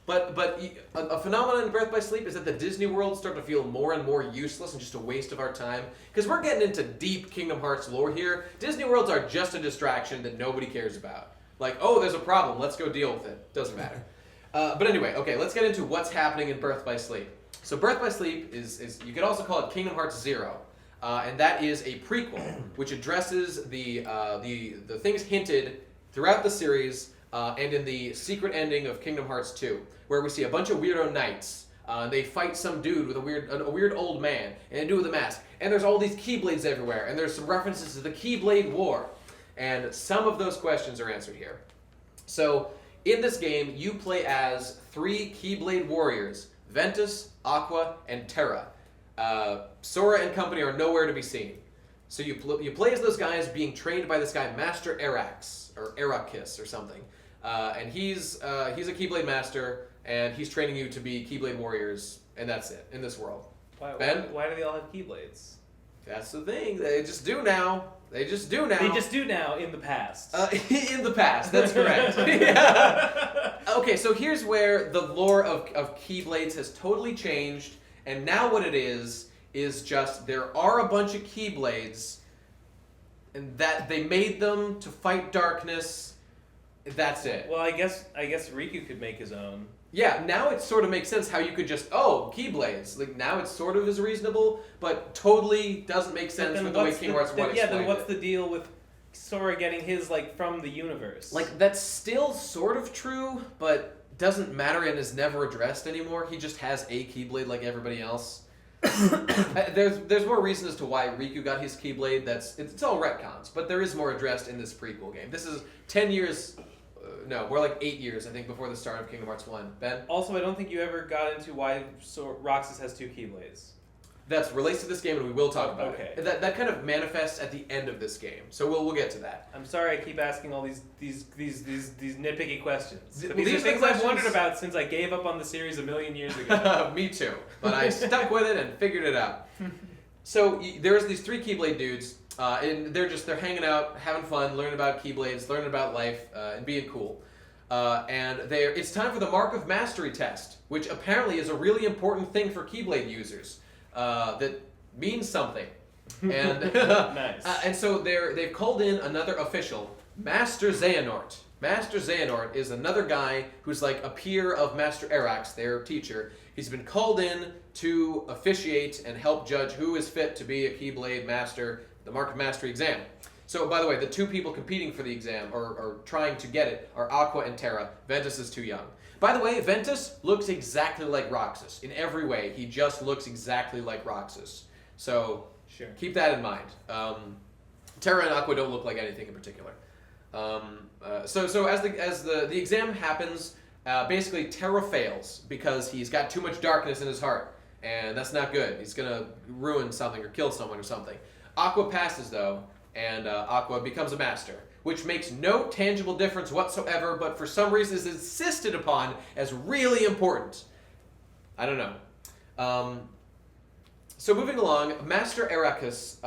But a phenomenon in Birth by Sleep is that the Disney worlds start to feel more and more useless and just a waste of our time. Because we're getting into deep Kingdom Hearts lore here. Disney worlds are just a distraction that nobody cares about. Like, oh, there's a problem, let's go deal with it. Doesn't matter. But anyway, okay, let's get into what's happening in Birth by Sleep. So Birth by Sleep is you could also call it Kingdom Hearts 0. And that is a prequel, which addresses the things hinted throughout the series and in the secret ending of Kingdom Hearts 2, where we see a bunch of weirdo knights. They fight some dude with a weird old man, and a dude with a mask. And there's all these keyblades everywhere, and there's some references to the Keyblade War. And some of those questions are answered here. So, in this game, you play as 3 Keyblade warriors, Ventus, Aqua, and Terra. Sora and company are nowhere to be seen. So you play as those guys being trained by this guy, Master Arax, or Arakis, or something. And he's a Keyblade master, and he's training you to be Keyblade warriors, and that's it, in this world. Why do they all have Keyblades? That's the thing, they just do now. They just do now. They just do now in the past. In the past, that's correct. Yeah. Okay, so here's where the lore of Keyblades has totally changed, And now what it is just there are a bunch of keyblades, and that they made them to fight darkness. That's it. Well, I guess Riku could make his own. Yeah, now it sort of makes sense how you could just, keyblades. Like, now it sort of is reasonable, but totally doesn't make sense with the way Kingdom Hearts 1 explained then what's the deal with Sora getting his, like, from the universe? Like, that's still sort of true, but doesn't matter and is never addressed anymore. He just has a keyblade like everybody else. There's more reason as to why Riku got his keyblade. It's all retcons, but there is more addressed in this prequel game. This is 10 years... No, more like 8 years, I think, before the start of Kingdom Hearts 1. Ben? Also, I don't think you ever got into why Roxas has 2 keyblades. That's relates to this game, and we will talk about it. That kind of manifests at the end of this game, so we'll get to that. I'm sorry, I keep asking all these nitpicky questions. But These are are things questions I've wondered about since I gave up on the series a million years ago. Me too, but I stuck with it and figured it out. So there's these 3 Keyblade dudes, and they're hanging out, having fun, learning about Keyblades, learning about life, and being cool. And it's time for the Mark of Mastery test, which apparently is a really important thing for Keyblade users. That means something. And nice. And so they've called in another official, Master Xehanort. Master Xehanort is another guy who's like a peer of Master Arax, their teacher. He's been called in to officiate and help judge who is fit to be a Keyblade Master, the Mark of Mastery exam. So, by the way, the 2 people competing for the exam, or trying to get it, are Aqua and Terra. Ventus is too young. By the way, Ventus looks exactly like Roxas. In every way, he just looks exactly like Roxas. So, sure. Keep that in mind. Terra and Aqua don't look like anything in particular. So as the exam happens, basically Terra fails because he's got too much darkness in his heart. And that's not good. He's going to ruin something or kill someone or something. Aqua passes, though. And Aqua becomes a master, which makes no tangible difference whatsoever, but for some reason is insisted upon as really important. I don't know. So moving along, Master Arax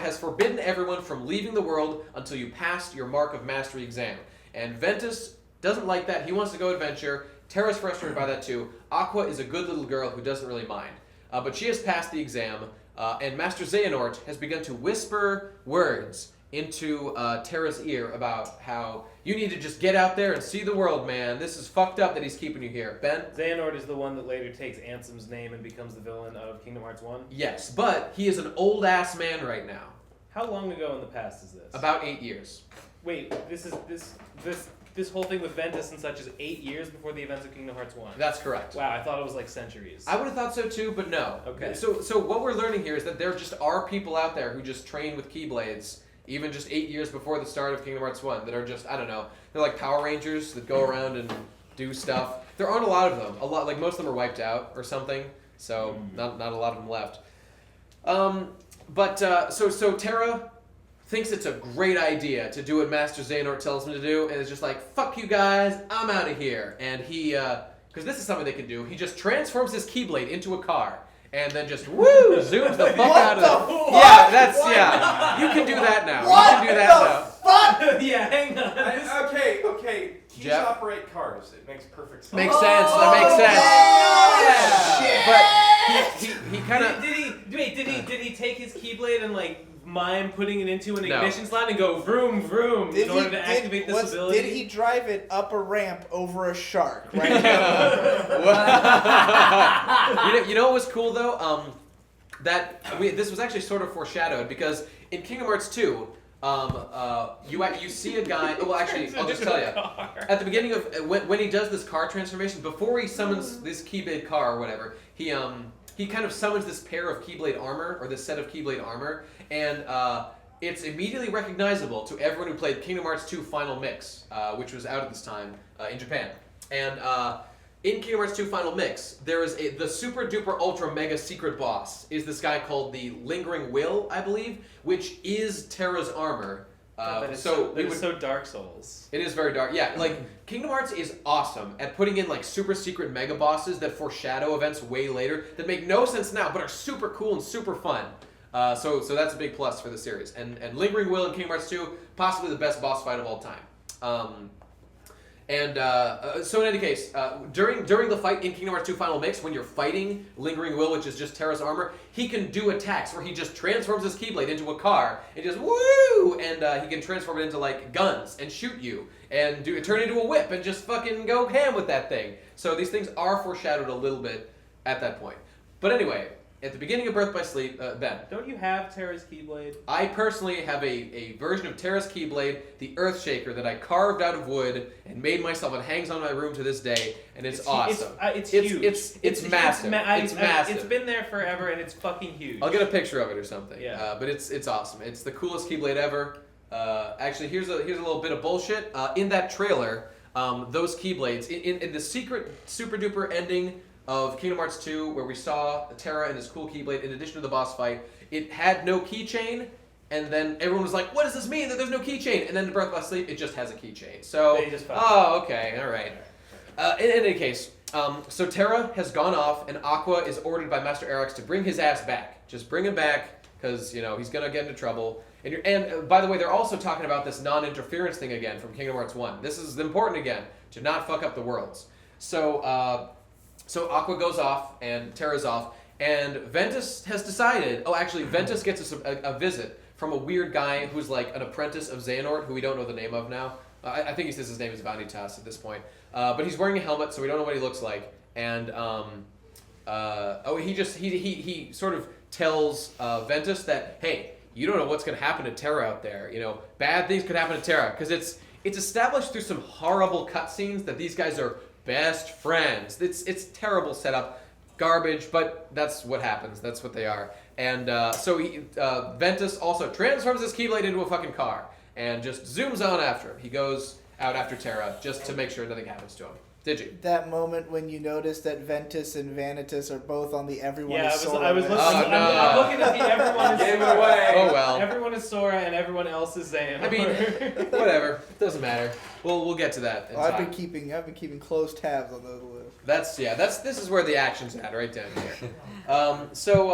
has forbidden everyone from leaving the world until you passed your Mark of Mastery exam. And Ventus doesn't like that. He wants to go adventure. Terra's frustrated by that too. Aqua is a good little girl who doesn't really mind. But she has passed the exam. And Master Xehanort has begun to whisper words into Terra's ear about how you need to just get out there and see the world, man. This is fucked up that he's keeping you here. Ben? Xehanort is the one that later takes Ansem's name and becomes the villain of Kingdom Hearts 1? Yes, but he is an old-ass man right now. How long ago in the past is this? About 8 years. Wait, this whole thing with Ventus and such is 8 years before the events of Kingdom Hearts 1. That's correct. Wow, I thought it was like centuries. I would have thought so too, but no. Okay. So what we're learning here is that there just are people out there who just train with Keyblades, even just 8 years before the start of Kingdom Hearts 1, that are just, I don't know, they're like Power Rangers that go around and do stuff. There aren't a lot of them. Like most of them are wiped out or something, so not a lot of them left. So Terra thinks it's a great idea to do what Master Xehanort tells him to do, and is just like, fuck you guys, I'm out of here. And he, because this is something they can do, he just transforms his Keyblade into a car, and then just, woo, zooms the fuck out of it. Yeah, you can do that now. You can do that now. Fuck! Yeah, hang on. Okay. Keys Jeff? operate cars. It makes perfect sense. Makes sense. That makes sense. But he kind of... Did he take his Keyblade and like mime putting it into an No. ignition slot and go vroom vroom in order to activate this ability? Did he drive it up a ramp over a shark? Right. You know what was cool though? This was actually sort of foreshadowed because in Kingdom Hearts 2, you see a guy. Well, actually, I'll just tell you. At the beginning of when he does this car transformation, before he summons this Keyblade car or whatever, he kind of summons this pair of Keyblade armor or this set of Keyblade armor, and it's immediately recognizable to everyone who played Kingdom Hearts 2 Final Mix, which was out at this time in Japan. And in Kingdom Hearts 2 Final Mix, there is the super duper ultra mega secret boss is this guy called the Lingering Will, I believe, which is Terra's armor. It's so Dark Souls. It is very dark. Yeah, like Kingdom Hearts is awesome at putting in like super secret mega bosses that foreshadow events way later that make no sense now but are super cool and super fun. So that's a big plus for the series. And Lingering Will in Kingdom Hearts 2, possibly the best boss fight of all time. And so in any case, during the fight in Kingdom Hearts 2 Final Mix, when you're fighting Lingering Will, which is just Terra's armor, he can do attacks where he just transforms his Keyblade into a car and just woo, and he can transform it into like guns and shoot you and turn into a whip and just fucking go ham with that thing. So these things are foreshadowed a little bit at that point. But anyway, at the beginning of Birth by Sleep, Ben. Don't you have Terra's Keyblade? I personally have a version of Terra's Keyblade, the Earthshaker, that I carved out of wood and made myself. It hangs on my room to this day, and it's awesome. It's huge. It's massive. It's massive. It's been there forever, and it's fucking huge. I'll get a picture of it or something. Yeah. But it's awesome. It's the coolest Keyblade ever. Actually, here's a little bit of bullshit. In that trailer, those Keyblades, in the secret super duper ending of Kingdom Hearts 2, where we saw Terra and his cool Keyblade, in addition to the boss fight, it had no keychain, and then everyone was like, what does this mean that there's no keychain? And then in Birth by Sleep, it just has a keychain. So, okay, alright. In any case, so Terra has gone off, and Aqua is ordered by Master Eric's to bring his ass back. Just bring him back, because, he's going to get into trouble. And by the way, they're also talking about this non-interference thing again from Kingdom Hearts 1. This is important again, to not fuck up the worlds. So Aqua goes off, and Terra's off, and Ventus has decided... Oh, actually, Ventus gets a visit from a weird guy who's like an apprentice of Xehanort, who we don't know the name of now. I think he says his name is Vanitas at this point. But he's wearing a helmet, so we don't know what he looks like. And, he sort of tells Ventus that, hey, you don't know what's going to happen to Terra out there. Bad things could happen to Terra. Because it's established through some horrible cutscenes that these guys are best friends. It's terrible setup, garbage, but that's what happens. That's what they are. And so Ventus also transforms his Keyblade into a fucking car and just zooms on after him. He goes out after Terra just to make sure nothing happens to him. Did you? That moment when you notice that Ventus and Vanitas are both on the everyone is Sora. I'm looking at the everyone is Gave Sora. it away. Oh well. Everyone is Sora and everyone else is Xehanort. I mean, whatever. It doesn't matter. We'll get to that in time. I've been keeping close tabs on those lists. This is where the action's at, right down here. So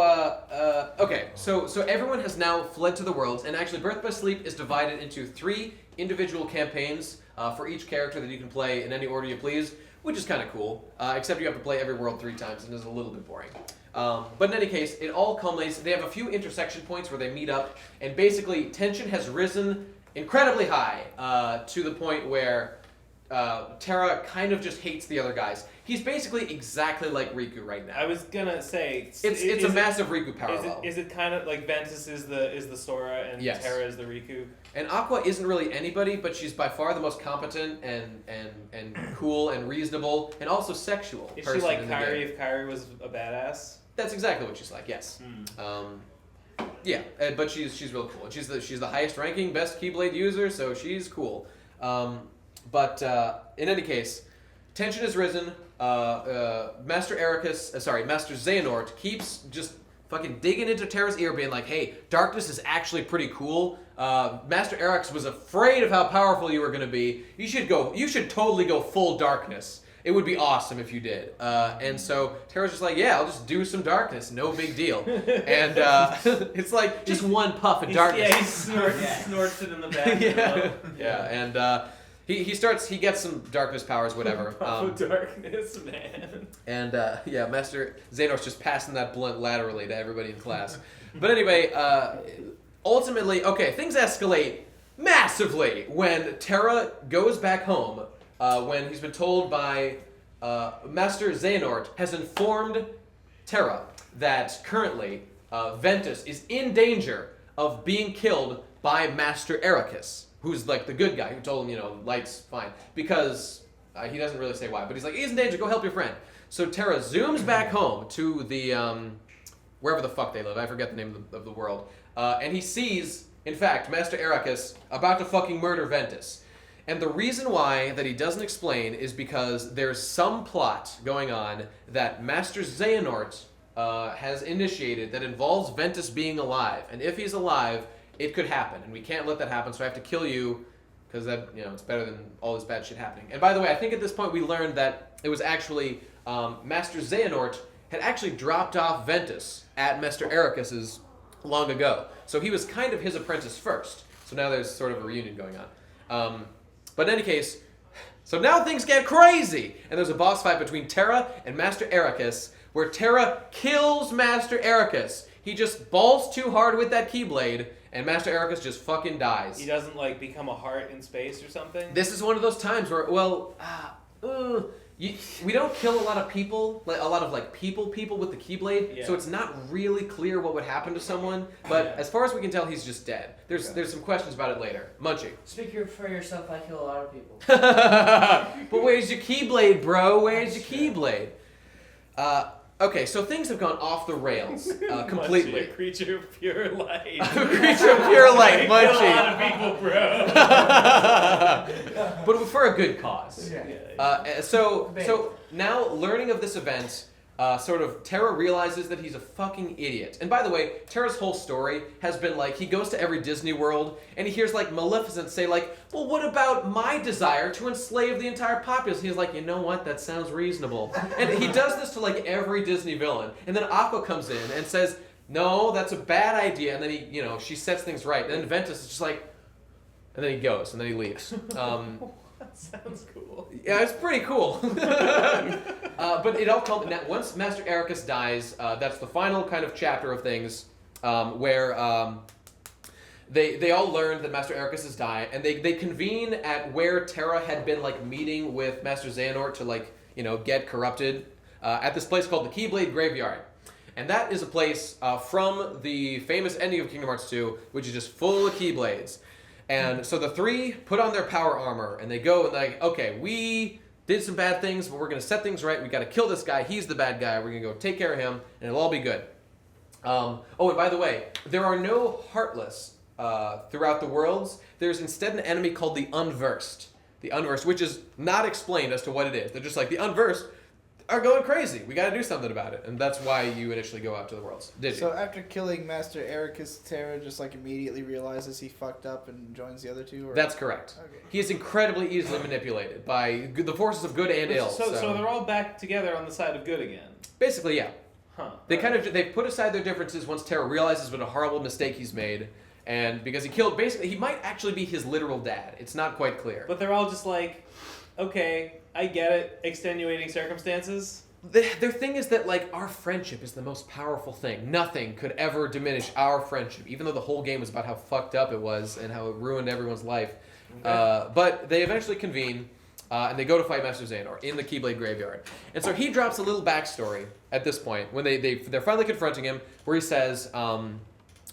everyone has now fled to the worlds, and actually Birth by Sleep is divided into 3 individual campaigns for each character that you can play in any order you please, which is kind of cool, except you have to play every world 3 times, and it's a little bit boring. But in any case, it all culminates. They have a few intersection points where they meet up, and basically tension has risen incredibly high to the point where Terra kind of just hates the other guys. He's basically exactly like Riku right now. I was gonna say it's a massive Riku parallel. Is it kind of like Ventus is the Sora and yes. Terra is the Riku? And Aqua isn't really anybody, but she's by far the most competent and cool and reasonable and also sexual. Is she like Kairi if Kairi was a badass? That's exactly what she's like. Yes. Yeah, but she's real cool. She's the highest ranking best Keyblade user, so she's cool. But in any case, tension has risen. Master Xehanort keeps just fucking digging into Terra's ear, being like, "Hey, darkness is actually pretty cool. Master Eric's was afraid of how powerful you were gonna be. You should totally go full darkness. It would be awesome if you did." And so Terra's just like, "Yeah, I'll just do some darkness. No big deal." And it's like just one puff of darkness. Yeah, he snorts it in the back. Yeah, and. He gets some darkness powers, whatever. Darkness, man. And Master Xehanort's just passing that blunt laterally to everybody in class. But anyway, ultimately, things escalate massively when Terra goes back home, when he's been told by Master Xehanort has informed Terra that currently Ventus is in danger of being killed by Master Ericus, who's like the good guy who told him, light's fine. Because he doesn't really say why, but he's like, he's in danger, go help your friend. So Terra zooms back home to the, wherever the fuck they live, I forget the name of the world. And he sees, in fact, Master Ericus about to fucking murder Ventus. And the reason why that he doesn't explain is because there's some plot going on that Master Xehanort has initiated that involves Ventus being alive. And if he's alive, it could happen, and we can't let that happen, so I have to kill you, because that, it's better than all this bad shit happening. And by the way, I think at this point we learned that it was actually Master Xehanort had actually dropped off Ventus at Master Ericus's long ago. So he was kind of his apprentice first. So now there's sort of a reunion going on. But in any case, So now things get crazy, and there's a boss fight between Terra and Master Ericus, where Terra kills Master Ericus. He just balls too hard with that Keyblade, and Master Ericus just fucking dies. He doesn't like become a heart in space or something? This is one of those times where, we don't kill a lot of people, people with the Keyblade, so it's not really clear what would happen to someone, but as far as we can tell, he's just dead. There's some questions about it later. Munchie. Speak for yourself, I kill a lot of people. But where's your Keyblade, bro? Where's your Keyblade? Okay, so things have gone off the rails completely. Munchie, a creature of pure light. A creature of pure light, Munchie. Kill a lot of people, bro. But for a good cause. So now, learning of this event, Terra realizes that he's a fucking idiot. And by the way, Terra's whole story has been like, he goes to every Disney World, and he hears like Maleficent say like, well, what about my desire to enslave the entire populace? And he's like, you know what, that sounds reasonable. And he does this to like every Disney villain. And then Aqua comes in and says, no, that's a bad idea. And then she sets things right. And then Ventus is just like, and then he goes, and then he leaves. That sounds cool. Yeah, it's pretty cool. But it all comes once Master Ericus dies. That's the final kind of chapter of things, where they all learned that Master Ericus has died, and they convene at where Terra had been like meeting with Master Xehanort to get corrupted at this place called the Keyblade Graveyard. And that is a place from the famous ending of Kingdom Hearts 2, which is just full of Keyblades. And so the three put on their power armor, and they go and like, okay, we did some bad things, but we're going to set things right. We got to kill this guy. He's the bad guy. We're going to go take care of him, and it'll all be good. And by the way, there are no Heartless throughout the worlds. There's instead an enemy called the Unversed. The Unversed, which is not explained as to what it is. They're just like, the Unversed are going crazy. We got to do something about it. And that's why you initially go out to the worlds. So after killing Master Ericus, Terra just like immediately realizes he fucked up and joins the other two? Or? That's correct. Okay. He is incredibly easily manipulated by the forces of good and ill. So they're all back together on the side of good again? Basically, yeah. Huh. They they put aside their differences once Terra realizes what a horrible mistake he's made. And because he killed, basically, he might actually be his literal dad. It's not quite clear. But they're all just like, okay, I get it, extenuating circumstances. Their thing is that, like, our friendship is the most powerful thing. Nothing could ever diminish our friendship, even though the whole game was about how fucked up it was and how it ruined everyone's life. Okay. But they eventually convene, and they go to fight Master Xehanort in the Keyblade Graveyard. And so he drops a little backstory at this point, when they're finally confronting him, where he says,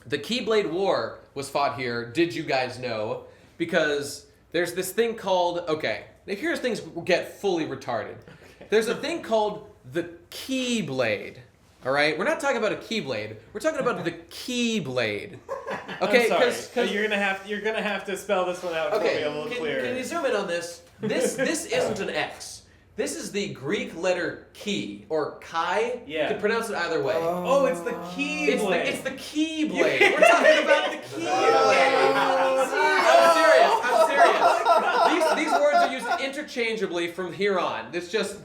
the Keyblade War was fought here, did you guys know? Because there's this thing called, okay, now here's things get fully retarded. Okay. There's a thing called the Keyblade, all right? We're not talking about a Keyblade. We're talking about the Keyblade. Okay, I'm sorry. You're gonna have to spell this one out for me a little clearer. Can you zoom in on this? This isn't an X. This is the Greek letter key, or chi. Yeah. You can pronounce it either way. Oh, it's the Keyblade. It's the Keyblade. We're talking about the Keyblade. I'm serious. These words are used interchangeably from here on. It's just,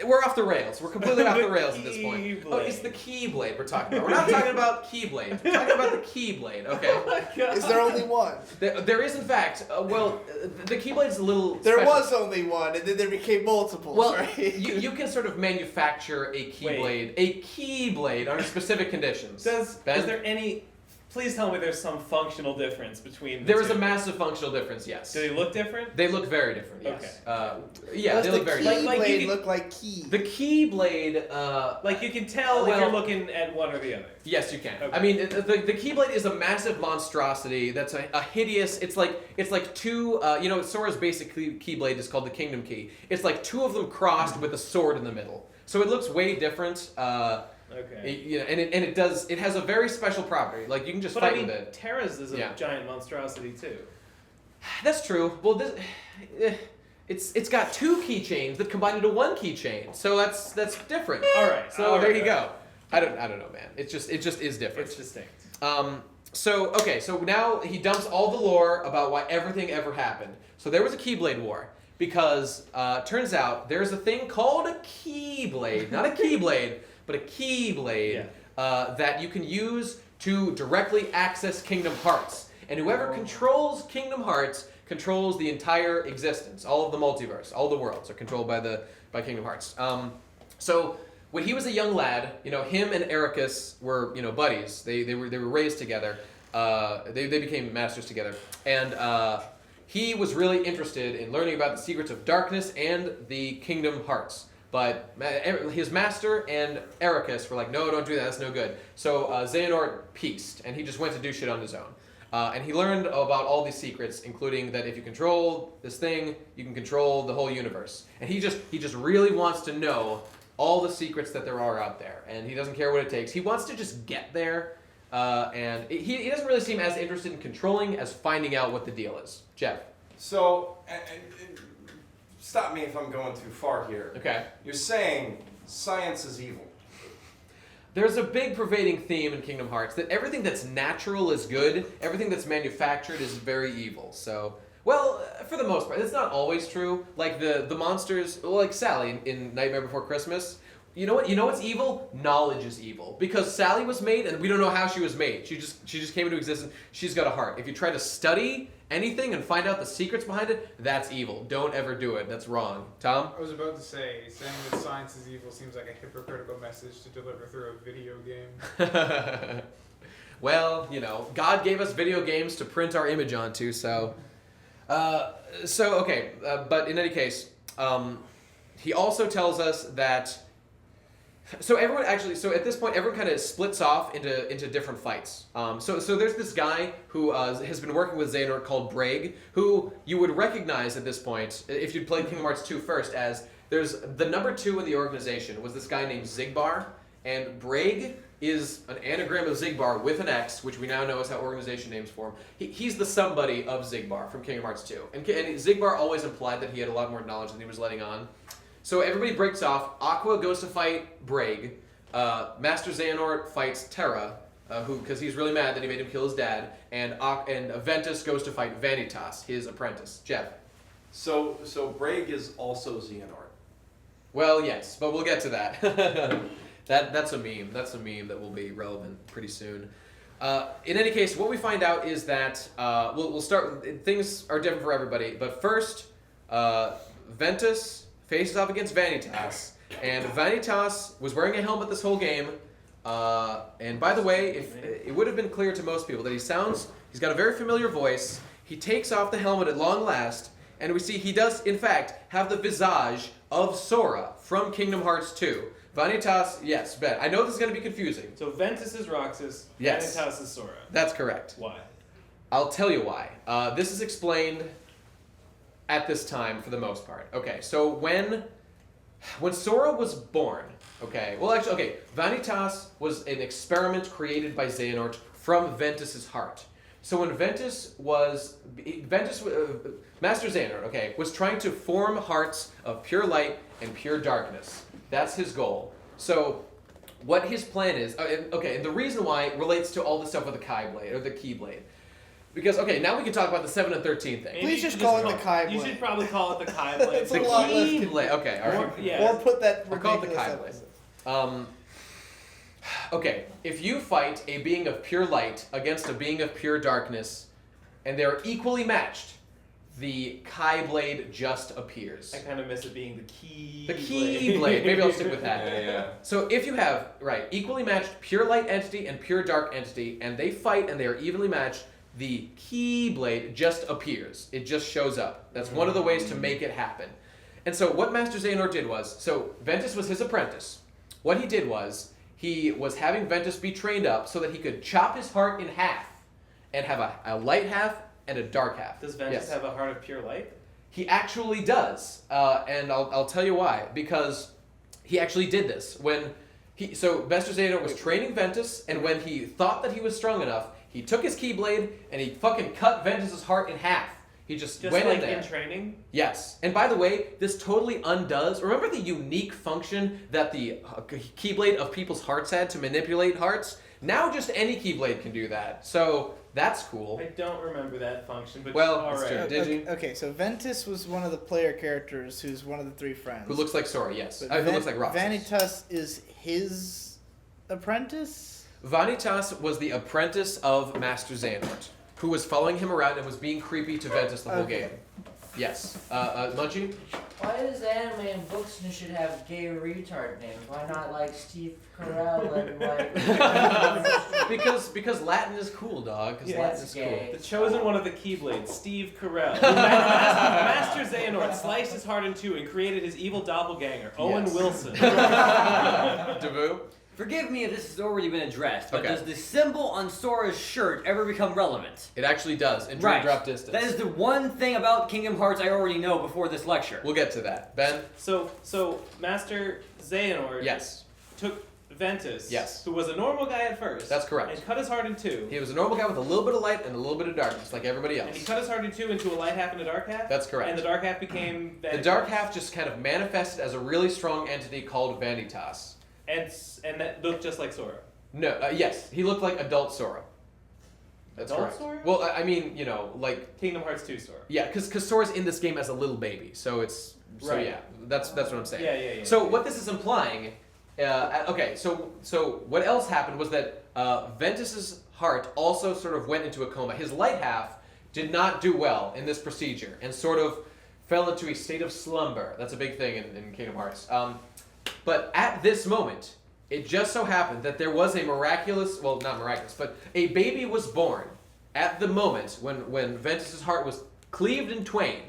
we're off the rails. We're completely off the rails at this point. Oh, it's the Keyblade we're talking about. We're not talking about Keyblade. We're talking about the Keyblade, okay? Oh, is there only one? There is, in fact. The Keyblade's a little There special. was only one, and then there became multiples, right? you can sort of manufacture a Keyblade under specific conditions. Is there any... Please tell me there's some functional difference between the There is two. a massive functional difference, yes. Do they look different? They look very different, yes. Okay. Yeah, they look very different. The Keyblade look like key. The Keyblade, like you can tell if you're looking at one or the other. Yes, you can. Okay. I mean, the Keyblade is a massive monstrosity that's a hideous. It's like two. Sora's basic Keyblade is called the Kingdom Key. It's like two of them crossed with a sword in the middle. So it looks way different. Okay. It has a very special property. Like you can just fight with it. Terra's is a giant monstrosity too. That's true. Well, it's got two keychains that combine into one keychain. So that's different. All right. So there you go. I don't know, man. It just is different. It's distinct. So now he dumps all the lore about why everything ever happened. So there was a Keyblade War because turns out there's a thing called a Keyblade, not a Keyblade, but a Keyblade that you can use to directly access Kingdom Hearts. And whoever controls Kingdom Hearts controls the entire existence. All of the multiverse, all the worlds are controlled by Kingdom Hearts. So when he was a young lad, him and Ericus were, buddies. They were raised together. They became masters together. And he was really interested in learning about the secrets of darkness and the Kingdom Hearts. But his master and Ericus were like, no, don't do that, that's no good. So Xehanort pieced, and he just went to do shit on his own. And he learned about all these secrets, including that if you control this thing, you can control the whole universe. And he just really wants to know all the secrets that there are out there. And he doesn't care what it takes. He wants to just get there. And he doesn't really seem as interested in controlling as finding out what the deal is. Jeff. So, stop me if I'm going too far here. Okay. You're saying science is evil. There's a big pervading theme in Kingdom Hearts that everything that's natural is good, everything that's manufactured is very evil. So, well, for the most part, it's not always true. Like the monsters, like Sally in Nightmare Before Christmas. You know what? You know what's evil? Knowledge is evil. Because Sally was made, and we don't know how she was made. She just came into existence. She's got a heart. If you try to study anything and find out the secrets behind it, that's evil. Don't ever do it. That's wrong. Tom? I was about to say, saying that science is evil seems like a hypocritical message to deliver through a video game. Well, God gave us video games to print our image onto, so... Okay, but in any case, he also tells us that... So at this point, everyone kind of splits off into different fights. So there's this guy who has been working with Xehanort called Braig, who you would recognize at this point, if you'd played Kingdom Hearts 2 first, as there's the number 2 in the organization was this guy named Xigbar, and Braig is an anagram of Xigbar with an X, which we now know is how organization names for him. He's the somebody of Xigbar from Kingdom Hearts 2. And Xigbar always implied that he had a lot more knowledge than he was letting on. So everybody breaks off. Aqua goes to fight Braig. Master Xehanort fights Terra, because he's really mad that he made him kill his dad. And Ventus goes to fight Vanitas, his apprentice. Jeff. So Braig is also Xehanort. Well, yes, but we'll get to that. That's a meme. That's a meme that will be relevant pretty soon. In any case, what we find out is that we'll start. Things are different for everybody, but first, Ventus faces off against Vanitas, and Vanitas was wearing a helmet this whole game. And by the way, it would have been clear to most people that he's got a very familiar voice. He takes off the helmet at long last, and we see he does, in fact, have the visage of Sora from Kingdom Hearts 2. Vanitas, yes, bet. I know this is going to be confusing. So Ventus is Roxas, yes. Vanitas is Sora. That's correct. Why? I'll tell you why. This is explained at this time for the most part. Okay, so when Sora was born, Vanitas was an experiment created by Xehanort from Ventus's heart. So when Master Xehanort, was trying to form hearts of pure light and pure darkness. That's his goal. So what his plan is, and the reason why relates to all the stuff with the Keyblade, or the Keyblade. Because, now we can talk about the 7 and 13 thing. Please just call it the Keyblade. You should probably call it the Keyblade. It's the a lot less Keyblade. Okay, all right. Or put that I'll call it the ridiculous Keyblade. If you fight a being of pure light against a being of pure darkness, and they're equally matched, the Keyblade just appears. I kind of miss it being the Keyblade. The Keyblade. Maybe I'll stick with that. Yeah. So if you have, equally matched pure light entity and pure dark entity, and they fight and they are evenly matched, the Keyblade just appears. It just shows up. That's one of the ways to make it happen. And so what Master Xehanort did was, Ventus was his apprentice. What he did was, he was having Ventus be trained up so that he could chop his heart in half and have a light half and a dark half. Does Ventus have a heart of pure light? He actually does. And I'll tell you why. Because he actually did this. Master Xehanort was training Ventus, and when he thought that he was strong enough, he took his Keyblade and he fucking cut Ventus's heart in half. He just went like in there. In training? Yes. And by the way, this totally undoes. Remember the unique function that the Keyblade of people's hearts had to manipulate hearts? Now just any Keyblade can do that. So that's cool. I don't remember that function, but that's true. Did you? Okay, so Ventus was one of the player characters who's one of the 3 friends. Who looks like Sora, yes. Who looks like Roxas. Vanitas is his apprentice? Vanitas was the apprentice of Master Xehanort. who was following him around and was being creepy to Ventus the whole game. Yes. Munchie? Why does anime and books and shit have gay retard names? Why not like Steve Carell and like... because Latin is cool, dog. Because Latin is cool. The chosen one of the Keyblades, Steve Carell. Master Xehanort sliced his heart in two and created his evil doppelganger, Owen Wilson. Davu? Forgive me if this has already been addressed, but does the symbol on Sora's shirt ever become relevant? It actually does, in Drop Distance. That is the one thing about Kingdom Hearts I already know before this lecture. We'll get to that. Ben? So Master Xehanort took Ventus, who was a normal guy at first. That's correct. And cut his heart in two. He was a normal guy with a little bit of light and a little bit of darkness, like everybody else. And he cut his heart in two into a light half and a dark half? That's correct. And the dark half became Vanitas. The dark half just kind of manifested as a really strong entity called Vanitas. And that looked just like Sora. No, yes, he looked like adult Sora. That's adult correct. Sora? Well, I mean, you know, like Kingdom Hearts 2 Sora. Yeah, because Sora's in this game as a little baby, so it's yeah, that's what I'm saying. Yeah. So what this is implying, okay, so what else happened was that Ventus's heart also sort of went into a coma. His light half did not do well in this procedure and sort of fell into a state of slumber. That's a big thing in Kingdom Hearts. But at this moment, it just so happened that there was a miraculous, well, not miraculous, but a baby was born at the moment when Ventus's heart was cleaved in twain.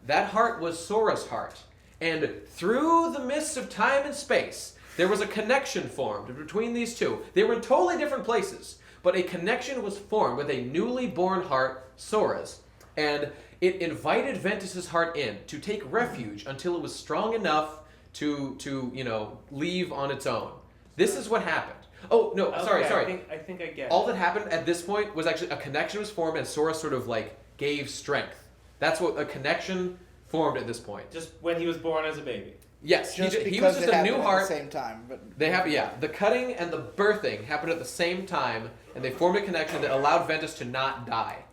That heart was Sora's heart. And through the mists of time and space, there was a connection formed between these two. They were in totally different places, but a connection was formed with a newly born heart, Sora's. And it invited Ventus's heart in to take refuge until it was strong enough to you know, leave on its own. This is what happened. Oh, no, sorry. I think I get it. All that happened at this point was actually a connection was formed and Sora sort of like gave strength. That's what a connection formed at this point. Just when he was born as a baby. Yes, he was just a new heart. At the same time, but they have the cutting and the birthing happened at the same time, and they formed a connection that allowed Ventus to not die.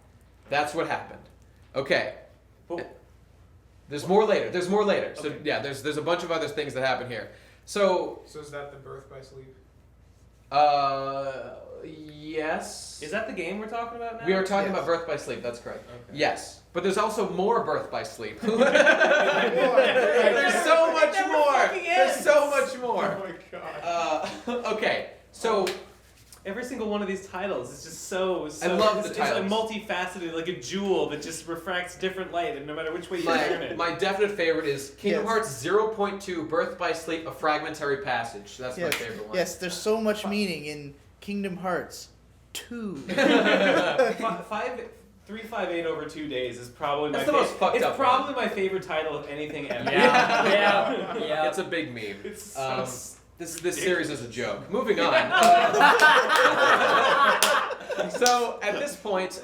That's what happened. Okay. There's more later. So okay. yeah, there's a bunch of other things that happen here. So is that the birth by sleep? Yes. Is that the game we're talking about now? We are talking about Birth by Sleep, that's correct. Okay. Yes. But there's also more Birth by Sleep. There's so much more. There's so much more. Oh my god. Okay, so every single one of these titles is just so I love the it's titles. It's multifaceted, like a jewel that just refracts different light, and no matter which way you turn it. My definite favorite is Kingdom Hearts 0.2 Birth by Sleep, a fragmentary passage. That's my favorite one. Yes, there's so much meaning in Kingdom Hearts 2. 358 over 2 days is probably my favorite. Most fucked it's up probably one. my favorite title of anything ever. Yeah. It's a big meme. It's so this series is a joke. Moving on. So at this point,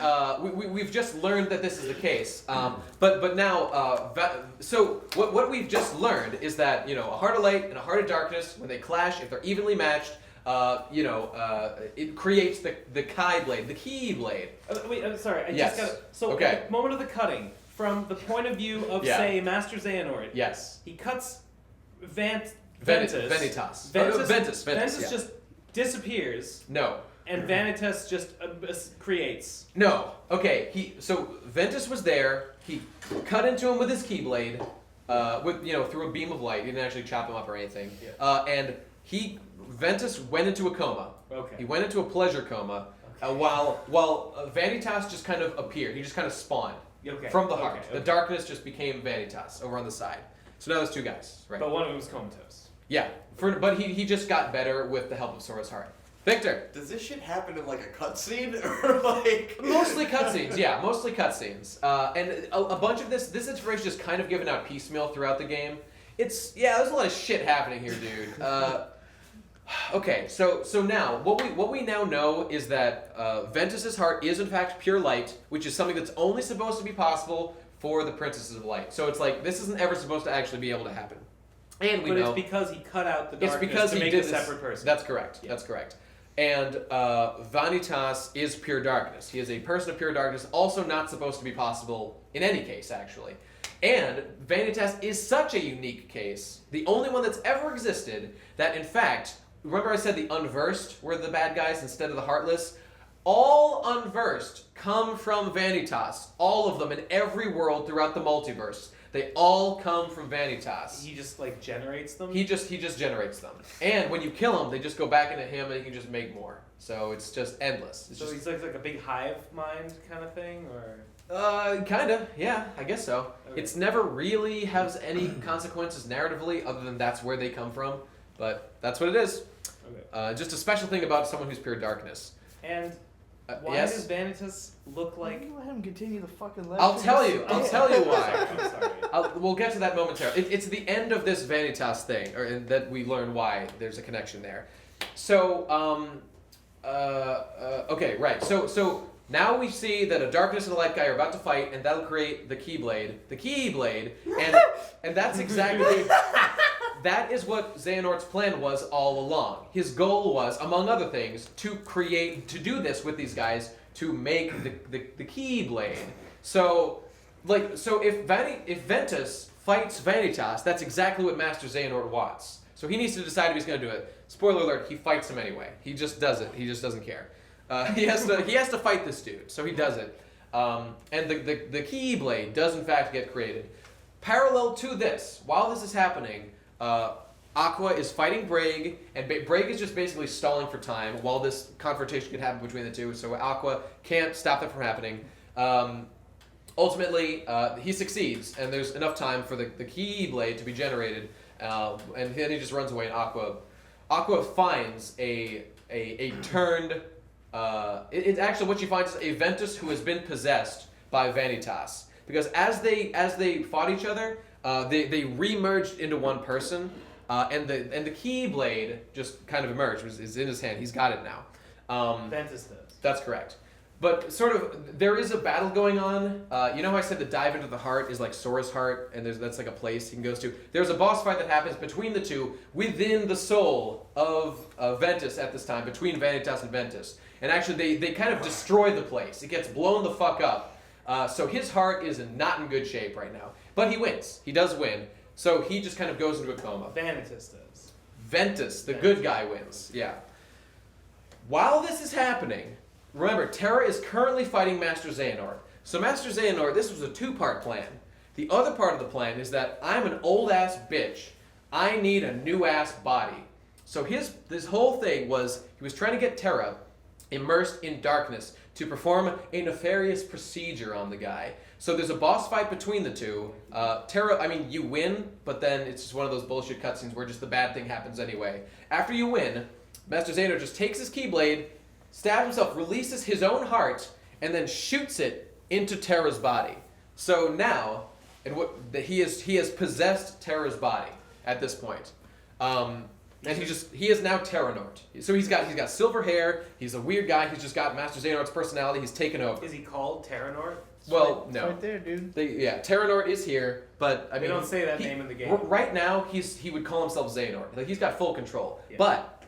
we've just learned that this is the case. But now, so what we've just learned is that, you know, a heart of light and a heart of darkness, when they clash, if they're evenly matched, it creates the Keyblade, the Keyblade. Wait, I'm sorry. I Yes. just got so Okay. at the moment of the cutting, from the point of view of say Master Xehanort. Yes. He cuts Ventus. Vanitas. Ventus just disappears. No. And Vanitas just creates. No. Okay. So Ventus was there. He cut into him with his Keyblade, through a beam of light. He didn't actually chop him up or anything. Yeah. And Ventus went into a coma. Okay. He went into a pleasure coma, while Vanitas just kind of appeared. He just kind of spawned from the heart. Okay. The darkness just became Vanitas over on the side. So now there's two guys, right? But one of them was comatose. Yeah. But he just got better with the help of Sora's heart. Victor. Does this shit happen in like a cutscene or like? Mostly cutscenes, yeah, mostly cutscenes. And a bunch of this information is kind of given out piecemeal throughout the game. There's a lot of shit happening here, dude. Okay, so now what we now know is that Ventus's heart is in fact pure light, which is something that's only supposed to be possible for the Princesses of Light. So it's like this isn't ever supposed to actually be able to happen. And we know it's because he cut out the darkness it's because to he make did a this, separate person. That's correct. Yeah. That's correct. And Vanitas is pure darkness. He is a person of pure darkness, also not supposed to be possible in any case, actually. And Vanitas is such a unique case, the only one that's ever existed, that in fact, remember I said the Unversed were the bad guys instead of the Heartless? all Unversed come from Vanitas. All of them in every world throughout the multiverse. They all come from Vanitas. He just like generates them? He just generates them. And when you kill them, they just go back into him and he can just make more. So it's just endless. It's so he's like a big hive mind kind of thing, or? Kinda, yeah, I guess so. Okay. It's never really has any consequences narratively, other than that's where they come from. But that's what it is. Okay. Just a special thing about someone who's pure darkness. And why yes? does Vanitas look like? You let him continue the fucking legend. I'll tell you why. I'm sorry. We'll get to that momentarily. It's the end of this Vanitas thing, or that we learn why there's a connection there. So, okay, right. So now we see that a darkness and a light guy are about to fight, and that'll create the Keyblade. The Keyblade, and that's exactly. That is what Xehanort's plan was all along. His goal was, among other things, to do this with these guys to make the Keyblade. So if Ventus fights Vanitas, that's exactly what Master Xehanort wants. So he needs to decide if he's going to do it. Spoiler alert: he fights him anyway. He just does it. He just doesn't care. He has to fight this dude, so he does it. And the Keyblade does in fact get created. Parallel to this, while this is happening. Aqua is fighting Braig, and Braig is just basically stalling for time while this confrontation could happen between the two, so Aqua can't stop that from happening. Ultimately, he succeeds, and there's enough time for the Keyblade to be generated, and then he just runs away, and Aqua finds a turned... it's actually what she finds is a Ventus who has been possessed by Vanitas. Because as they fought each other, they re-merged into one person, and the Keyblade just kind of emerged. Is in his hand. He's got it now. Ventus does. That's correct. But sort of, there is a battle going on. You know how I said the dive into the heart is like Sora's heart, and that's like a place he can go to? There's a boss fight that happens between the two, within the soul of Ventus at this time, between Vanitas and Ventus. And actually, they kind of destroy the place. It gets blown the fuck up. So his heart is not in good shape right now. But he wins. He does win. So he just kind of goes into a coma. Vanitas does. Ventus, the good guy, wins. Yeah. While this is happening, remember, Terra is currently fighting Master Xehanort. So Master Xehanort, this was a two-part plan. The other part of the plan is that I'm an old-ass bitch. I need a new-ass body. So this whole thing was, he was trying to get Terra immersed in darkness to perform a nefarious procedure on the guy. So there's a boss fight between the two. Terra, I mean, you win, but then it's just one of those bullshit cutscenes where just the bad thing happens anyway. After you win, Master Xehanort just takes his Keyblade, stabs himself, releases his own heart, and then shoots it into Terra's body. So now, he has possessed Terra's body at this point. And he is now Xehanort. So he's got silver hair, he's a weird guy, he's just got Master Xehanort's personality, he's taken over. Is he called Xehanort? Well, no. Right there, dude. Xehanort is here, but I mean... They don't say that name in the game. Right now, he would call himself Xehanort. Like, he's got full control. Yeah. But,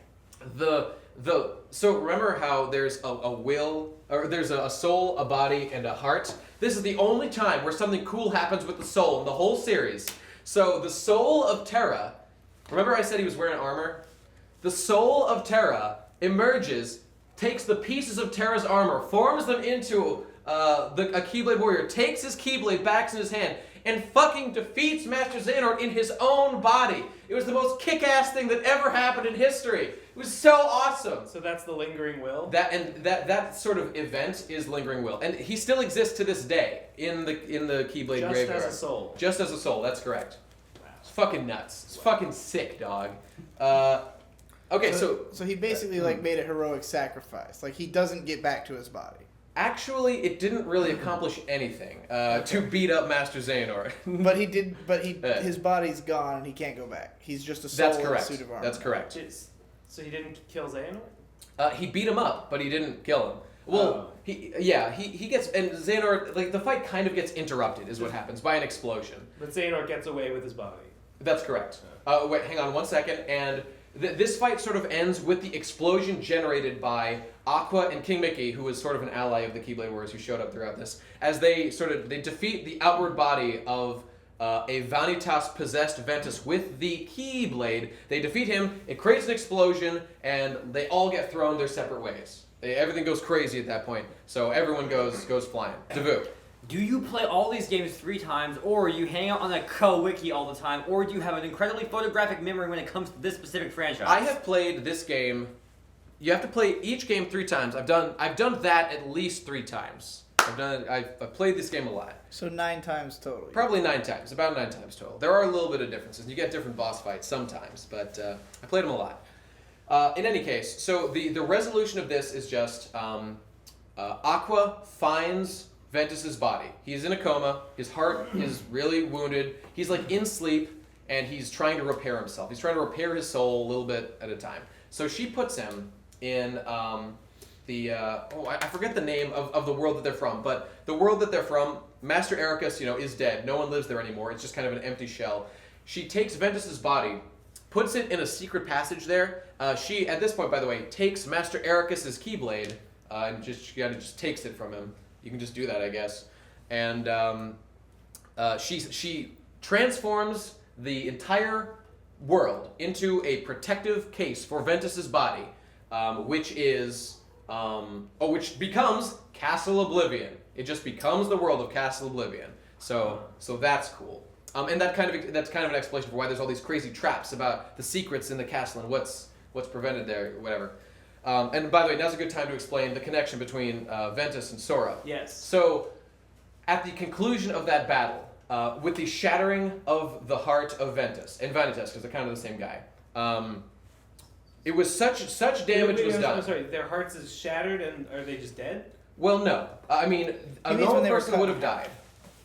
so remember how there's a will, or there's a soul, a body, and a heart? This is the only time where something cool happens with the soul in the whole series. So the soul of Terra, remember I said he was wearing armor? The soul of Terra emerges, takes the pieces of Terra's armor, forms them into a Keyblade warrior, takes his Keyblade back in his hand, and fucking defeats Master Xehanort in his own body. It was the most kick-ass thing that ever happened in history. It was so awesome. So that's the lingering will? That sort of event is lingering will. And he still exists to this day in the Keyblade graveyard. Just as a soul. Just as a soul, that's correct. Wow. It's fucking nuts. It's fucking sick, dog. Okay, so he basically made a heroic sacrifice. Like, he doesn't get back to his body. actually, it didn't really accomplish anything to beat up Master Xehanort. But his body's gone and he can't go back. He's just a soul in a suit of armor. That's correct. So he didn't kill Xehanort? He beat him up, but he didn't kill him. Well, he gets, and Xehanort, like, the fight kind of gets interrupted, is what happens, by an explosion. But Xehanort gets away with his body. That's correct. Wait, hang on 1 second, and this fight sort of ends with the explosion generated by Aqua and King Mickey, who is sort of an ally of the Keyblade Warriors who showed up throughout this, as they defeat the outward body of a Vanitas-possessed Ventus with the Keyblade. They defeat him, it creates an explosion, and they all get thrown their separate ways. Everything goes crazy at that point. So everyone goes flying. Davu. Do you play all these games 3 times, or you hang out on the co-wiki all the time, or do you have an incredibly photographic memory when it comes to this specific franchise? I have played this game. You have to play each game 3 times. I've done that at least 3 times. I've played this game a lot. So 9 times total. Probably 9 times, about 9 times total. There are a little bit of differences. You get different boss fights sometimes, but I played them a lot. In any case, so the resolution of this is just Aqua finds Ventus's body. He's in a coma. His heart is really wounded. He's like in sleep, and he's trying to repair himself. He's trying to repair his soul a little bit at a time. So she puts him in I forget the name of the world that they're from, but the world that they're from, Master Ericus, is dead. No one lives there anymore. It's just kind of an empty shell. She takes Ventus's body, puts it in a secret passage there. She, at this point, by the way, takes Master Ericus's keyblade and just takes it from him. You can just do that, I guess. And she transforms the entire world into a protective case for Ventus's body, which becomes Castle Oblivion. It just becomes the world of Castle Oblivion. So that's cool. And that's kind of an explanation for why there's all these crazy traps about the secrets in the castle and what's prevented there, whatever. And by the way, now's a good time to explain the connection between Ventus and Sora. Yes. So, at the conclusion of that battle, with the shattering of the heart of Ventus and Vanitas, because they're kind of the same guy, it was such damage was done. I'm sorry, their hearts is shattered, and are they just dead? Well, no. I mean, a normal person would have died.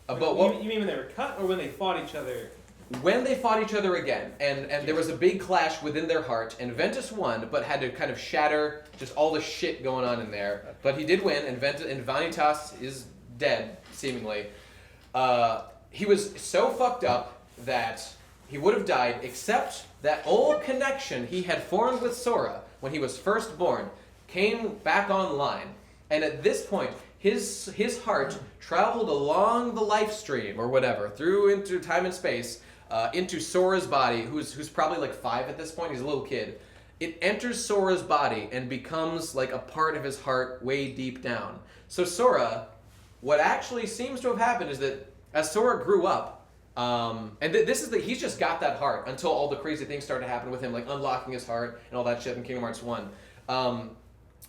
You mean when they were cut, or when they fought each other? When they fought each other again, and there was a big clash within their heart, and Ventus won, but had to kind of shatter just all the shit going on in there. But he did win, and Vanitas is dead, seemingly. He was so fucked up that he would have died, except that old connection he had formed with Sora when he was first born came back online. And at this point, his heart traveled along the life stream, or whatever, through into time and space, into Sora's body, who's probably like 5 at this point. He's a little kid. It enters Sora's body and becomes like a part of his heart way deep down. So Sora, what actually seems to have happened is that as Sora grew up, he's just got that heart until all the crazy things started to happen with him, like unlocking his heart and all that shit in Kingdom Hearts 1.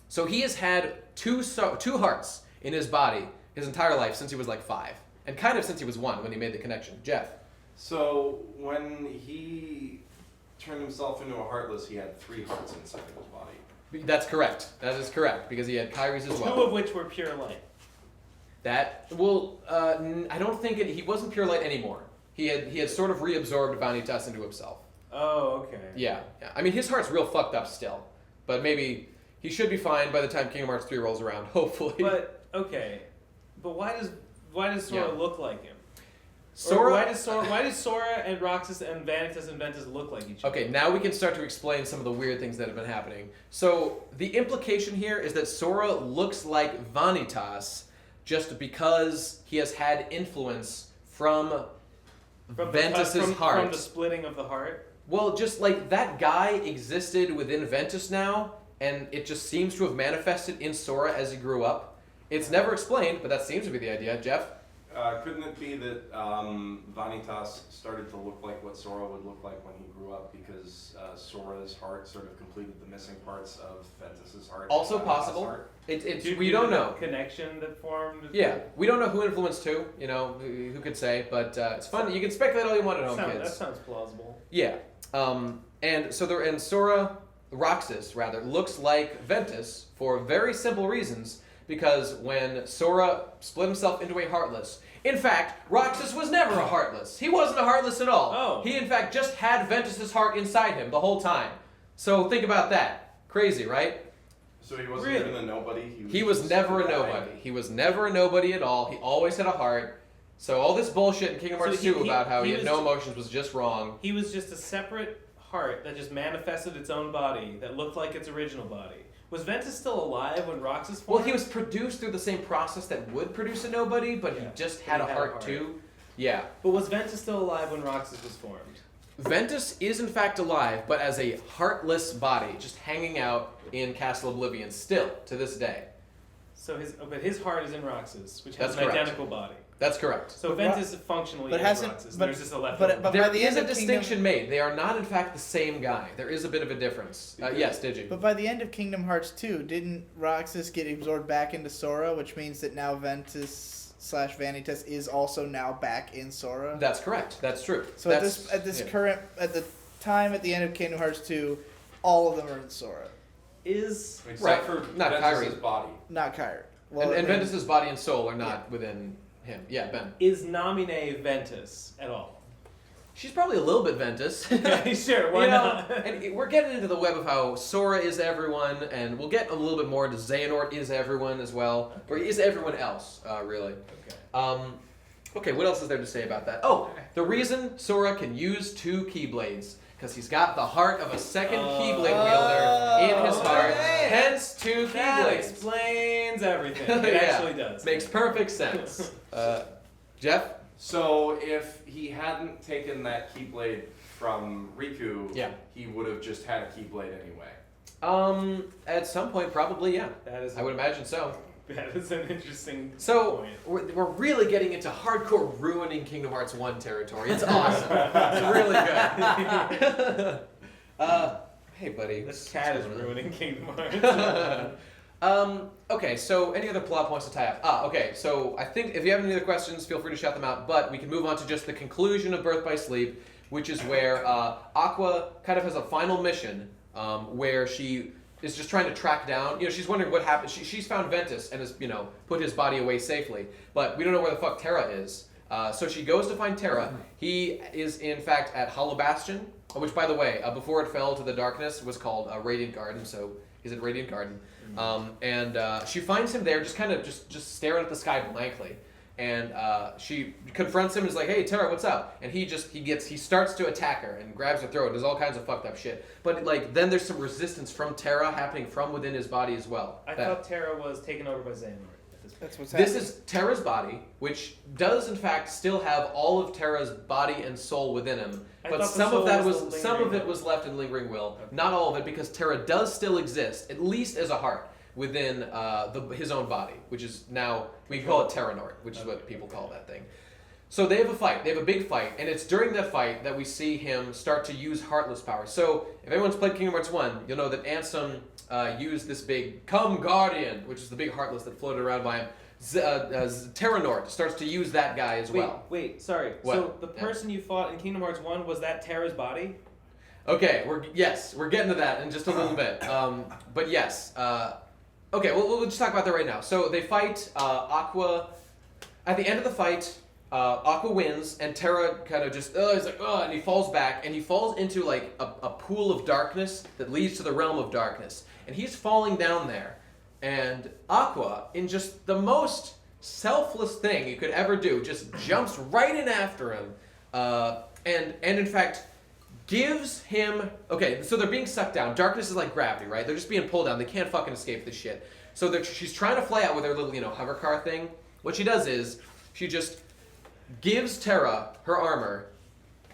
So he has had two hearts in his body his entire life since he was like 5, and kind of since he was 1 when he made the connection. Jeff. So when he turned himself into a Heartless, he had 3 hearts inside of his body. That's correct. That is correct, because he had Kairi's as well. 2 of which were pure light. I don't think he wasn't pure light anymore. He had sort of reabsorbed Vanitas into himself. Oh, okay. Yeah. I mean, his heart's real fucked up still, but maybe he should be fine by the time Kingdom Hearts 3 rolls around, hopefully. But why does Sora look like him? Why does Sora and Roxas and Vanitas and Ventus look like each other? Okay, now we can start to explain some of the weird things that have been happening. So the implication here is that Sora looks like Vanitas just because he has had influence from Ventus's heart. From the splitting of the heart? Well, just like that guy existed within Ventus now, and it just seems to have manifested in Sora as he grew up. It's never explained, but that seems to be the idea. Jeff? Couldn't it be that Vanitas started to look like what Sora would look like when he grew up, because Sora's heart sort of completed the missing parts of Ventus's heart? Also possible. We don't know. Connection that formed. Yeah, we don't know who influenced who. Who could say? But it's fun. You can speculate all you want at home, kids. That sounds plausible. Yeah. And Sora, Roxas rather, looks like Ventus for very simple reasons. Because when Sora split himself into a Heartless, in fact, Roxas was never a Heartless. He wasn't a Heartless at all. Oh. He, in fact, just had Ventus's heart inside him the whole time. So think about that. Crazy, right? So he wasn't even a nobody? He was never a nobody. He was never a nobody at all. He always had a heart. So all this bullshit in Kingdom Hearts 2 about how he had no emotions was just wrong. He was just a separate heart that just manifested its own body that looked like its original body. Was Ventus still alive when Roxas formed? Well, he was produced through the same process that would produce a nobody, but he just had a heart too. Yeah. But was Ventus still alive when Roxas was formed? Ventus is in fact alive, but as a heartless body, just hanging out in Castle Oblivion still to this day. So his heart is in Roxas, which has That's an correct. identical body. That's correct. So Ventus is functionally but in hasn't- Roxas. but- There's just a left. but There by the is end a of distinction made. They are not in fact the same guy. There is a bit of a difference. Yes, did you? But by the end of Kingdom Hearts 2, didn't Roxas get absorbed back into Sora, which means that now Ventus/Vanitas is also now back in Sora? That's correct. That's true. So at the time at the end of Kingdom Hearts 2, all of them are in Sora. Except right. for Not Ventus's Kairi. body. Not Kairi. Well, and Ventus's body and soul are not within him. Yeah, Ben. Is Namine Ventus at all? She's probably a little bit Ventus. Sure, why not? And we're getting into the web of how Sora is everyone, and we'll get a little bit more into Xehanort is everyone as well, or is everyone else, really. Okay. Okay, what else is there to say about that? Oh, the reason Sora can use 2 Keyblades, because he's got the heart of a second Keyblade wielder in his heart, hence 2 That Keyblades. explains everything. It Yeah. actually does. Makes perfect sense. Jeff? So if he hadn't taken that Keyblade from Riku, he would have just had a Keyblade anyway. At some point, probably, yeah. That is. I would imagine so. That is an interesting. So point. we're really getting into hardcore ruining Kingdom Hearts 1 territory. It's awesome. It's really good. Hey, buddy. This cat is ruining Kingdom Hearts. Okay, so any other plot points to tie up? Okay, so I think if you have any other questions, feel free to shout them out, but we can move on to just the conclusion of Birth by Sleep, which is where Aqua kind of has a final mission where she is just trying to track down, she's wondering what happened. She's found Ventus and has, put his body away safely, but we don't know where the fuck Terra is. So she goes to find Terra. He is in fact at Hollow Bastion, which by the way, before it fell to the darkness, was called Radiant Garden, so he's at Radiant Garden. And she finds him there, just kind of just staring at the sky blankly. And she confronts him and is like, "Hey, Terra, what's up?" And he starts to attack her and grabs her throat. Does all kinds of fucked up shit. But then there's some resistance from Terra happening from within his body as well. I thought Terra was taken over by Xehanort. That's what's happening. This is Terra's body, which does in fact still have all of Terra's body and soul within him. But some of it was left in Lingering Will. Not all of it, because Terra does still exist, at least as a heart, within his own body, which is now, we call it Xehanort, which is what people call that thing. So they have a fight, they have a big fight, and it's during that fight that we see him start to use Heartless power. So if anyone's played Kingdom Hearts 1, you'll know that Ansem used this big Come Guardian, which is the big Heartless that floated around by him. Xehanort starts to use that guy as well. Wait, sorry. What? So the person you fought in Kingdom Hearts 1, was that Terra's body? Okay, we're getting to that in just a little bit. But yes. Okay, we'll just talk about that right now. So they fight Aqua. At the end of the fight, Aqua wins, and Terra kind of just, he's like, and he falls back, and he falls into like a pool of darkness that leads to the realm of darkness. And he's falling down there. And Aqua, in just the most selfless thing you could ever do, just jumps right in after him, and in fact gives him, okay, so they're being sucked down. Darkness is like gravity, right? They're just being pulled down. They can't fucking escape this shit. So she's trying to fly out with her little, hover car thing. What she does is, she just gives Terra her armor,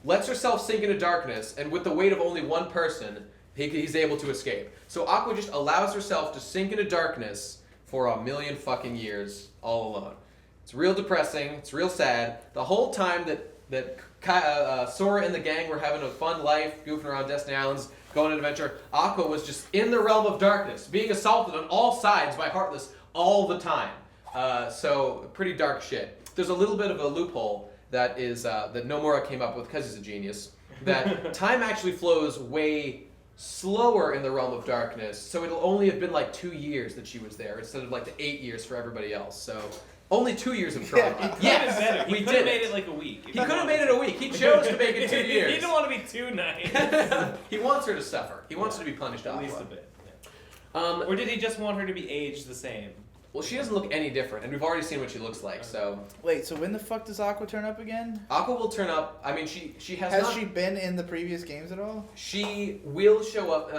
lets herself sink into darkness, and with the weight of only one person, he's able to escape. So Aqua just allows herself to sink into darkness for 1,000,000 fucking years, all alone. It's real depressing. It's real sad. The whole time that Sora and the gang were having a fun life, goofing around Destiny Islands, going on an adventure, Aqua was just in the realm of darkness, being assaulted on all sides by Heartless all the time. So pretty dark shit. There's a little bit of a loophole that Nomura came up with, because he's a genius, that time actually flows way slower in the realm of darkness, so it'll only have been like 2 years that she was there instead of like the 8 years for everybody else. So only 2 years of trauma. Yes, we did it like a week. He could have made it a week. He chose to make it 2 years. He didn't want to be too nice. He wants her to suffer. He wants her to be punished. At least a bit. Yeah. Or did he just want her to be aged the same? Well, she doesn't look any different, and we've already seen what she looks like, so... Wait, so when the fuck does Aqua turn up again? Aqua will turn up, I mean, she has Has she been in the previous games at all? She will show up,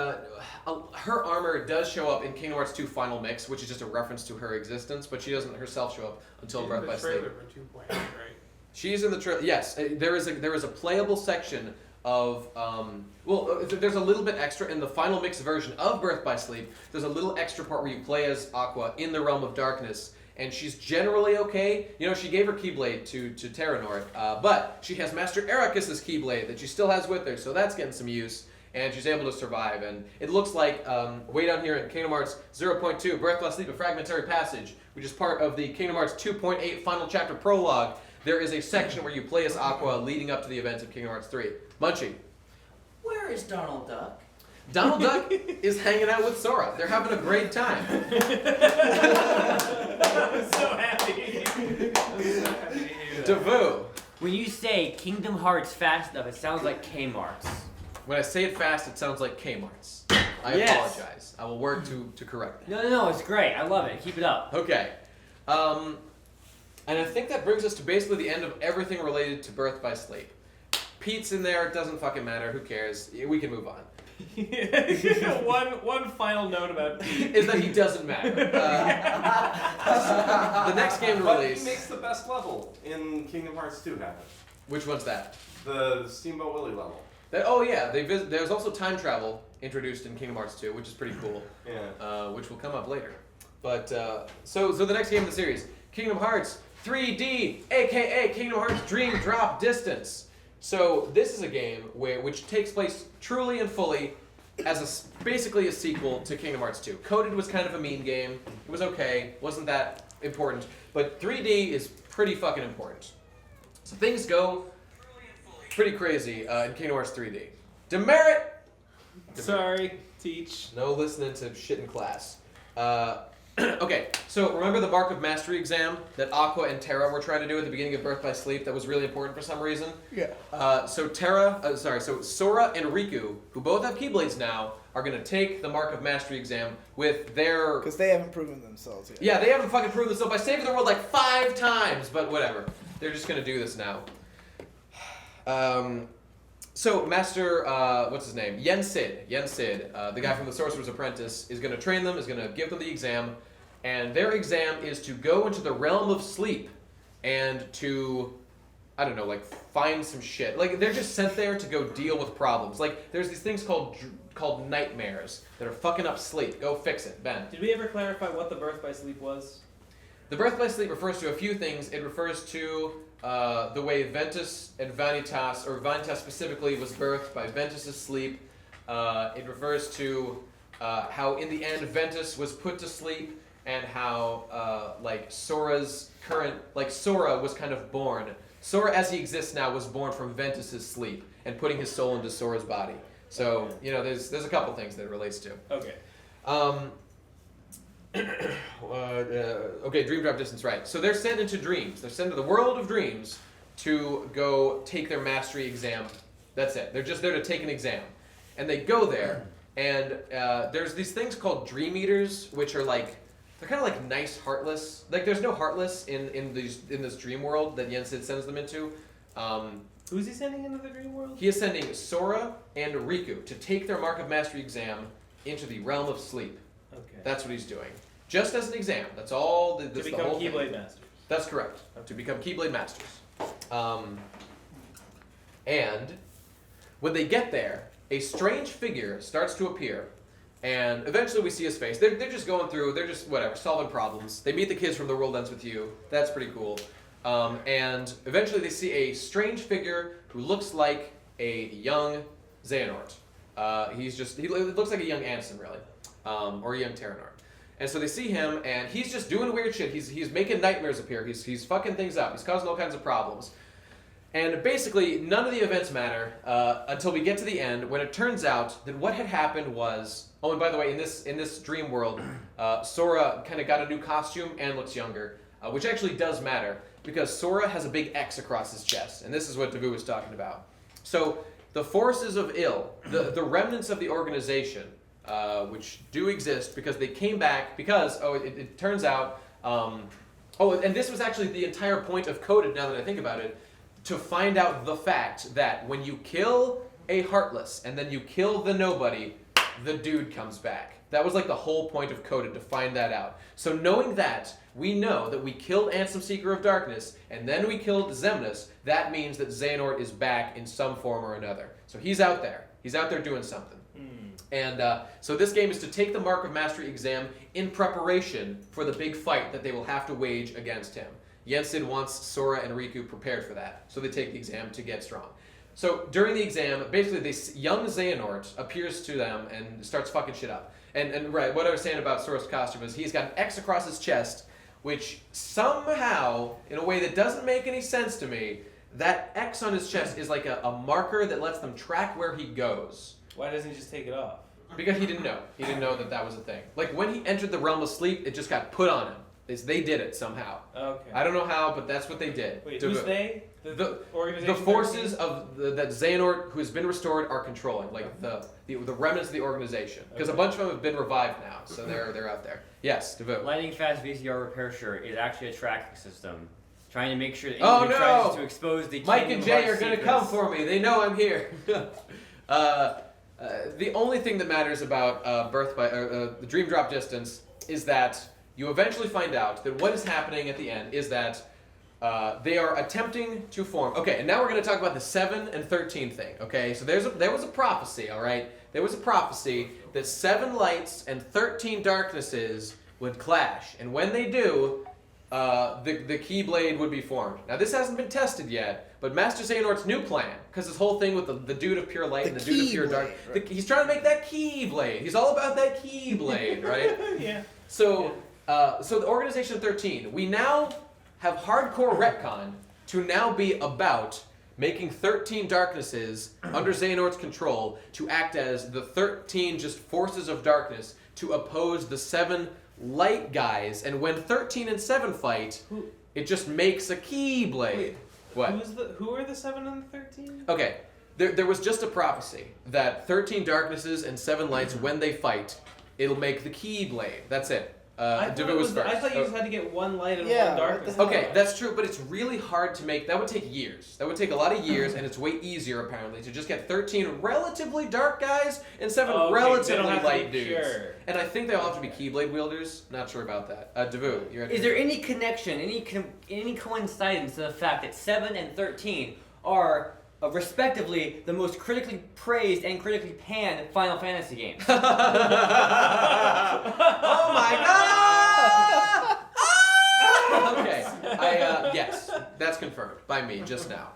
her armor does show up in Kingdom Hearts 2 Final Mix, which is just a reference to her existence, but she doesn't herself show up until Birth by Sleep. For 2.8, right? She's in the trailer. Yes, there is a playable section of there's a little bit extra in the final mix version of Birth by Sleep. There's a little extra part where you play as Aqua in the Realm of Darkness, and she's generally okay. You know, she gave her Keyblade to Terranort, but she has Master Ericus's Keyblade that she still has with her, so that's getting some use, and she's able to survive. And it looks like way down here in Kingdom Hearts 0.2, Birth by Sleep, a Fragmentary Passage, which is part of the Kingdom Hearts 2.8 Final Chapter Prologue. There is a section where you play as Aqua leading up to the events of Kingdom Hearts 3. Munchie. Where is Donald Duck? Donald Duck is hanging out with Sora. They're having a great time. I'm so happy. Davoo. When you say Kingdom Hearts fast enough, it sounds like Kmart's. When I say it fast, it sounds like Kmart's. I apologize. I will work to correct that. No, it's great. I love it. Keep it up. Okay. And I think that brings us to basically the end of everything related to Birth by Sleep. Pete's in there. It doesn't fucking matter. Who cares? We can move on. One final note about Pete is that he doesn't matter. The next game release. What makes the best level in Kingdom Hearts 2 happen? Which one's that? The Steamboat Willie level. There's also time travel introduced in Kingdom Hearts 2, which is pretty cool. Yeah. Which will come up later. But so the next game in the series, Kingdom Hearts 3D, aka Kingdom Hearts Dream Drop Distance. So this is a game which takes place truly and fully as basically a sequel to Kingdom Hearts 2. Coded was kind of a mean game. It was okay, wasn't that important, but 3D is pretty fucking important. So things go pretty crazy in Kingdom Hearts 3D. Demerit! Sorry, teach. No listening to shit in class. Okay, so remember the Mark of Mastery exam that Aqua and Terra were trying to do at the beginning of Birth by Sleep that was really important for some reason? Yeah. So Sora and Riku, who both have Keyblades now, are going to take the Mark of Mastery exam with their... Because they haven't proven themselves yet. Yeah, they haven't fucking proven themselves by saving the world like 5 times, but whatever. They're just going to do this now. So Master, what's his name? Yen Sid, the guy from the Sorcerer's Apprentice, is going to train them, is going to give them the exam, and their exam is to go into the realm of sleep and to, I don't know, like find some shit. Like they're just sent there to go deal with problems. Like there's these things called nightmares that are fucking up sleep. Go fix it, Ben. Did we ever clarify what the Birth by Sleep was? The Birth by Sleep refers to a few things. It refers to the way Ventus and Vanitas, or Vanitas specifically, was birthed by Ventus' sleep. It refers to how in the end Ventus was put to sleep, and how Sora was kind of born. Sora as he exists now was born from Ventus' sleep and putting his soul into Sora's body. So, there's a couple things that it relates to. Okay. Okay, Dream Drop Distance, right. So they're sent into dreams. They're sent to the world of dreams to go take their mastery exam. That's it. They're just there to take an exam. And they go there, and there's these things called Dream Eaters, which are they're kind of like nice Heartless. Like there's no Heartless in this dream world that Yen Sid sends them into. Who's he sending into the dream world? He is sending Sora and Riku to take their Mark of Mastery exam into the realm of sleep. Okay. That's what he's doing. Just as an exam. That's all. To become Keyblade Masters. That's correct. Okay. To become Keyblade Masters. And when they get there, a strange figure starts to appear, and eventually we see his face. They're just going through. They're just solving problems. They meet the kids from The World Ends With You. That's pretty cool. And eventually they see a strange figure who looks like a young Xehanort. He looks like a young Ansem, really. Or a young Terranort. And so they see him, and he's just doing weird shit. He's making nightmares appear. He's fucking things up. He's causing all kinds of problems. And basically, none of the events matter until we get to the end, when it turns out that what had happened was... Oh, and by the way, in this dream world, Sora kind of got a new costume and looks younger, which actually does matter, because Sora has a big X across his chest, and this is what Davoo was talking about. So, the forces of ill, the remnants of the organization... which do exist because they came back because, it turns out, and this was actually the entire point of Coded, now that I think about it, to find out the fact that when you kill a Heartless and then you kill the Nobody, the dude comes back. That was like the whole point of Coded, to find that out. So knowing that, we know that we killed Ansem Seeker of Darkness, and then we killed Xemnas, that means that Xehanort is back in some form or another. So he's out there. He's out there doing something. And so this game is to take the Mark of Mastery exam in preparation for the big fight that they will have to wage against him. Yensid wants Sora and Riku prepared for that, so they take the exam to get strong. So during the exam, basically, this young Xehanort appears to them and starts fucking shit up. And right, what I was saying about Sora's costume is he's got an X across his chest, which somehow, in a way that doesn't make any sense to me, that X on his chest is like a marker that lets them track where he goes. Why doesn't he just take it off? Because he didn't know. He didn't know that that was a thing. Like, when he entered the realm of sleep, it just got put on him. They did it somehow. Okay. I don't know how, but that's what they did. Wait, who's they? The organization? The forces of that Xehanort, who has been restored, are controlling. Like, the remnants of the organization. Because a bunch of them have been revived now, so they're out there. Yes, Devote. Lightning Fast VCR repair shirt is actually a tracking system. Trying to make sure that anyone who tries to expose the Mike and Jay are going to come for me. They know I'm here. The only thing that matters about the Dream Drop Distance is that you eventually find out that what is happening at the end is that they are attempting to form. Okay, and now we're going to talk about the 7 and 13 thing. Okay, so there was a prophecy. All right, there was a prophecy that 7 lights and 13 darknesses would clash, and when they do, the Keyblade would be formed. Now this hasn't been tested yet, but Master Xehanort's new plan, because this whole thing with the dude of pure light and the dude of pure dark, he's trying to make that Keyblade. He's all about that Keyblade, right? Yeah. So the Organization 13, we now have hardcore retcon to now be about making 13 darknesses under Xehanort's control to act as the 13 just forces of darkness to oppose the 7 light guys, and when 13 and 7 fight, it just makes a Keyblade. Wait, what? Who are the 7 and the 13? Okay, there was just a prophecy that 13 darknesses and 7 lights, when they fight, it'll make the Keyblade. That's it. I thought you just had to get 1 light and 1 darkness. Okay, that's true, but it's really hard to make. That would take years. That would take a lot of years, and it's way easier, apparently, to just get 13 relatively dark guys and 7 relatively light dudes. Sure. And I think they all have to be Keyblade wielders. Not sure about that. Devu, you're at Is there any connection, any coincidence to the fact that 7 and 13 are respectively the most critically praised and critically panned Final Fantasy games? Oh my god! Okay, yes, that's confirmed by me just now.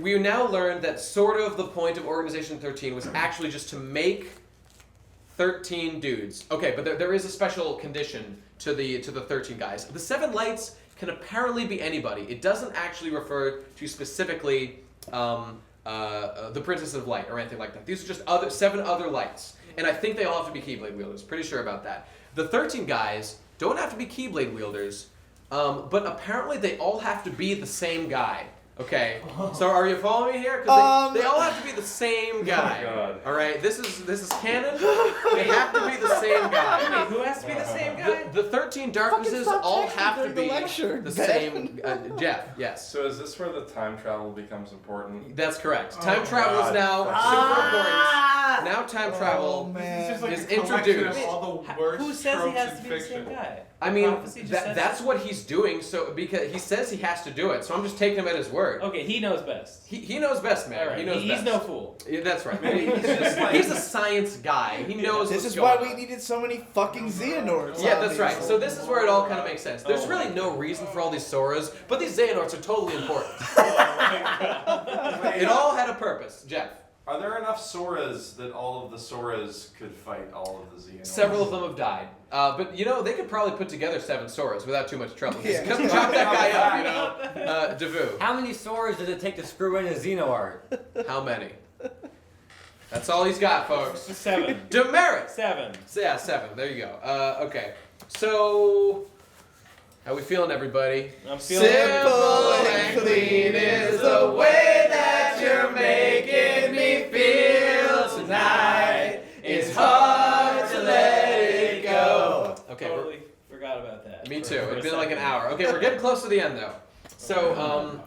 We now learned that sort of the point of Organization 13 was actually just to make 13 dudes. Okay, but there is a special condition to the 13 guys. The 7 lights can apparently be anybody. It doesn't actually refer to specifically the Princess of Light or anything like that. These are just 7 other lights. And I think they all have to be Keyblade wielders. Pretty sure about that. The 13 guys don't have to be Keyblade wielders, but apparently they all have to be the same guy. Okay, so are you following me here? Because they all have to be the same guy. Oh my God. All right, this is canon. They have to be the same guy. Wait, who has to be the same guy? The 13 darknesses all have to be the same. Jeff, yes. So is this where the time travel becomes important? That's correct. Time travel is now super important. Now time travel is introduced. Who says he has to be the same guy? I mean, that's what he's doing. So because he says he has to do it, so I'm just taking him at his word. Okay, he knows best. He knows best, man. Right. He knows best. He's no fool. Yeah, that's right. He's a science guy. He knows. This is why we needed so many fucking Xehanorts. Yeah, that's right. So this is where it all kind of makes sense. There's really no reason for all these Soras, but these Xehanorts are totally important. It all had a purpose, Jeff. Are there enough Soras that all of the Soras could fight all of the Xehanorts? Several of them have died. But, they could probably put together 7 Soras without too much trouble. Just come chop that guy up, Devu. How many Soras does it take to screw in a Xehanort? How many? That's all he's got, folks. 7. Demerit! 7. Yeah, 7. There you go. Okay. So, how we feeling, everybody? I'm feeling simple and clean is the way that you're making me feel tonight. It's hard to let it go. Okay. Totally forgot about that. Me too. It's been like an hour. Okay, we're getting close to the end though. So,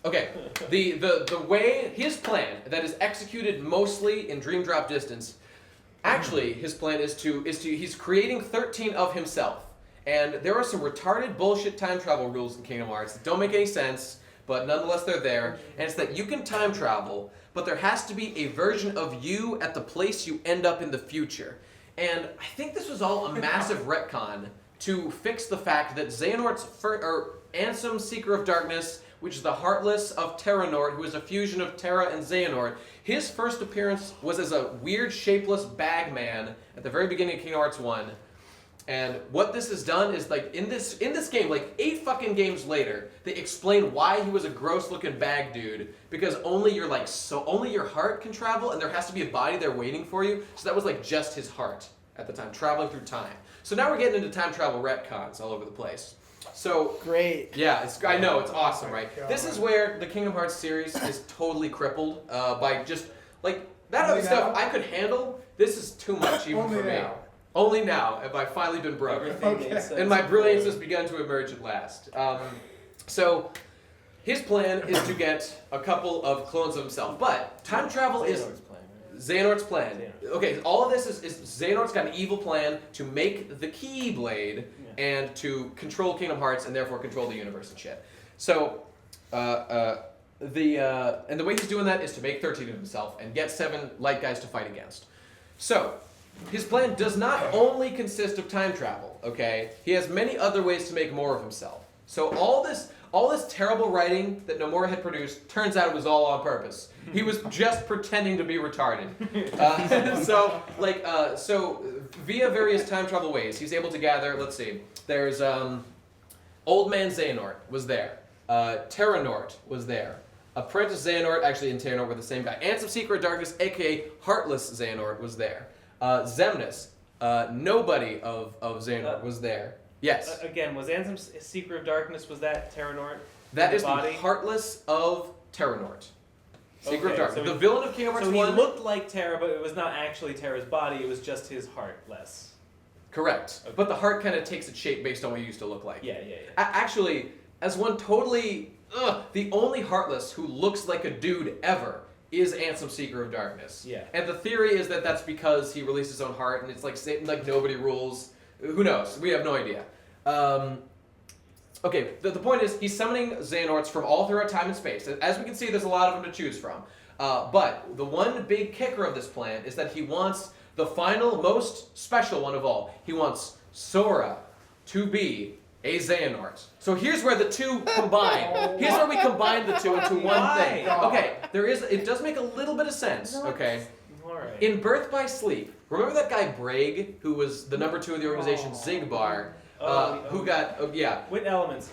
okay. The way his plan that is executed mostly in Dream Drop Distance Actually, his plan is to he's creating 13 of himself. And there are some retarded bullshit time travel rules in Kingdom Hearts that don't make any sense, but nonetheless they're there. And it's that you can time travel, but there has to be a version of you at the place you end up in the future. And I think this was all a massive retcon to fix the fact that Xehanort's Ansem, Seeker of Darkness, which is the Heartless of Terranort, who is a fusion of Terra and Xehanort, his first appearance was as a weird, shapeless bag man at the very beginning of Kingdom Hearts 1. And what this has done is, like, in this game, like 8 fucking games later, they explain why he was a gross-looking bag dude, because only your heart can travel, and there has to be a body there waiting for you. So that was like just his heart at the time, traveling through time. So now we're getting into time travel retcons all over the place. So great. Yeah, I know, it's awesome, right? This is where the Kingdom Hearts series is totally crippled by just like that other stuff I could handle. This is too much even for me. Only now have I finally been broke. And my brilliance has begun to emerge at last. So his plan is to get a couple of clones of himself. But time travel is Xehanort's plan. Okay, all of this is Xehanort's got an evil plan to make the Keyblade and to control Kingdom Hearts and therefore control the universe and shit. So and the way he's doing that is to make 13 of himself and get 7 light guys to fight against. So his plan does not only consist of time travel, okay? He has many other ways to make more of himself. So all this terrible writing that Nomura had produced turns out it was all on purpose. He was just pretending to be retarded. So via various time travel ways, he's able to gather, let's see, there's Old Man Xehanort was there. Terranort was there. Apprentice Xehanort, actually in Terranort were the same guy. Ansem, Seeker of Darkness, aka Heartless Xehanort was there. Xemnas, nobody of Xehanort was there. Yes. Again, was Ansem Seeker of Darkness, was that Terranort? That is the Heartless of Terranort. Seeker of Darkness. So the villain of Kingdom Hearts 1. So he looked like Terra, but it was not actually Terra's body, it was just his Heartless. Correct. Okay. But the heart kind of takes its shape based on what he used to look like. Yeah. Actually, as one totally... the only Heartless who looks like a dude ever is Ansem, Seeker of Darkness. Yeah. And the theory is that that's because he released his own heart, and it's like nobody rules. Who knows? We have no idea. Okay, the point is, he's summoning Xehanorts from all throughout time and space. As we can see, there's a lot of them to choose from. But the one big kicker of this plan is that he wants the final, most special one of all. He wants Sora to be a Xehanort. So here's where the two combine. Here's where we combine the two into one thing. Okay, it does make a little bit of sense, okay? Alright. In Birth by Sleep, remember that guy Braig, who was the number 2 of the organization, Xigbar, who got, What elements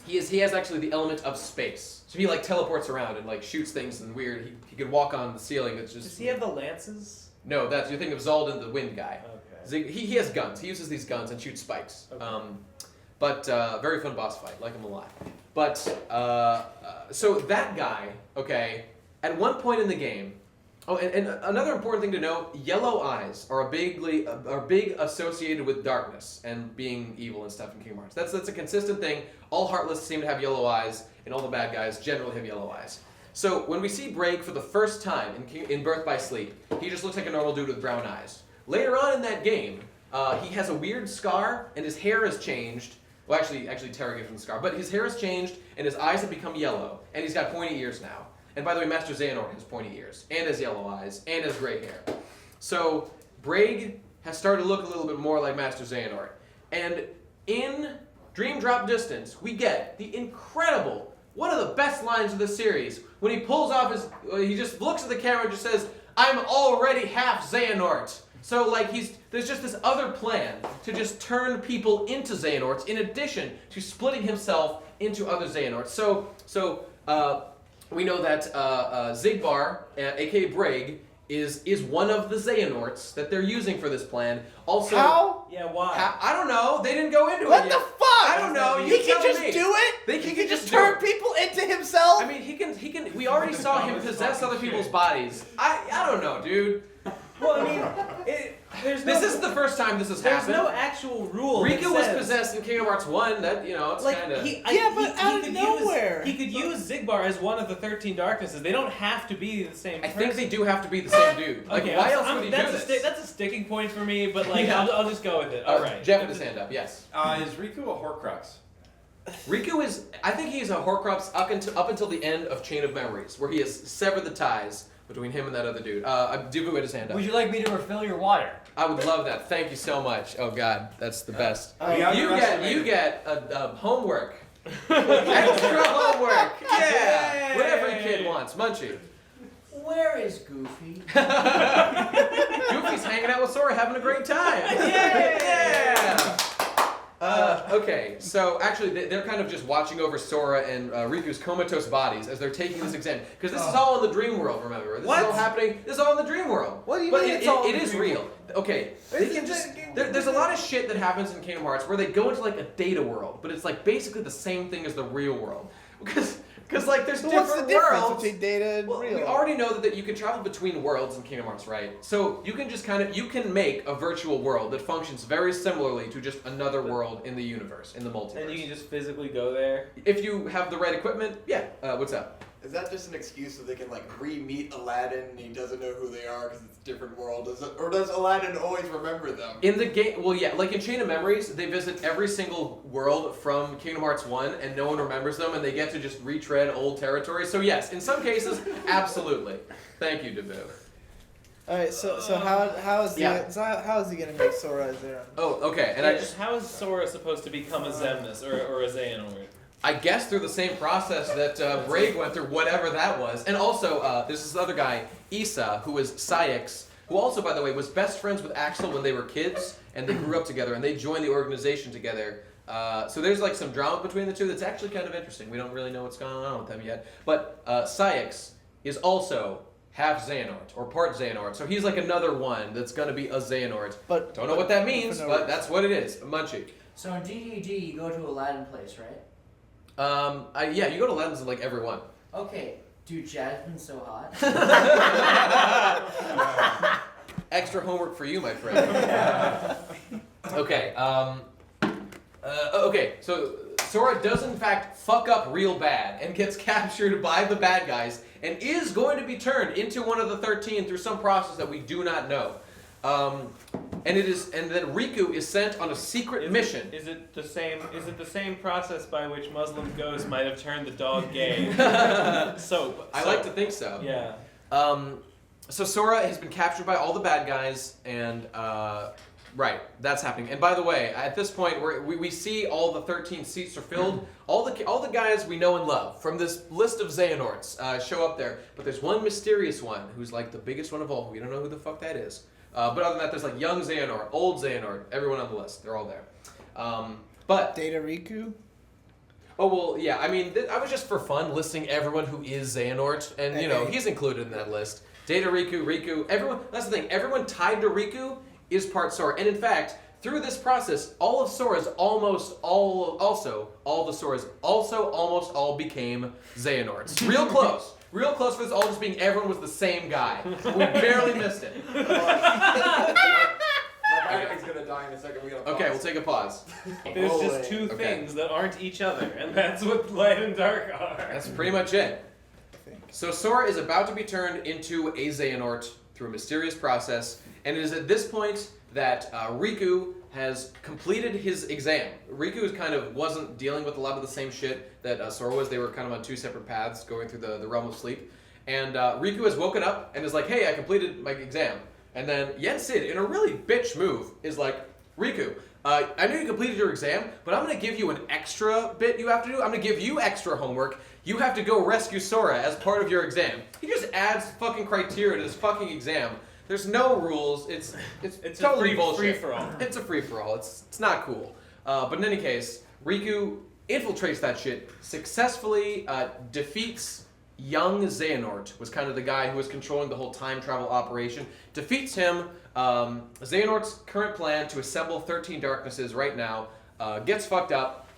he has actually the element of space. So he like teleports around and like shoots things and weird, he could walk on the ceiling. It's just... Does he have the lances? No, you're thinking of Zaldin, the wind guy. Okay. He has guns, he uses these guns and shoots spikes. Okay. Very fun boss fight, like him a lot. But, so that guy, okay, at one point in the game, and another important thing to know, yellow eyes are big associated with darkness and being evil and stuff in Kingdom Hearts. That's a consistent thing. All Heartless seem to have yellow eyes, and all the bad guys generally have yellow eyes. So when we see Braig for the first time in Birth by Sleep, he just looks like a normal dude with brown eyes. Later on in that game, he has a weird scar, and his hair has changed. Well, actually, Terra gives him the scar, but his hair has changed, and his eyes have become yellow, and he's got pointy ears now. And by the way, Master Xehanort has pointy ears, and has yellow eyes, and has gray hair. So, Braig has started to look a little bit more like Master Xehanort. And in Dream Drop Distance, we get the incredible, one of the best lines of the series, when he pulls off he just looks at the camera and just says, "I'm already half Xehanort." So, like, there's just this other plan to just turn people into Xehanorts, in addition to splitting himself into other Xehanorts. So, we know that Xigbar, aka Braig, is one of the Xehanorts that they're using for this plan. Also, how? Yeah, why? I don't know. They didn't go into what it yet. What the fuck? I don't know. He can just do it. He can just turn people into himself. I mean, he can. We already saw him possess other people's bodies. I don't know, dude. Well, I mean, this is the first time this has happened. There's no actual rule. Riku was possessed in Kingdom Hearts 1. That it's like, kind of but out of nowhere. He could use Xigbar as one of the 13 Darknesses. They don't have to be the same. I think they do have to be the same dude. Like, okay, why else would he do this? That's a sticking point for me, but like, I'll just go with it. All right. Jeff with his hand up. Yes. Is Riku a Horcrux? Riku is. I think he's a Horcrux up until the end of Chain of Memories, where he has severed the ties between him and that other dude. Divu had his hand up. Would you like me to refill your water? I would love that. Thank you so much. Oh God, that's the best. You get homework. Extra homework. Yeah. What every kid wants. Munchie. Where is Goofy? Goofy's hanging out with Sora, having a great time. Yeah. Okay, so actually they're kind of just watching over Sora and Riku's comatose bodies as they're taking this exam. Because this is all in the dream world, remember? This is all happening, this is all in the dream world. What do you mean it's all in it the is dream real. world? Okay, they can just, there's a lot of shit that happens in Kingdom Hearts where they go into like a data world, but it's like basically the same thing as the real world. Because like there's different what's the difference worlds between data and real? We already know that you can travel between worlds in Kingdom Hearts, right? So you can just you can make a virtual world that functions very similarly to just another world in the universe, in the multiverse. And you can just physically go there? If you have the right equipment, yeah. What's up? Is that just an excuse so they can like re-meet Aladdin and he doesn't know who they are because it's a different world? Or does Aladdin always remember them? In the game, well, yeah, like in Chain of Memories, they visit every single world from Kingdom Hearts 1 and no one remembers them and they get to just retread old territory. So yes, in some cases, absolutely. Thank you, Dabu. All right, so how is he gonna make Sora a Xehanort? Oh, okay, and how is Sora supposed to become a Xemnas or a Xehanort? I guess through the same process that Braig went through, whatever that was. And also, there's this other guy, Issa, who is Saix, who also, by the way, was best friends with Axel when they were kids, and they grew up together, and they joined the organization together. So there's like some drama between the two that's actually kind of interesting. We don't really know what's going on with them yet. But Saix is also half Xehanort, or part Xehanort. So he's like another one that's going to be a Xehanort. But don't know what that means, but that's what it is. Munchie. So in DDD, you go to Aladdin Place, right? Yeah, you go to Aladdin's in like every one. Okay, dude, Jasmine's so hot. Extra homework for you, my friend. Okay, okay, so Sora does in fact fuck up real bad and gets captured by the bad guys and is going to be turned into one of the 13 through some process that we do not know. And then Riku is sent on a secret mission. Is it the same process by which Muslim ghosts might have turned the dog gay? I like to think so. Yeah. So Sora has been captured by all the bad guys, and right, that's happening. And by the way, at this point, we see all the 13 seats are filled. All the guys we know and love from this list of Xehanorts show up there. But there's one mysterious one who's like the biggest one of all. We don't know who the fuck that is. But other than that, there's like young Xehanort, old Xehanort, everyone on the list. They're all there. But Data Riku? Oh, well, yeah, I mean, I was just for fun listing everyone who is Xehanort, and, you know, he's included in that list. Data Riku, everyone, that's the thing, everyone tied to Riku is part Sora. And in fact, through this process, all of Sora's all the Soras almost all became Xehanorts. Real close. Real close for this all just being everyone was the same guy. We barely missed it. My battery's gonna die in a second. We gotta pause. Okay, we'll take a pause. There's just two things that aren't each other, and that's what light and dark are. That's pretty much it. So Sora is about to be turned into a Xehanort through a mysterious process, and it is at this point that Riku has completed his exam. Riku wasn't dealing with a lot of the same shit that Sora was. They were kind of on two separate paths going through the realm of sleep. And Riku has woken up and is like, hey, I completed my exam. And then Yen Sid, in a really bitch move, is like, Riku, I know you completed your exam, but I'm going to give you an extra bit you have to do. I'm going to give you extra homework. You have to go rescue Sora as part of your exam. He just adds fucking criteria to this fucking exam. There's no rules. It's totally bullshit. Free-for-all. It's a free-for-all. It's not cool. But in any case, Riku infiltrates that shit, successfully defeats young Xehanort, was kind of the guy who was controlling the whole time travel operation. Defeats him. Xehanort's current plan to assemble 13 Darknesses right now gets fucked up,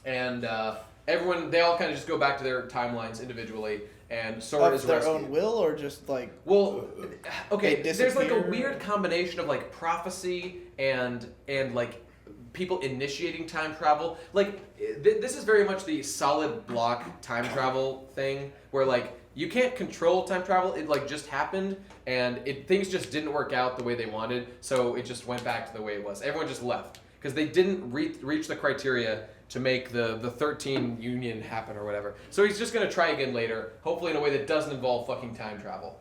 and they all kind of just go back to their timelines individually. and Sora is of their rescued. own will, or just like okay, they there's like a disappear? weird combination of like prophecy and like people initiating time travel. Like this is very much the solid block time travel thing, where like you can't control time travel. It like just happened, and things just didn't work out the way they wanted, so it just went back to the way it was. Everyone just left because they didn't reach the criteria to make the 13 union happen or whatever. So he's just gonna try again later, hopefully in a way that doesn't involve fucking time travel.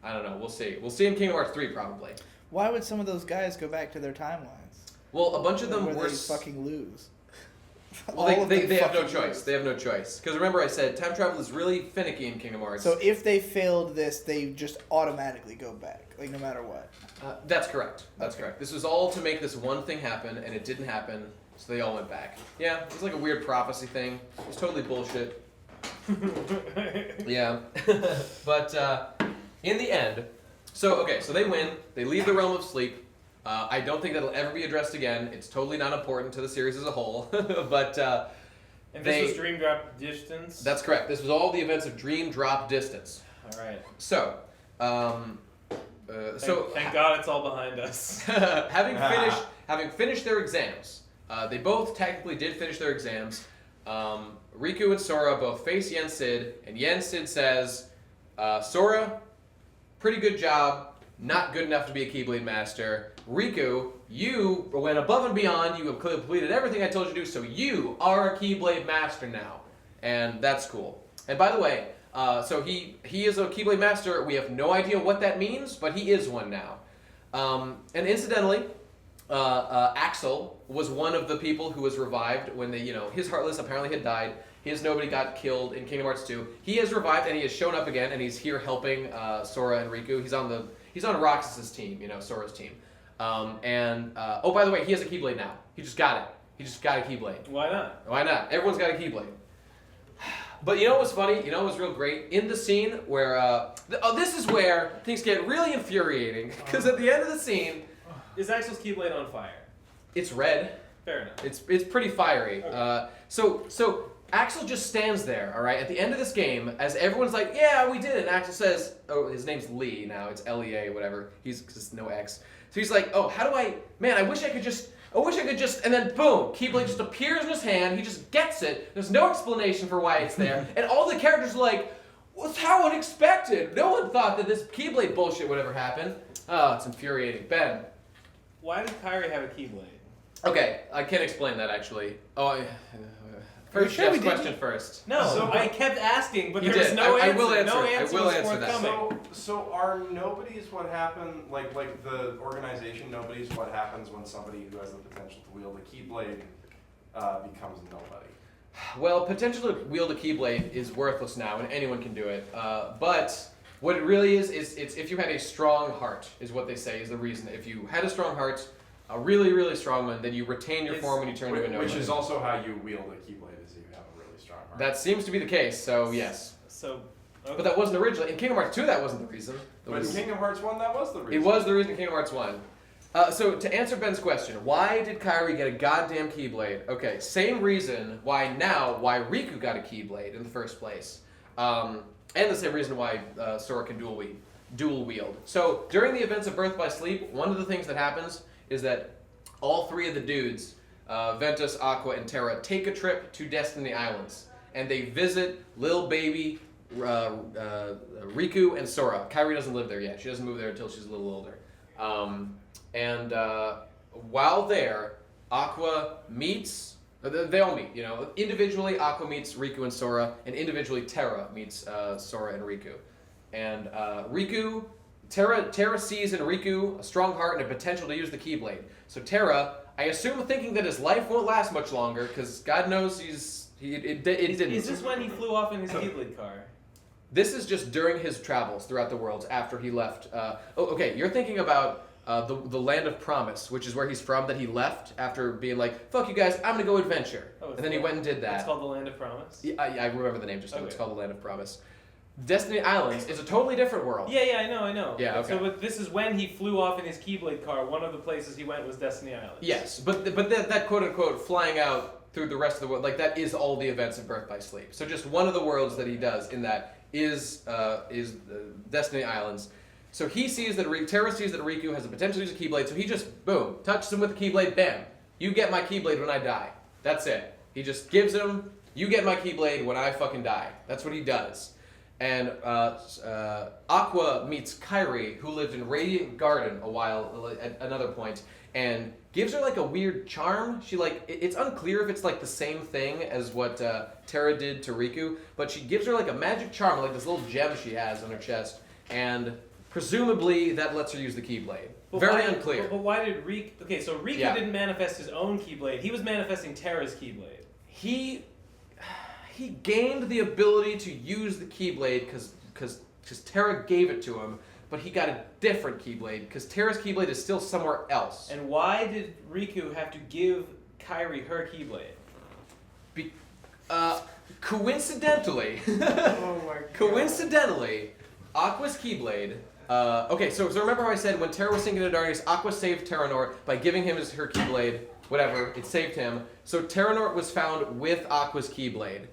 I don't know. We'll see. We'll see in Kingdom Hearts 3 probably. Why would some of those guys go back to their timelines? Well, a bunch of them where were they fucking lose. Well, they have no choice. They have no choice. Because remember I said time travel is really finicky in Kingdom Hearts. So if they failed this, they just automatically go back, like no matter what. That's correct. That's correct. This was all to make this one thing happen, and it didn't happen, so they all went back. Yeah, it was like a weird prophecy thing. It was totally bullshit. Yeah. But in the end, so they win. They leave the realm of sleep. I don't think that'll ever be addressed again. It's totally not important to the series as a whole. But and this was Dream Drop Distance? That's correct. This was all the events of Dream Drop Distance. All right. So, thank God it's all behind us. having finished their exams, they both technically did finish their exams. Riku and Sora both face Yen Sid, and Yen Sid says, Sora, pretty good job, not good enough to be a Keyblade Master. Riku, you went above and beyond, you have completed everything I told you to do, so you are a Keyblade Master now. And that's cool. And by the way, so he is a Keyblade Master. We have no idea what that means, but he is one now. And incidentally, Axel was one of the people who was revived when his Heartless apparently had died. His Nobody got killed in Kingdom Hearts 2. He has revived and he has shown up again, and he's here helping Sora and Riku. He's on Roxas' team, Sora's team. Oh, by the way, he has a Keyblade now. He just got it. He just got a Keyblade. Why not? Why not? Everyone's got a Keyblade. But you know what was funny? You know what was real great? In the scene where, this is where things get really infuriating, because at the end of the scene... Is Axel's Keyblade on fire? It's red. Fair enough. It's pretty fiery. Okay. So Axel just stands there, all right, at the end of this game, as everyone's like, yeah, we did it. And Axel says, oh, his name's Lee now. It's L-E-A, whatever. Because no X. So he's like, oh, how do I... Man, I wish I could just... And then boom, Keyblade just appears in his hand. He just gets it. There's no explanation for why it's there. And all the characters are like, well, how unexpected. No one thought that this Keyblade bullshit would ever happen. Oh, it's infuriating. Ben. Why did Kairi have a Keyblade? Okay, I can't explain that actually. First, sure Jeff's question first. No, I kept asking, but You there was did. no I answer. will answer No it. I answer will was answer that. forthcoming. So are Nobodies what happened, like the organization Nobodies, what happens when somebody who has the potential to wield a Keyblade becomes a nobody? Well, potential to wield a Keyblade is worthless now, and anyone can do it. But what it really is it's if you had a strong heart, is what they say is the reason. If you had a strong heart, a really, really strong one, then you retain your form when you turn to a nobody. Which is also how you wield a Keyblade, is you have a really strong heart. That seems to be the case, so yes. So, okay. But that wasn't originally. In Kingdom Hearts 2, that wasn't the reason. But in Kingdom Hearts 1, that was the reason. It was the reason in Kingdom Hearts 1. So to answer Ben's question, why did Kairi get a goddamn Keyblade? Okay, same reason why Riku got a Keyblade in the first place. And the same reason why Sora can dual wield. So during the events of Birth by Sleep, one of the things that happens is that all three of the dudes, Ventus, Aqua, and Terra, take a trip to Destiny Islands. And they visit Lil Baby, Riku, and Sora. Kairi doesn't live there yet. She doesn't move there until she's a little older. And while there, Aqua meets... They all meet, Individually, Aqua meets Riku and Sora, and individually, Terra meets Sora and Riku. And Terra sees in Riku a strong heart and a potential to use the Keyblade. So Terra, I assume thinking that his life won't last much longer, because God knows it didn't. Is this when he flew off in his Keyblade car? This is just during his travels throughout the worlds after he left. Okay, you're thinking about the Land of Promise, which is where he's from, that he left after being like, fuck you guys, I'm gonna go adventure. Oh, and then he went and did that. It's called the Land of Promise? Yeah, I remember the name just now. Okay. It's called the Land of Promise. Destiny Islands is a totally different world. Yeah, I know. Yeah, okay. So, but this is when he flew off in his Keyblade car. One of the places he went was Destiny Islands. Yes, but that quote-unquote flying out through the rest of the world, like that is all the events of Birth by Sleep. So just one of the worlds that he does in that is Destiny Islands. So he sees that Terra sees that Riku has the potential to use a Keyblade, so he just, boom, touches him with the Keyblade, bam. You get my Keyblade when I die. That's it. He just gives him, you get my Keyblade when I fucking die. That's what he does. And Aqua meets Kairi, who lived in Radiant Garden a while at another point, and gives her like a weird charm. She like, it's unclear if it's like the same thing as what Terra did to Riku, but she gives her like a magic charm, like this little gem she has on her chest, and presumably that lets her use the Keyblade. Very unclear. But why did Riku... Okay, so Riku didn't manifest his own Keyblade. He was manifesting Terra's Keyblade. He gained the ability to use the Keyblade because Terra gave it to him, but he got a different Keyblade because Terra's Keyblade is still somewhere else. And why did Riku have to give Kairi her Keyblade? Coincidentally, Oh my God. coincidentally, Aqua's Keyblade. Okay, so remember how I said when Terra was sinking into darkness, Aqua saved Xehanort by giving him her Keyblade. Whatever, it saved him. So Xehanort was found with Aqua's Keyblade.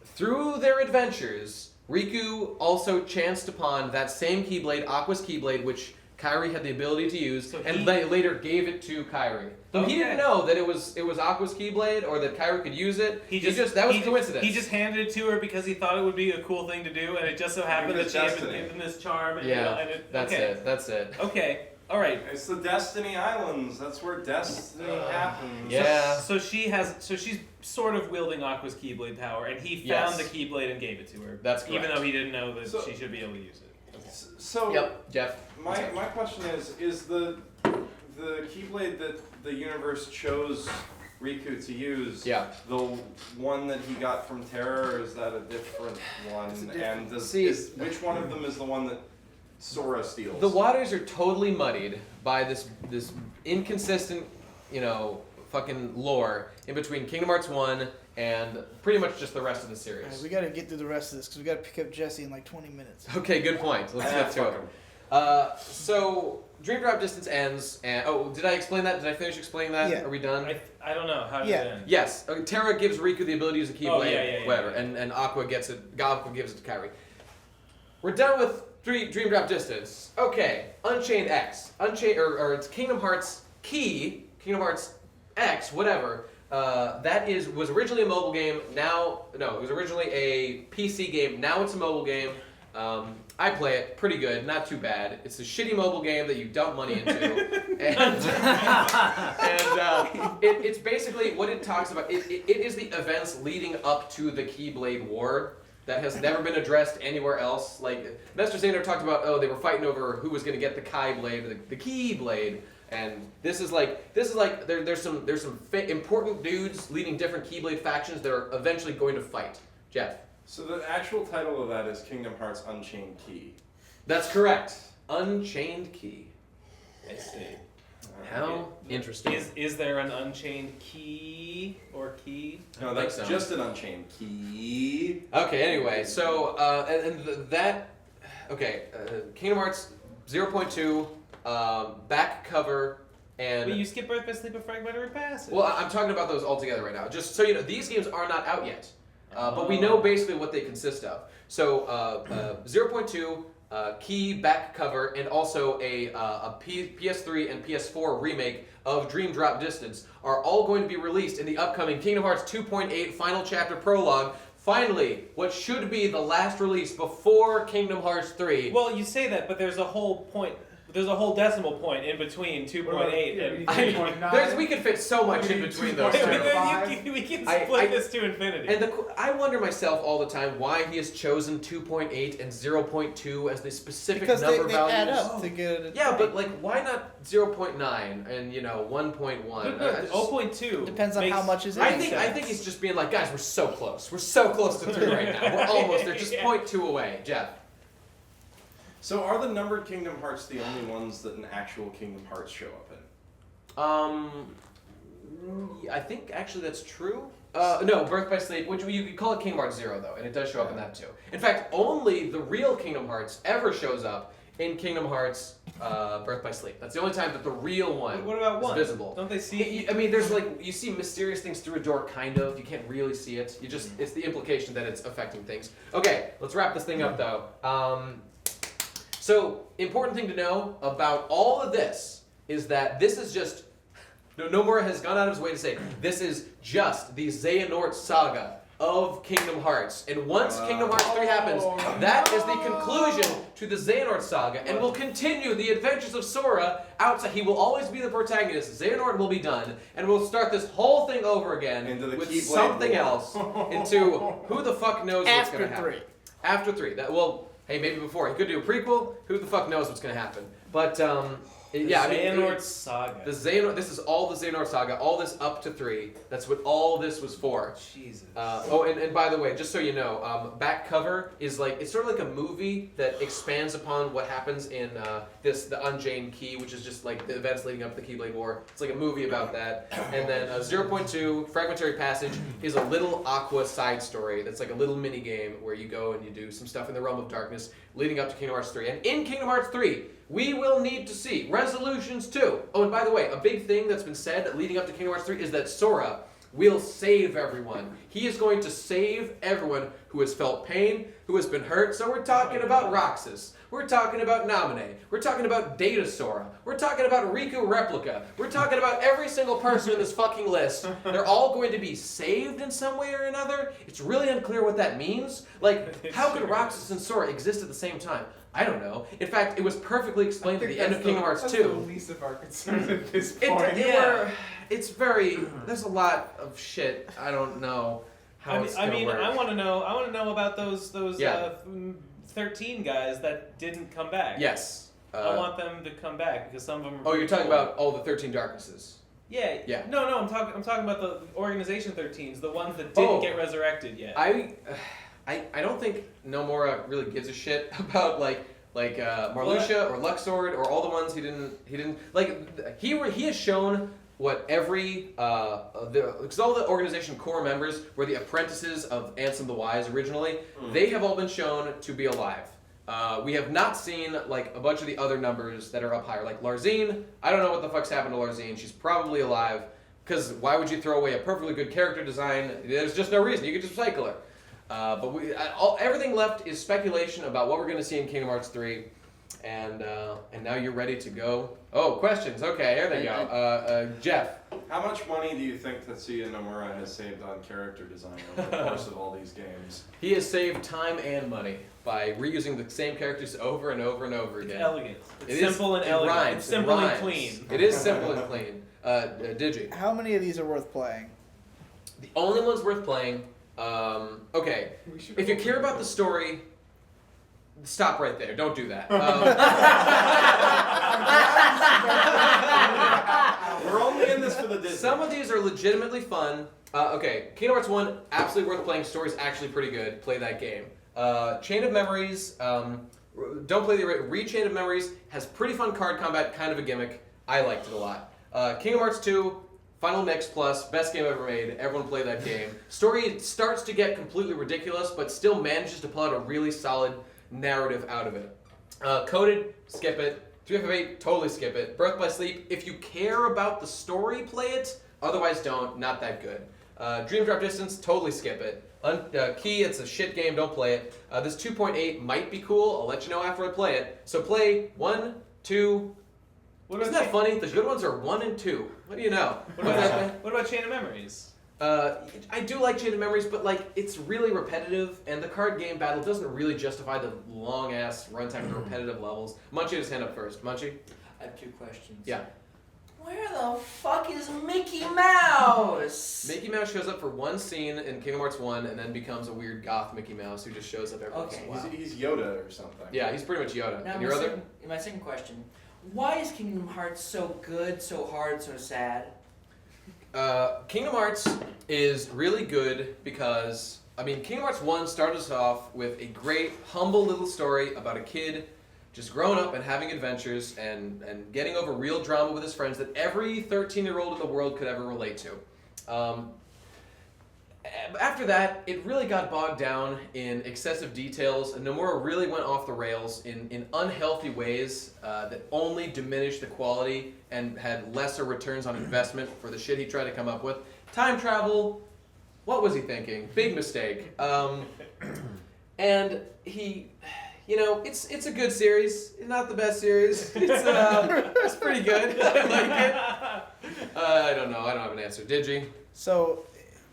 Through their adventures, Riku also chanced upon that same Keyblade, Aqua's Keyblade, which Kairi had the ability to use, and later gave it to Kairi. Though he didn't know that it was Aqua's Keyblade or that Kairi could use it. That was coincidence. He just handed it to her because he thought it would be a cool thing to do, and it just so happened that she had been given this charm. And That's it. Okay. All right. It's the Destiny Islands. That's where destiny happens. Yeah. So she's sort of wielding Aqua's Keyblade power, and he found the Keyblade and gave it to her. That's correct. Even though he didn't know that she should be able to use it. Okay. So, yep, Jeff. My question is the Keyblade that the universe chose Riku to use, the one that he got from Terra, or is that a different one? And which one of them is the one that Sora steals? The waters are totally muddied by this inconsistent, fucking lore in between Kingdom Hearts 1 and pretty much just the rest of the series. Right, we gotta get through the rest of this because we gotta pick up Jesse in like 20 minutes. Okay, good point. Let's get to it. So Dream Drop Distance ends, and did I explain that? Did I finish explaining that? Yeah. Are we done? I don't know. How did it end? Yes. Terra gives Riku the ability to use a Keyblade, whatever, yeah. and Aqua gets it. Aqua gives it to Kairi. We're done with Dream Drop Distance. Okay, Unchained X. Or it's Kingdom Hearts Kingdom Hearts X, whatever. That was originally a mobile game. It was originally a PC game. Now it's a mobile game. I play it pretty good, not too bad. It's a shitty mobile game that you dump money into, and it's basically what it talks about. It is the events leading up to the Keyblade War that has never been addressed anywhere else. Like Master Xehanort talked about, they were fighting over who was going to get the the Keyblade. And this is like there's some important dudes leading different Keyblade factions that are eventually going to fight. Jeff. So the actual title of that is Kingdom Hearts Unchained Key. That's correct. Unchained Key. I see. How interesting. Is there an Unchained Key or key? No, that's just an Unchained Key. Okay. Anyway, so Kingdom Hearts 0.2. Back cover and. But you skip Birth by Sleep and Fragmentary Passage. Well, I'm talking about those all together right now. Just so you know, these games are not out yet, but we know basically what they consist of. So 0.2, key, back cover, and also a PS3 and PS4 remake of Dream Drop Distance are all going to be released in the upcoming Kingdom Hearts 2.8 Final Chapter Prologue. Finally, what should be the last release before Kingdom Hearts 3. Well, you say that, but there's a whole point. There's a whole decimal point in between 2.8 and 3.9. We could fit so much in between those two. We can split this to infinity. And I wonder myself all the time why he has chosen 2.8 and 0.2 as the specific number values. Because they add up to get it. Yeah, but like, why not 0.9 and 1.1? 0.2 depends on how much is in I think he's just being like, guys, we're so close. We're so close to 3 right now. We're almost there. Just 0.2 away, Jeff. So are the numbered Kingdom Hearts the only ones that an actual Kingdom Hearts show up in? I think actually that's true. No, Birth by Sleep, which you could call it Kingdom Hearts 0 though, and it does show up in that too. In fact, only the real Kingdom Hearts ever shows up in Kingdom Hearts Birth by Sleep. That's the only time that the real one What about is one? visible. Don't they see? I mean, there's like, you see mysterious things through a door, kind of. You can't really see it. You just, it's the implication that it's affecting things. Okay, let's wrap this thing up though. So, important thing to know about all of this is that this is just, Nomura has gone out of his way to say, this is just the Xehanort Saga of Kingdom Hearts. And once Kingdom Hearts 3 happens, that is the conclusion to the Xehanort Saga, and will continue the adventures of Sora outside. He will always be the protagonist. Xehanort will be done, and we'll start this whole thing over again into the with Keyblade something War. else. Into who the fuck knows what's going to happen. After 3. After 3. That, well, hey, maybe before. He could do a prequel. Who the fuck knows what's going to happen. But, yeah, I mean, Xehanort Saga. the Xehanort, this is all the Xehanort Saga, all this up to 3. That's what all this was for. Jesus. And by the way, just so you know, back cover is like, it's sort of like a movie that expands upon what happens in the Unchained Key, which is just like the events leading up to the Keyblade War. It's like a movie about that. And then 0.2, Fragmentary Passage, is a little Aqua side story that's like a little mini game where you go and you do some stuff in the Realm of Darkness leading up to Kingdom Hearts 3. And in Kingdom Hearts 3, we will need to see resolutions too. Oh, and by the way, a big thing that's been said leading up to Kingdom Hearts 3 is that Sora will save everyone. He is going to save everyone who has felt pain, who has been hurt. So we're talking about Roxas. We're talking about Namine. We're talking about Data Sora. We're talking about Riku Replica. We're talking about every single person in this fucking list. They're all going to be saved in some way or another. It's really unclear what that means. Like, how could Roxas and Sora exist at the same time? I don't know. In fact, it was perfectly explained at the end of Kingdom Hearts 2. That's the least of our concerns at this point. It's very. There's a lot of shit. I don't know how it's gonna work. I want to know about those 13 guys that didn't come back. Yes. I want them to come back because some of them. Oh, you're talking about all the 13 Darknesses. Yeah. Yeah. No, I'm talking about the Organization 13s, the ones that didn't get resurrected yet. I don't think Nomura really gives a shit about like Marluxia or Luxord or all the ones he didn't like. He has shown what every because all the organization core members were the apprentices of Ansem the Wise originally. They have all been shown to be alive. We have not seen like a bunch of the other numbers that are up higher, like Larzine. I don't know what the fuck's happened to Larzine. She's probably alive. Because why would you throw away a perfectly good character design? There's just no reason. You could just recycle her. But everything left is speculation about what we're going to see in Kingdom Hearts 3. And now you're ready to go. Oh, questions. Okay, there they go. Jeff. How much money do you think Tetsuya Nomura has saved on character design over the course of all these games? He has saved time and money by reusing the same characters over and over and over again. It's elegant. It's simple and elegant. Rhymes, it's simple and clean. It is simple and clean. Digi. How many of these are worth playing? The only ones worth playing. Okay. If you care about the story, stop right there. Don't do that. We're only in this for the Disney. Some of these are legitimately fun. Okay, Kingdom Hearts 1, absolutely worth playing. Story's actually pretty good. Play that game. Chain of Memories, don't play the Re-Chain of Memories, has pretty fun card combat, kind of a gimmick. I liked it a lot. Kingdom Hearts 2, Final Mix Plus, best game ever made. Everyone play that game. Story starts to get completely ridiculous, but still manages to pull out a really solid narrative out of it. Coded, skip it. 358, totally skip it. Birth by Sleep, if you care about the story, play it. Otherwise, don't. Not that good. Dream Drop Distance, totally skip it. Key, it's a shit game. Don't play it. This 2.8 might be cool. I'll let you know after I play it. So play 1, 2. Isn't that funny? The good ones are 1 and 2. What do you know? What about Chain of Memories? I do like Chain of Memories, but like it's really repetitive, and the card game battle doesn't really justify the long ass runtime and repetitive levels. Munchie, his hand up first. Munchie? I have 2 questions. Yeah. Where the fuck is Mickey Mouse? Mickey Mouse shows up for one scene in Kingdom Hearts 1 and then becomes a weird goth Mickey Mouse who just shows up every once in a while. He's Yoda or something. Yeah, he's pretty much Yoda. Now, And your other? My second question. Why is Kingdom Hearts so good, so hard, so sad? Kingdom Hearts is really good because, Kingdom Hearts 1 started us off with a great, humble little story about a kid just growing up and having adventures and getting over real drama with his friends that every 13-year-old in the world could ever relate to. After that, it really got bogged down in excessive details, and Nomura really went off the rails in unhealthy ways that only diminished the quality and had lesser returns on investment for the shit he tried to come up with. Time travel, what was he thinking? Big mistake. And he, it's a good series. Not the best series. It's pretty good. I like it. I don't know. I don't have an answer. Did you? So,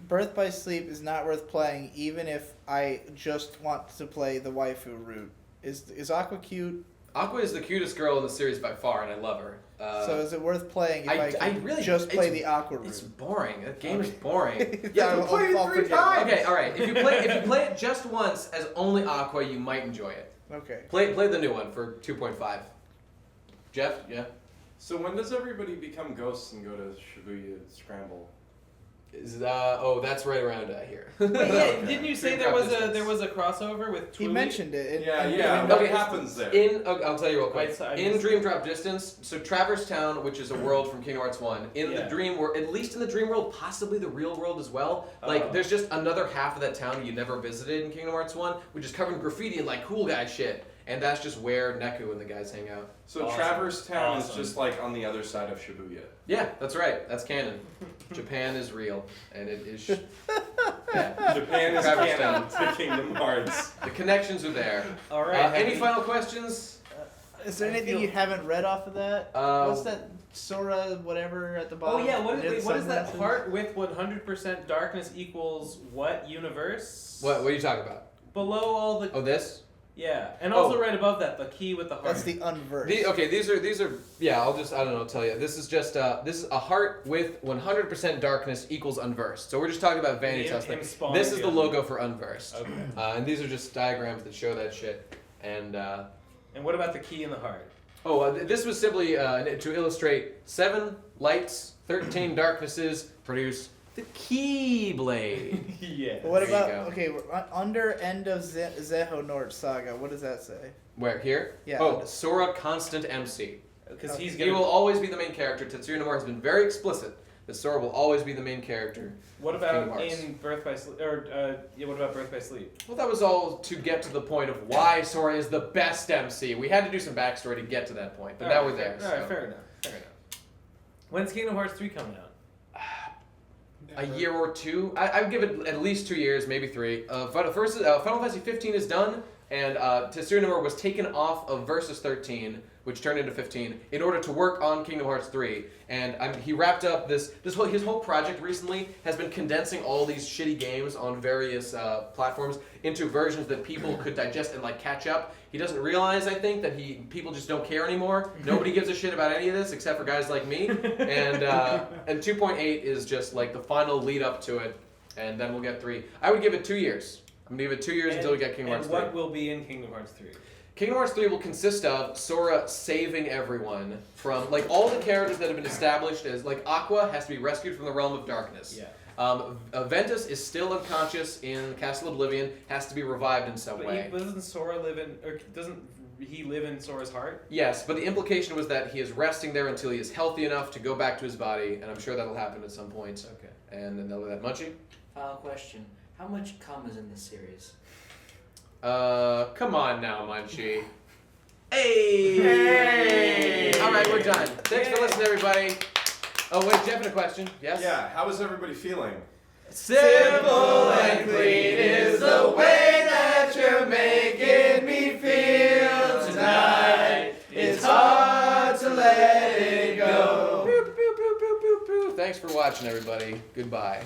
Birth by Sleep is not worth playing, even if I just want to play the waifu route. Is Aqua cute? Aqua is the cutest girl in the series by far, and I love her. So is it worth playing if I really just play the Aqua route? It's boring. That game is boring. You have to play it 3 times. Okay, all right. If you play it just once as only Aqua, you might enjoy it. Okay. Play the new one for 2.5. Jeff, yeah. So when does everybody become ghosts and go to Shibuya Scramble? That's right around here. Wait, yeah, didn't you say there was a crossover with Twilly? He mentioned it. What happens there? I'll tell you real quick. Wait, in Dream Drop Distance, so Traverse Town, which is a world from Kingdom Hearts 1, the dream world, at least in the dream world, possibly the real world as well. There's just another half of that town you never visited in Kingdom Hearts 1, which is covered in graffiti and cool guy shit. And that's just where Neku and the guys hang out. So Traverse Town is just on the other side of Shibuya. Yeah, that's right. That's canon. Japan is real, and it is. Japan is canon to Kingdom Hearts. The connections are there. All right. Any final questions? Is there anything you haven't read off of that? What's that Sora whatever at the bottom? Oh yeah, what is that part with 100% darkness equals what universe? What are you talking about? Below all the. Oh, this. Yeah, and also right above that, the key with the heart. That's the Unversed. These are. Yeah, I'll tell you. This is just this is a heart with 100% darkness equals Unversed. So we're just talking about Vanitas. This is the logo for Unversed. Okay. And these are just diagrams that show that shit. And what about the key in the heart? This was simply to illustrate 7 lights, 13 darknesses produce the Keyblade. Yeah. What about under end of Xehanort Saga? What does that say? Where here? Yeah. Sora constant MC. Because he will always be the main character. Tetsuya Nomura has been very explicit that Sora will always be the main character. What about in Birth by Sleep? What about Birth by Sleep? Well, that was all to get to the point of why Sora is the best MC. We had to do some backstory to get to that point, but now we're there. All right, fair enough. When's Kingdom Hearts 3 coming out? A year or 2. I would give it at least 2 years, maybe 3. Final Fantasy 15 is done, and Tetsuya Nomura was taken off of Versus 13, which turned into 15, in order to work on Kingdom Hearts 3. And he wrapped up his whole project recently has been condensing all these shitty games on various platforms into versions that people could digest and catch up. He doesn't realize, I think, that people just don't care anymore. Nobody gives a shit about any of this except for guys like me. And 2.8 is just the final lead up to it, and then we'll get 3. I would give it 2 years. I'm gonna give it 2 years until we get Kingdom Hearts 3. And what will be in Kingdom Hearts 3? Kingdom Hearts 3 will consist of Sora saving everyone from all the characters that have been established as Aqua has to be rescued from the realm of darkness. Yeah. Ventus is still unconscious in Castle Oblivion, has to be revived in some way. Doesn't Sora live in, or doesn't he live in Sora's heart? Yes, but the implication was that he is resting there until he is healthy enough to go back to his body, and I'm sure that'll happen at some point. Okay. And then that Munchie? Final question: how much cum is in this series? Come on now, Munchie. Hey! All right, we're done. Thanks for listening, everybody. Oh, wait, Jeff had a question. Yes? Yeah, how is everybody feeling? Simple and clean is the way that you're making me feel tonight. It's hard to let it go. Thanks for watching, everybody. Goodbye.